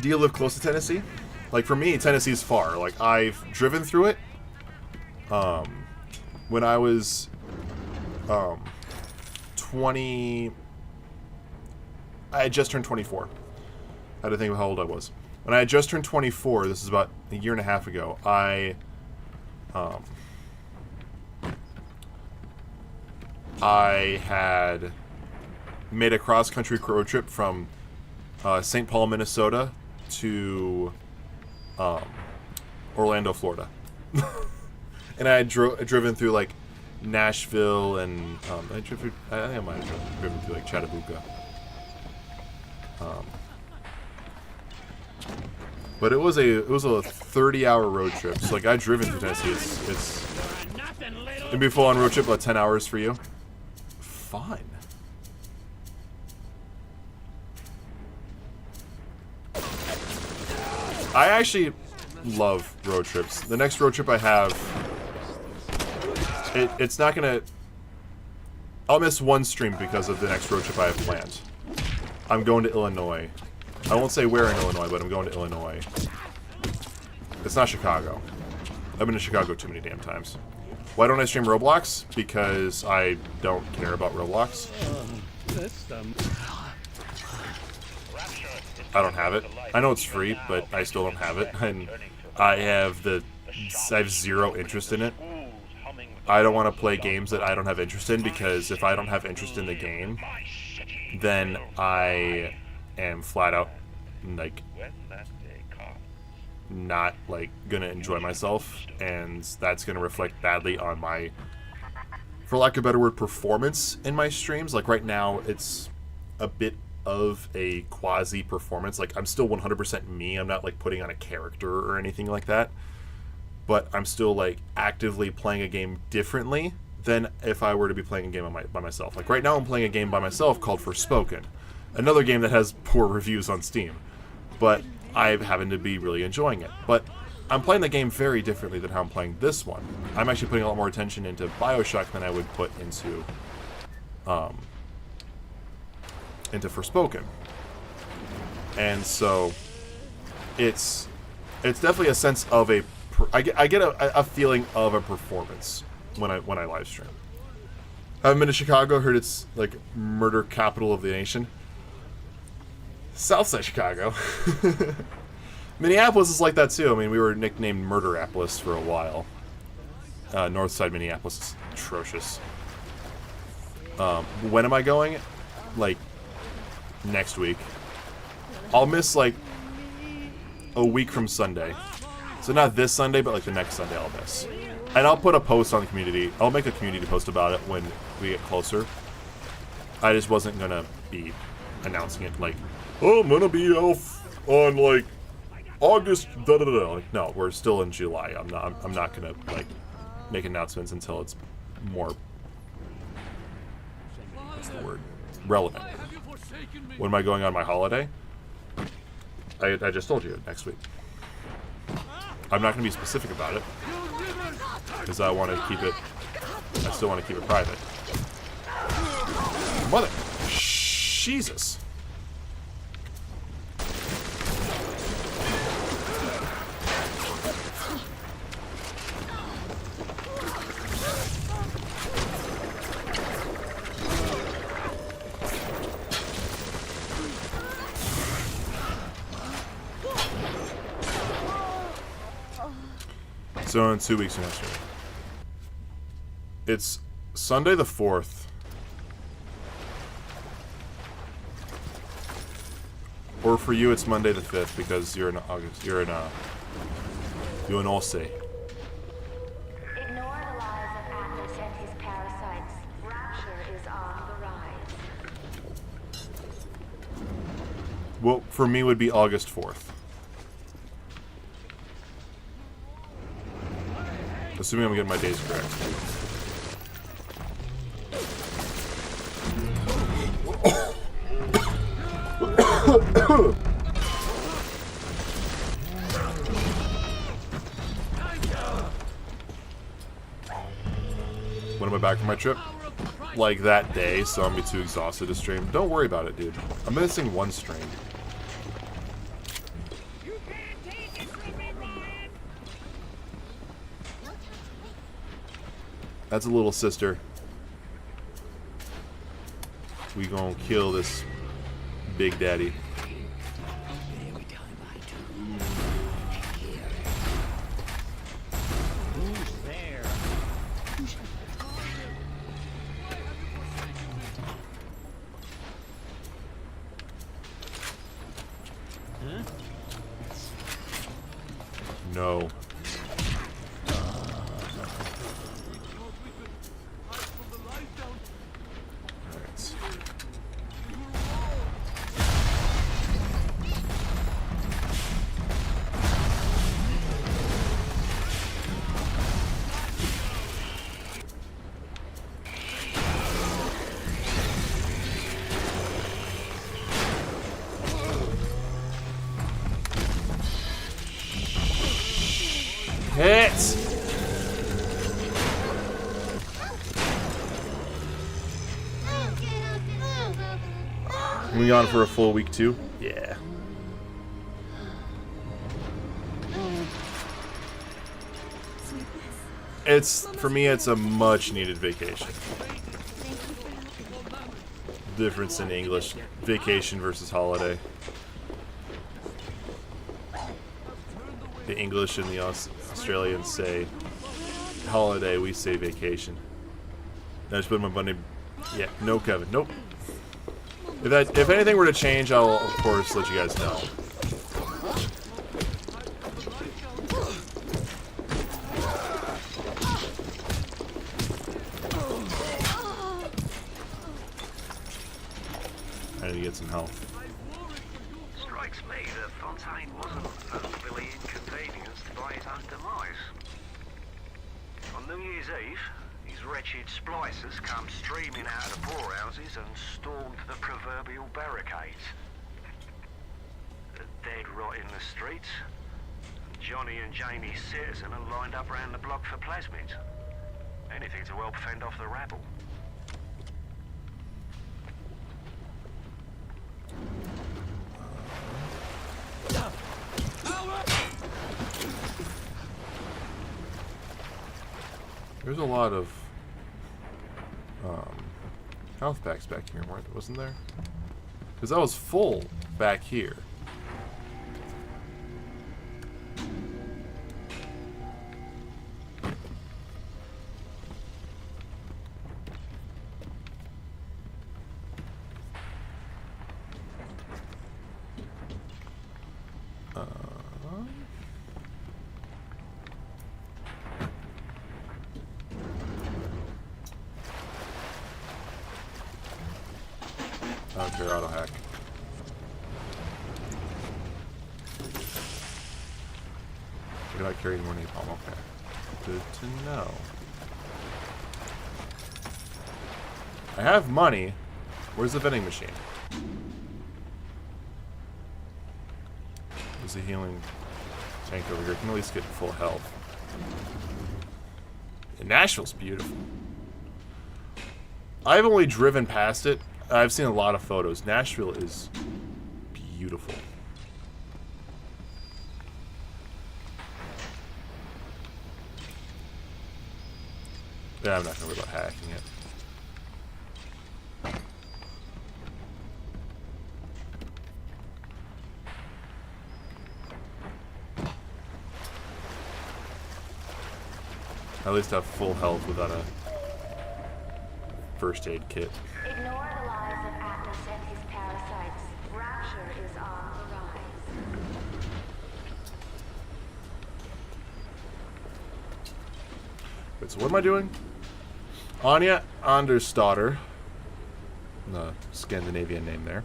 Do you live close to Tennessee? Like, for me, Tennessee's far. Like, I've driven through it. When I was 20... I had just turned 24. I had to think of how old I was. When I had just turned 24, this is about a year and a half ago, I had made a cross-country road trip from St. Paul, Minnesota to Orlando, Florida. And I had driven through, like, Nashville and I think I might have driven through, like, Chattanooga. But it was a 30-hour road trip. So, like, I've driven through Tennessee. It's gonna be a full-on road trip, about 10 hours for you. Fun. I actually love road trips. The next road trip I have, it's not gonna... I'll miss one stream because of the next road trip I have planned. I'm going to Illinois. I won't say where in Illinois, but I'm going to Illinois. It's not Chicago. I've been to Chicago too many damn times. Why don't I stream Roblox? Because I don't care about Roblox. I don't have it. I know it's free, but I still don't have it. And I have zero interest in it. I don't want to play games that I don't have interest in, because if I don't have interest in the game, then I am flat out, like, not, like, gonna enjoy myself, and that's gonna reflect badly on my, for lack of a better word, performance in my streams. Like, right now, it's a bit of a quasi-performance. Like, I'm still 100% me. I'm not, like, putting on a character or anything like that. But I'm still, like, actively playing a game differently than if I were to be playing a game by myself. Like, right now I'm playing a game by myself called Forspoken. Another game that has poor reviews on Steam. But I happen to be really enjoying it. But I'm playing the game very differently than how I'm playing this one. I'm actually putting a lot more attention into Bioshock than I would put into Forspoken. And so it's definitely a sense of a... I get a feeling of a performance when I live stream. Haven't been to Chicago. Heard it's like murder capital of the nation. Southside Chicago. Minneapolis is like that too. I mean, we were nicknamed Murderapolis for a while. Northside Minneapolis is atrocious. When am I going? Like, next week. I'll miss like a week from Sunday. So not this Sunday, but like the next Sunday I'll miss. And I'll put a post on the community. I'll make a community post about it when we get closer. I just wasn't gonna be announcing it like, oh, I'm gonna be off on like August da da da. Like, no, we're still in July. I'm not gonna like make announcements until it's more, what's the word, relevant. When am I going on my holiday? I just told you, next week. I'm not going to be specific about it, because I want to keep it, I still want to keep it private. Mother, Jesus. So in 2 weeks from yesterday. It's Sunday the 4th. Or for you it's Monday the 5th because you're in August. You're in Aussie. Ignore the lies of Atlas and his parasites. Rapture is on the rise. Well, for me would be August 4th. Assuming I'm getting my days correct. When am I back from my trip? Like that day, so I'm gonna be too exhausted to stream. Don't worry about it, dude. I'm missing one stream. That's a little sister. We gonna kill this Big Daddy. No. Hits! We on for a full week too? Yeah. It's, for me, it's a much needed vacation. Difference in English. Vacation versus holiday. The English and the Australians say holiday, we say vacation. I just put my money. Yeah, no, Kevin, nope. If anything were to change, I'll of course let you guys know. I need to get some health. Strikes me that Fontaine wasn't overly inconvenienced by his own demise. On New Year's Eve, his wretched splicers come streaming out of the poorhouses and stormed the proverbial barricades. The dead rot in the streets. Johnny and Jamie Citizen are lined up around the block for plasmids. Anything to help fend off the rabble. There's a lot of health packs back here, wasn't there? Because I was full back here. I don't care, auto hack. You're not carrying more napalm, okay. Good to know. I have money. Where's the vending machine? There's a healing tank over here. I can at least get full health. And Nashville's beautiful. I've only driven past it. I've seen a lot of photos. Nashville is beautiful. Yeah, I'm not gonna worry about hacking it. At least have full health without a first aid kit. Ignore the lies of Atlas and his parasites. Rapture is on the rise. Wait, so what am I doing? Anya Andersdotter, the Scandinavian name there,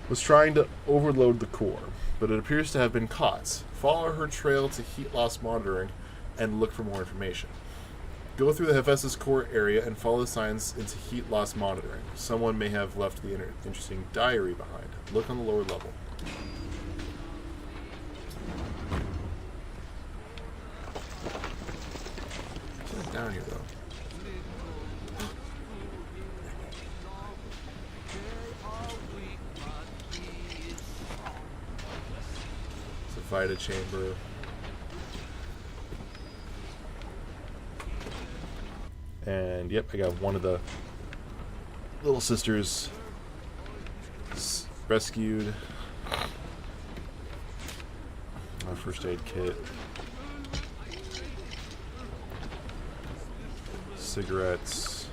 was trying to overload the core, but it appears to have been caught. Follow her trail to heat loss monitoring and look for more information. Go through the Hephaestus core area and follow the signs into heat loss monitoring. Someone may have left the interesting diary behind. Look on the lower level. What's down here, though? It's a Vita chamber. And yep, I got one of the little sisters rescued. My first aid kit. Cigarettes.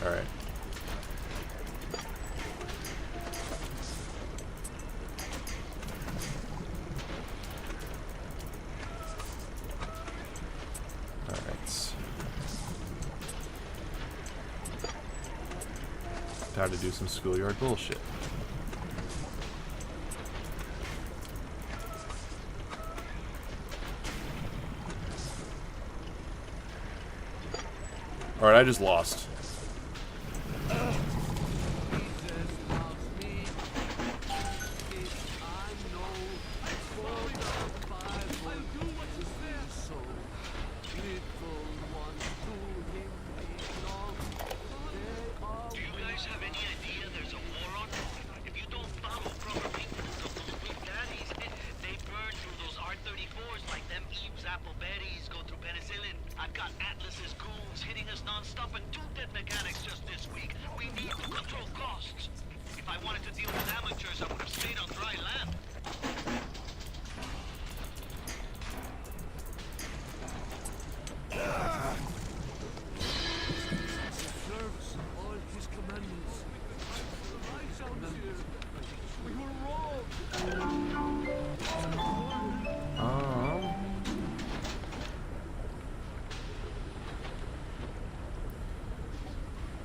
All right. Time to do some schoolyard bullshit. Alright, I just lost.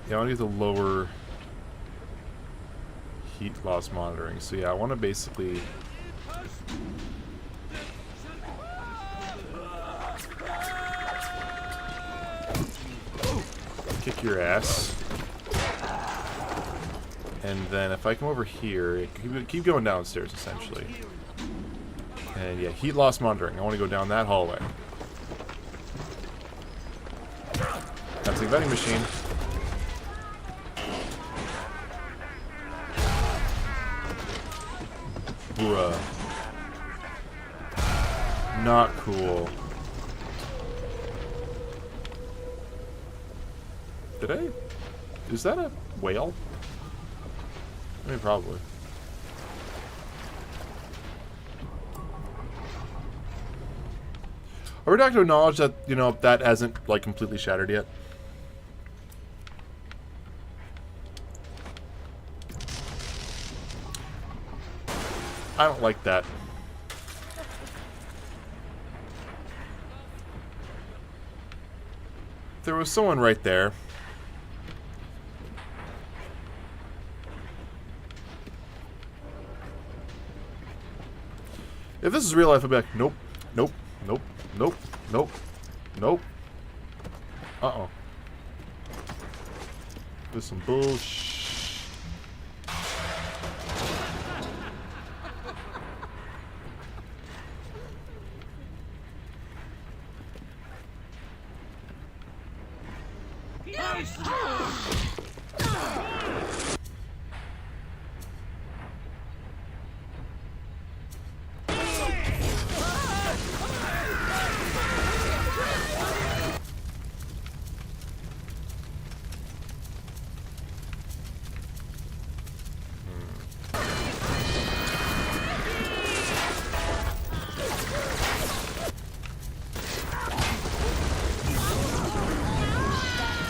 Yeah, I want to get the lower heat loss monitoring. So yeah, I want to basically kick your ass. And then if I come over here, keep going downstairs essentially. And yeah, heat loss monitoring. I want to go down that hallway. That's the vending machine. Bruh. Not cool. Did I? Is that a whale? I mean, probably. Are we not to acknowledge that, you know, that hasn't, like, completely shattered yet? I don't like that. There was someone right there. If this is real life, I'd be like, nope, nope, nope, nope, nope, nope. Uh-oh. There's some bullshit.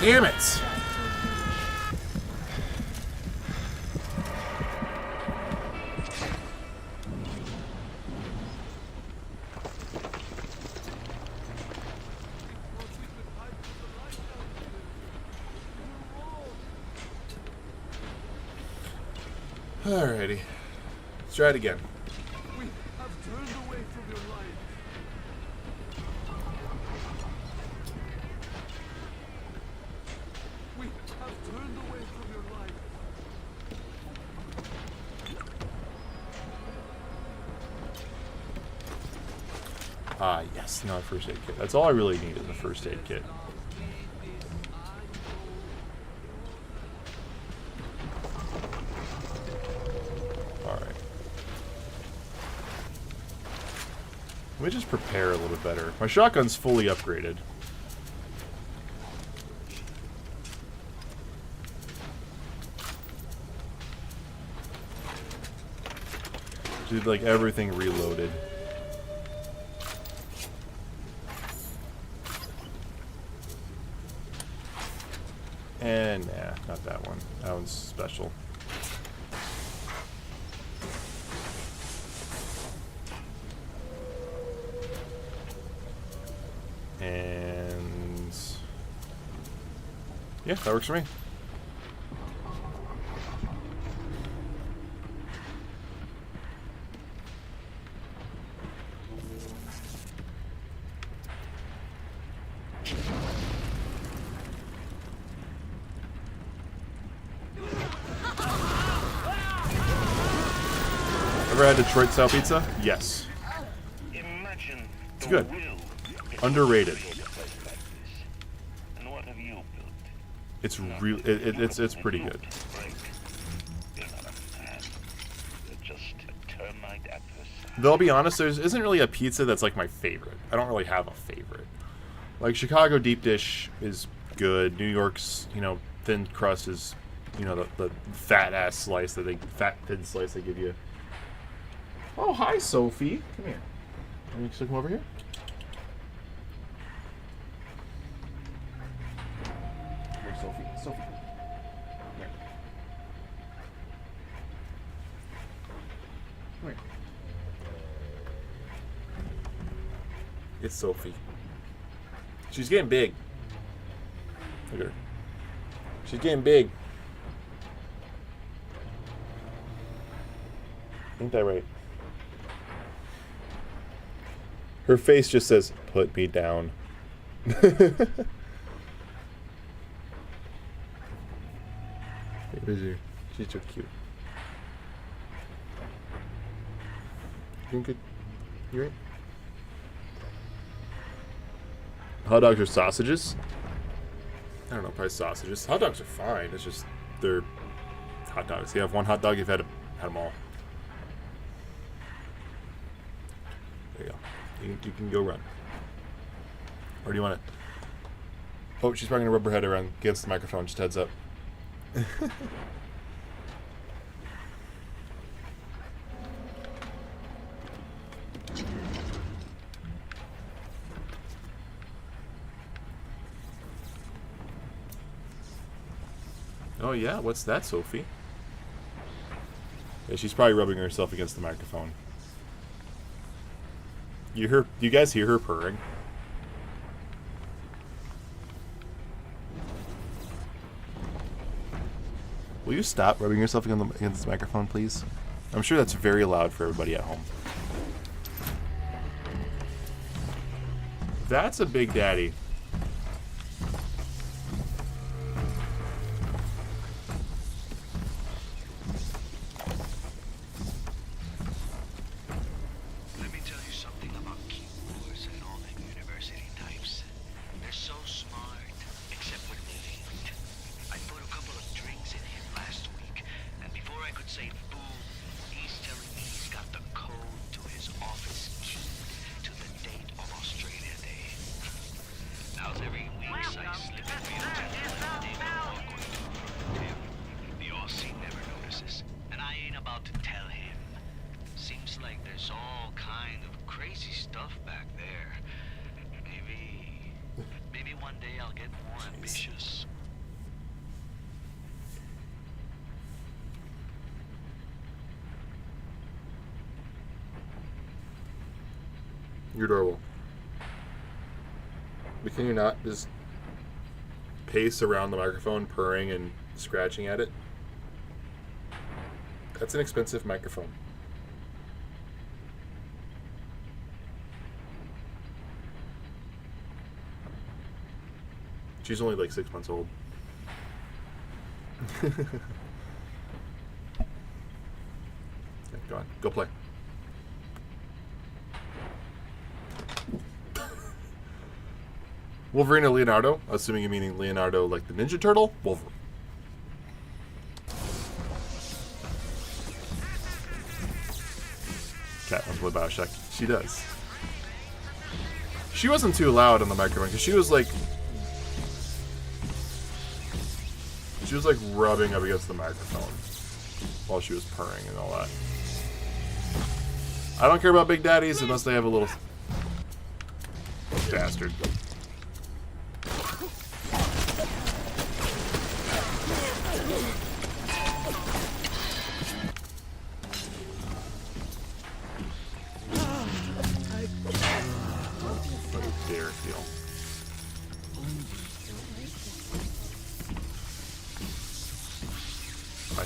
Damn it! Alrighty. Let's try it again. We have turned away from your life. We have turned away from your life. Ah, yes, not a first aid kit. That's all I really need is a first aid kit. Alright. Let me just prepare a little bit better. My shotgun's fully upgraded. Dude, like everything reloaded. And nah, not that one. That one's special. And yeah, that works for me. Ever had Detroit style pizza? Yes. Imagine It's the good. will Underrated. to create a place like this. And what have you built? It's real. It's pretty good. Frank, you're not a man. You're just a termite adversary. Though I'll be honest, there isn't really a pizza that's like my favorite. I don't really have a favorite. Like Chicago deep dish is good. New York's, thin crust is, the fat ass slice that fat thin slice they give you. Oh, hi, Sophie. Come here. Can you come over here? Here, Sophie. Sophie. Come here. Come here. It's Sophie. She's getting big. Look at her. She's getting big. Ain't that right? Her face just says, "Put me down." She's so cute. Doing good? You right? Hot dogs or sausages? I don't know, probably sausages. Hot dogs are fine. It's just they're hot dogs. You have one hot dog, you've had them all. There you go. You can go run. Or do you want to? Oh, she's probably gonna rub her head around against the microphone. Just heads up. Oh yeah, what's that, Sophie? Yeah, she's probably rubbing herself against the microphone. You guys hear her purring? Will you stop rubbing yourself against the microphone, please? I'm sure that's very loud for everybody at home. That's a Big Daddy. Let me tell you something about keyboards and all them university types. They're so smart, except when they ain't. I put a couple of drinks in him last week, and before I could say boo, he's telling me he's got the code to his office key to the date of Australia Day. Now every week I slip a real gentleman name awkward from him. The Aussie never notices, and I ain't about to tell him. Seems like there's all kind of crazy stuff back there. Maybe one day I'll get more ambitious. You're adorable. But can you not just pace around the microphone, purring and scratching at it? That's an expensive microphone. She's only like 6 months old. Okay, go on. Go play. Wolverine or Leonardo? Assuming you're meaning Leonardo like the Ninja Turtle? Wolverine. Cat wants to play Bioshock. She does. She wasn't too loud on the microphone because she was like rubbing up against the microphone while she was purring and all that. I don't care about big daddies unless they have a little bastard.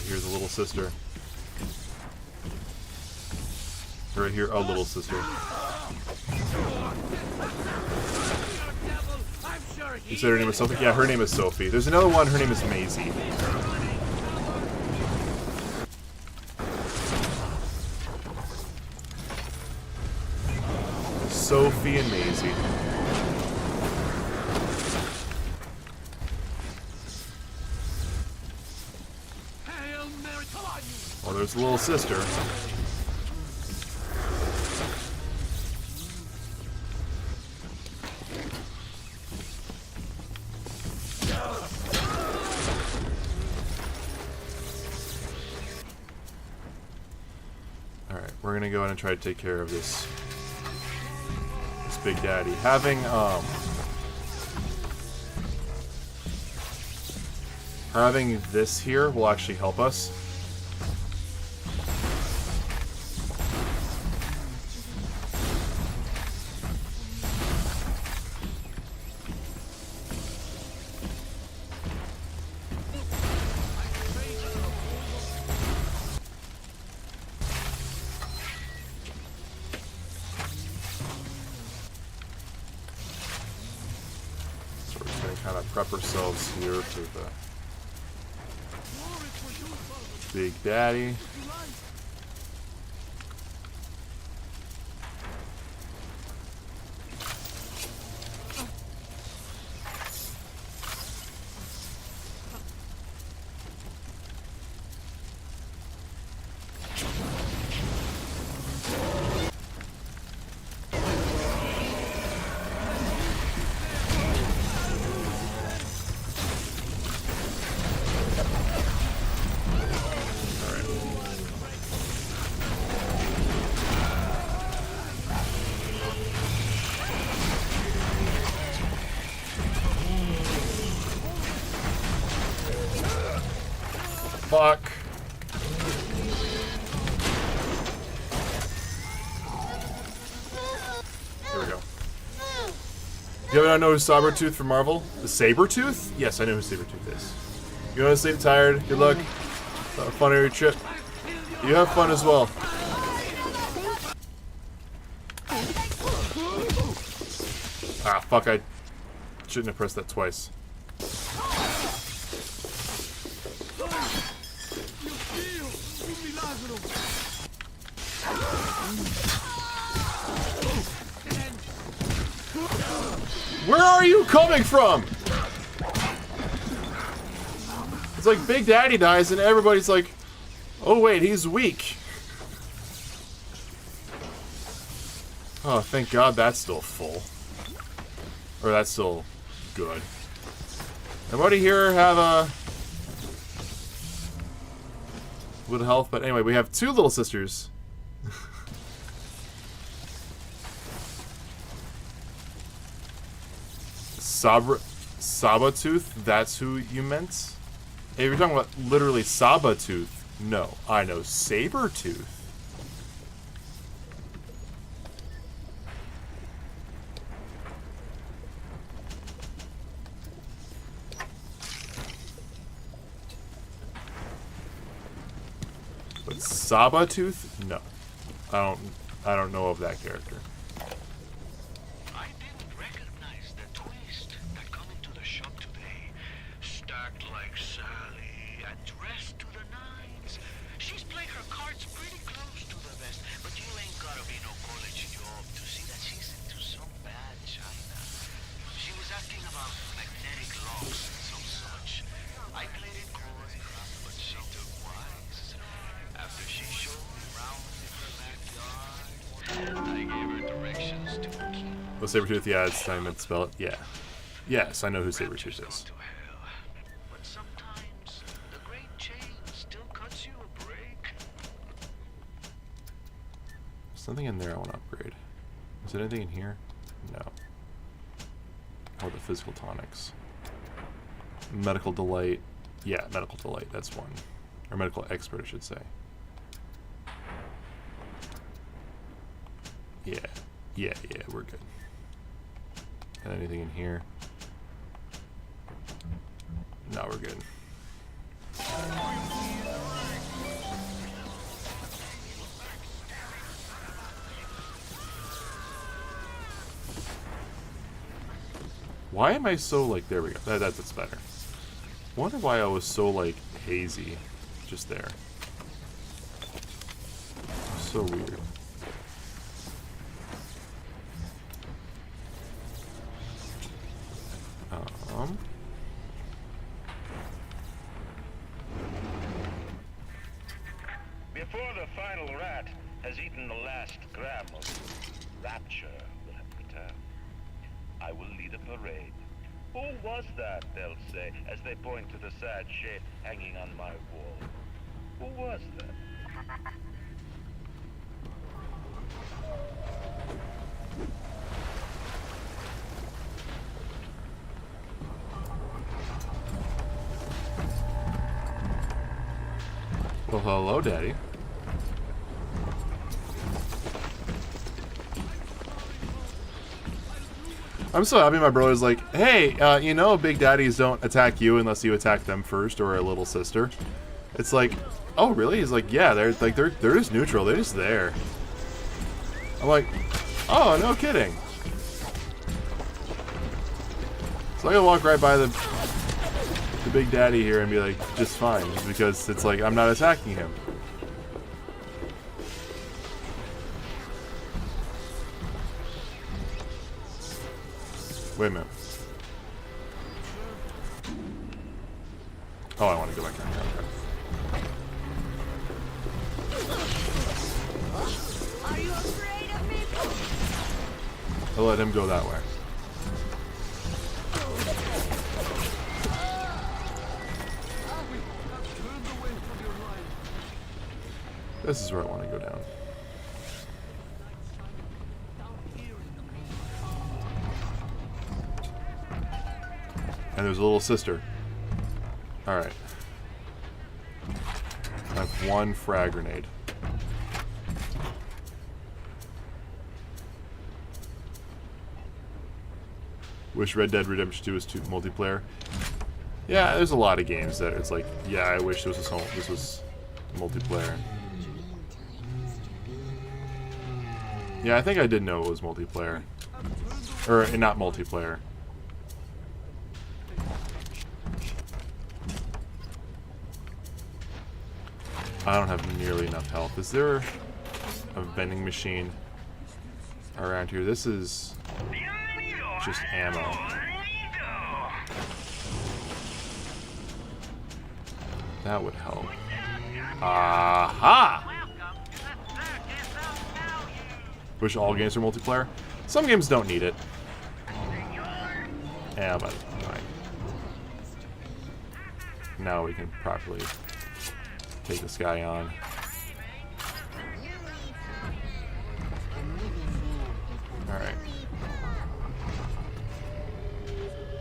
Here's a little sister. Right here, a little sister. You said her name is Sophie? Yeah, her name is Sophie. There's another one, her name is Maisie. Sophie and Maisie. Well, there's a little sister. Alright, we're gonna go ahead and try to take care of this big daddy. Having this here will actually help us. Kind of prep ourselves here for the big daddy. Fuck. There we go. You ever not know who Sabretooth from Marvel? The Sabretooth? Yes, I know who Sabretooth is. You want to sleep tired? Good luck. Have fun on your trip. You have fun as well. Ah, fuck, I shouldn't have pressed that twice. Where are you coming from? It's like Big Daddy dies and everybody's like, oh wait, he's weak. Oh, thank God that's still full. Or that's still good. Everybody here have a little health, but anyway, we have two little sisters. Sabretooth, that's who you meant? If you're talking about literally Sabretooth, no. I know Sabretooth. But Sabretooth? No. I don't know of that character. I didn't recognize the twist that come into the shop today. Stacked like Sally and dressed to the nines. She's playing her cards pretty close to the vest, but you ain't gotta be no college job to see that she's into some bad china. She was asking about magnetic locks and some such. I played it coy, but she took wise. After she showed me round in her backyard, I gave her directions to keep. Oh, Sabretooth, yeah, it's I meant to spell it. Yeah. Yes, I know who Sabretooth is. But sometimes the great change still cuts you a break. Something in there I want to upgrade. Is there anything in here? No. Oh, the physical tonics. Medical delight. Yeah, medical delight. That's one. Or medical expert, I should say. Yeah. Yeah, we're good. Got anything in here? No, we're good. Why am I so like, there we go. That's better. Wonder why I was so like hazy just there. So weird. Before the final rat has eaten the last gram of rapture will have returned, I will lead a parade. Who was that, they'll say, as they point to the sad shape hanging on my wall? Who was that? Well, hello, Daddy. I'm so happy my brother's like, hey, you know big daddies don't attack you unless you attack them first, or a little sister. It's like, oh really? He's like, yeah, they're just neutral, they're just there. I'm like, oh, no kidding. So I gotta walk right by the big daddy here and be like, just fine, just because it's like I'm not attacking him. Wait a minute. Oh, I want to go back down here. Okay. Are you afraid of me? I'll let him go that way. This is where I want to go down. And there's a little sister. Alright. I have one frag grenade. Wish Red Dead Redemption 2 was multiplayer. Yeah, there's a lot of games that it's like, yeah, I wish this was multiplayer. Yeah, I think I did know it was multiplayer. Or, not multiplayer. I don't have nearly enough health. Is there a vending machine around here? This is just ammo. That would help. Aha! Wish all games were multiplayer. Some games don't need it. Yeah, but fine. Now we can properly take this guy on. Alright.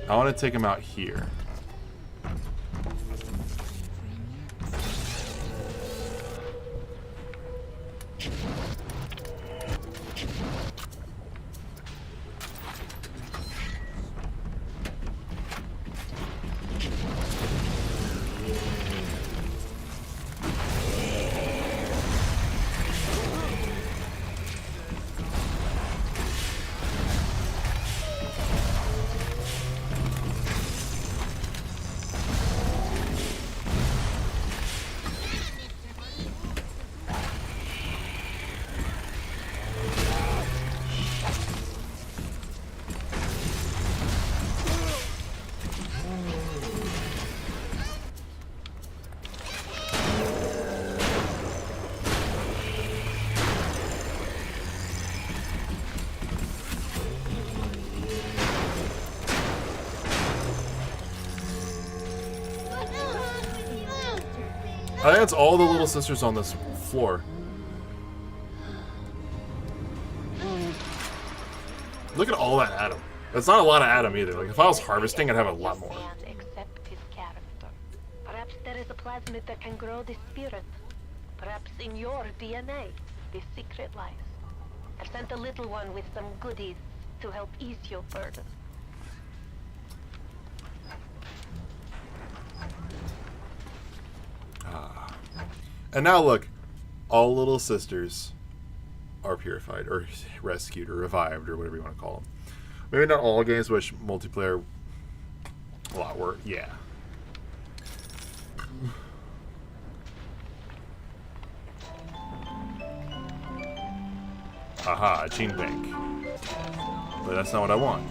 I want to take him out here. I think that's all the little sisters on this floor. Look at all that atom. That's not a lot of atom either. Like, if I was harvesting, I'd have a lot more. Accept his character. Perhaps there is a plasmid that can grow the spirit. Perhaps in your DNA, the secret lies. I've sent a little one with some goodies to help ease your burden. And now look, all little sisters are purified, or rescued, or revived, or whatever you want to call them. Maybe not all games, which multiplayer, a lot worse. Yeah. Aha, a gene bank. But that's not what I want.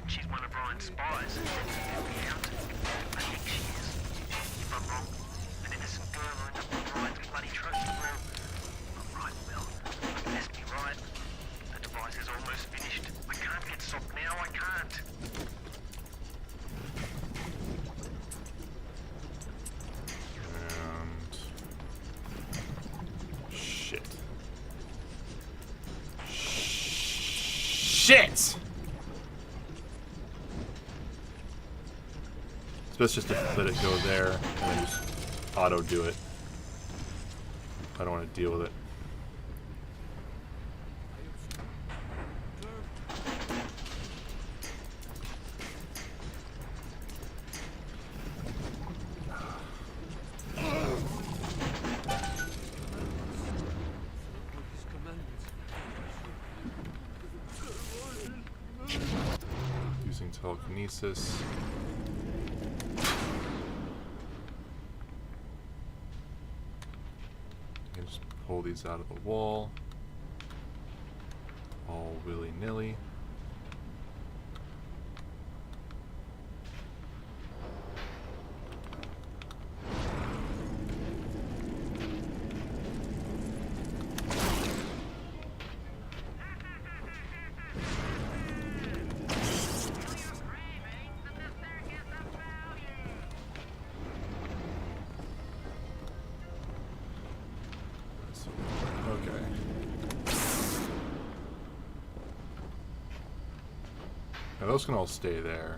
She's one of Ryan's spies and sent to help me out. I think she is. If I'm wrong, an innocent girl will end up with Ryan's bloody trophy. Right, well, let's be right. The device is almost finished. I can't get soft now, I can't. And... Shit. Shit! Best just to let it go there and then just auto do it. I don't want to deal with it. Using telekinesis. Just pull these out of the wall, all willy-nilly. Now those can all stay there.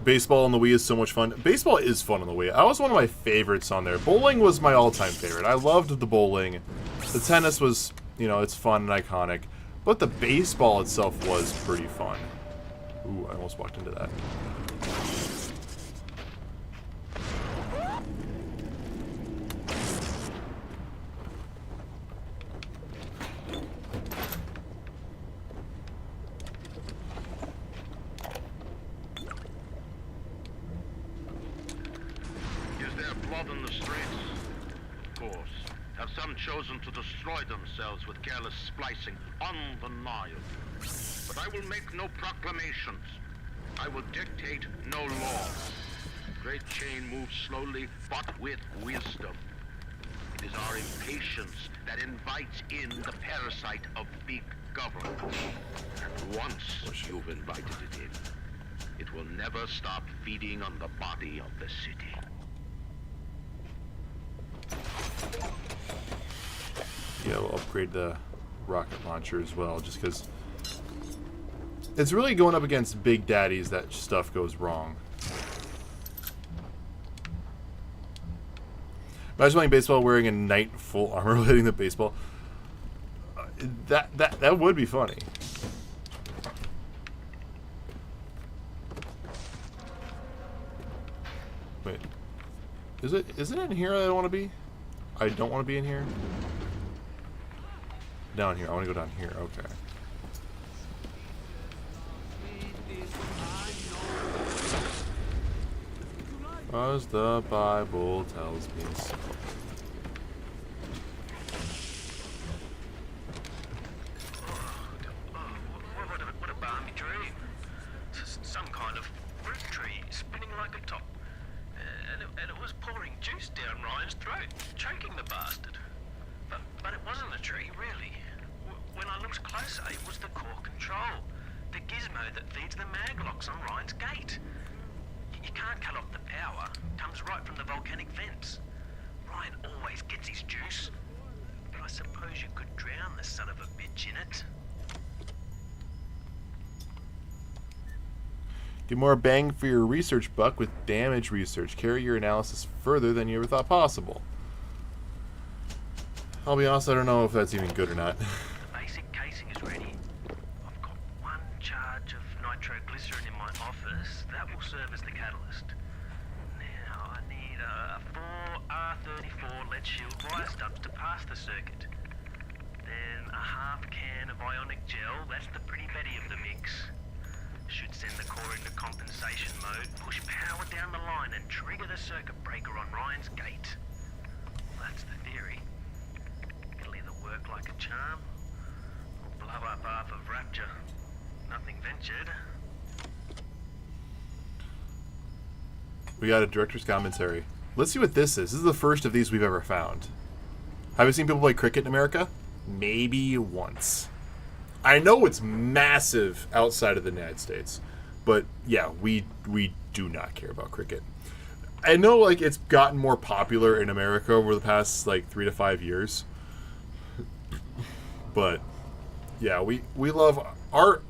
Baseball on the Wii is so much fun. Baseball is fun on the Wii. That was one of my favorites on there. Bowling was my all-time favorite. I loved the bowling. The tennis was, you know, it's fun and iconic. But the baseball itself was pretty fun. Ooh, I almost walked into that. In the streets? Of course. Have some chosen to destroy themselves with careless splicing on the Nile. But I will make no proclamations. I will dictate no laws. Great chain moves slowly, but with wisdom. It is our impatience that invites in the parasite of big government. And once you've invited it in, it will never stop feeding on the body of the city. Yeah, we'll upgrade the rocket launcher as well, just because it's really going up against big daddies that stuff goes wrong. Imagine playing baseball wearing a knight full armor hitting the baseball. That would be funny. Wait, is it in here that I want to be? I don't want to be in here. Down here. I want to go down here. Okay. As the Bible tells me so. What a balmy dream. Some kind of fruit tree spinning like a top. And it was pouring choking the bastard. But it wasn't the tree, really. When I looked closer, it was the core control. The gizmo that feeds the maglocks on Ryan's gate. You can't cut off the power. It comes right from the volcanic vents. Ryan always gets his juice. But I suppose you could drown the son of a bitch in it. Get more bang for your research buck with damage research. Carry your analysis further than you ever thought possible. I'll be honest, I don't know if that's even good or not. Basic casing is ready. I've got one charge of nitroglycerin in my office. That will serve as the catalyst. Now I need 4 R34 lead shield wire stubs to pass the circuit. Then a half can of ionic gel. That's the pretty Betty of the mix. Should send the core into compensation mode, push power down the line and trigger the circuit breaker on Ryan's gate. Well, that's the theory. It'll either work like a charm, or blow up half of Rapture. Nothing ventured. We got a director's commentary. Let's see what this is. This is the first of these we've ever found. Have you seen people play cricket in America? Maybe once. I know it's massive outside of the United States, but yeah, we do not care about cricket. I know like it's gotten more popular in America over the past like 3 to 5 years, but yeah, we love our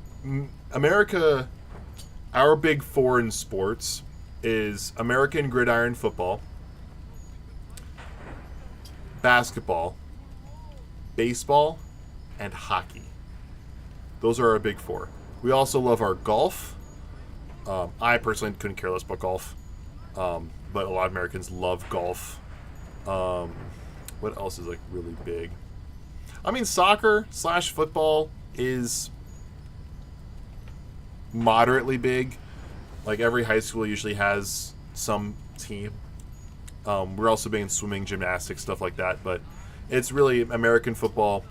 America. Our big four in sports is American gridiron football, basketball, baseball, and hockey. Those are our big four. We also love our golf. I personally couldn't care less about golf, but a lot of Americans love golf. What else is like really big? I mean, soccer / football is moderately big. Like every high school usually has some team. We're also big in swimming, gymnastics, stuff like that. But it's really American football,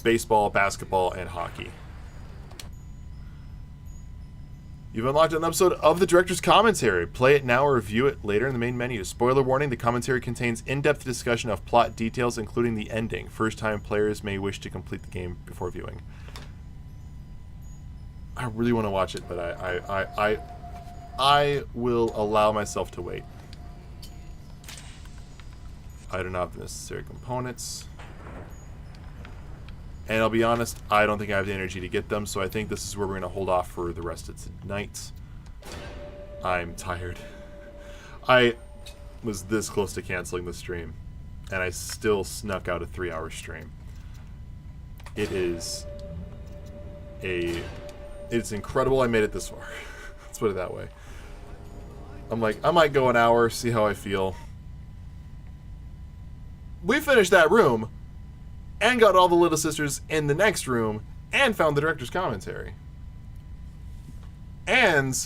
baseball, basketball, and hockey. You've unlocked an episode of the Director's Commentary. Play it now or review it later in the main menu. Spoiler warning, the commentary contains in-depth discussion of plot details, including the ending. First-time players may wish to complete the game before viewing. I really want to watch it, but I will allow myself to wait. I don't have the necessary components. And I'll be honest, I don't think I have the energy to get them, so I think this is where we're going to hold off for the rest of tonight. I'm tired. I was this close to canceling the stream, and I still snuck out a 3-hour stream. It's incredible I made it this far. Let's put it that way. I'm like, I might go an hour, see how I feel. We finished that room and got all the Little Sisters in the next room and found the Director's Commentary. And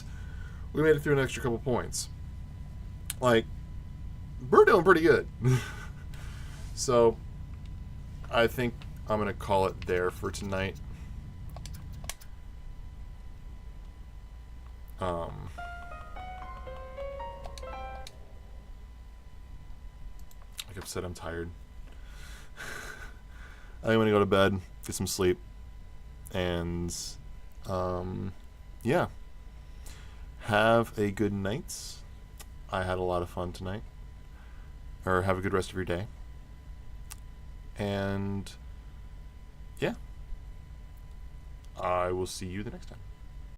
we made it through an extra couple points. Like, we're doing pretty good. So, I think I'm going to call it there for tonight. Like I've said, I'm tired. I'm gonna go to bed, get some sleep, and yeah. Have a good night. I had a lot of fun tonight. Or have a good rest of your day. And yeah. I will see you the next time.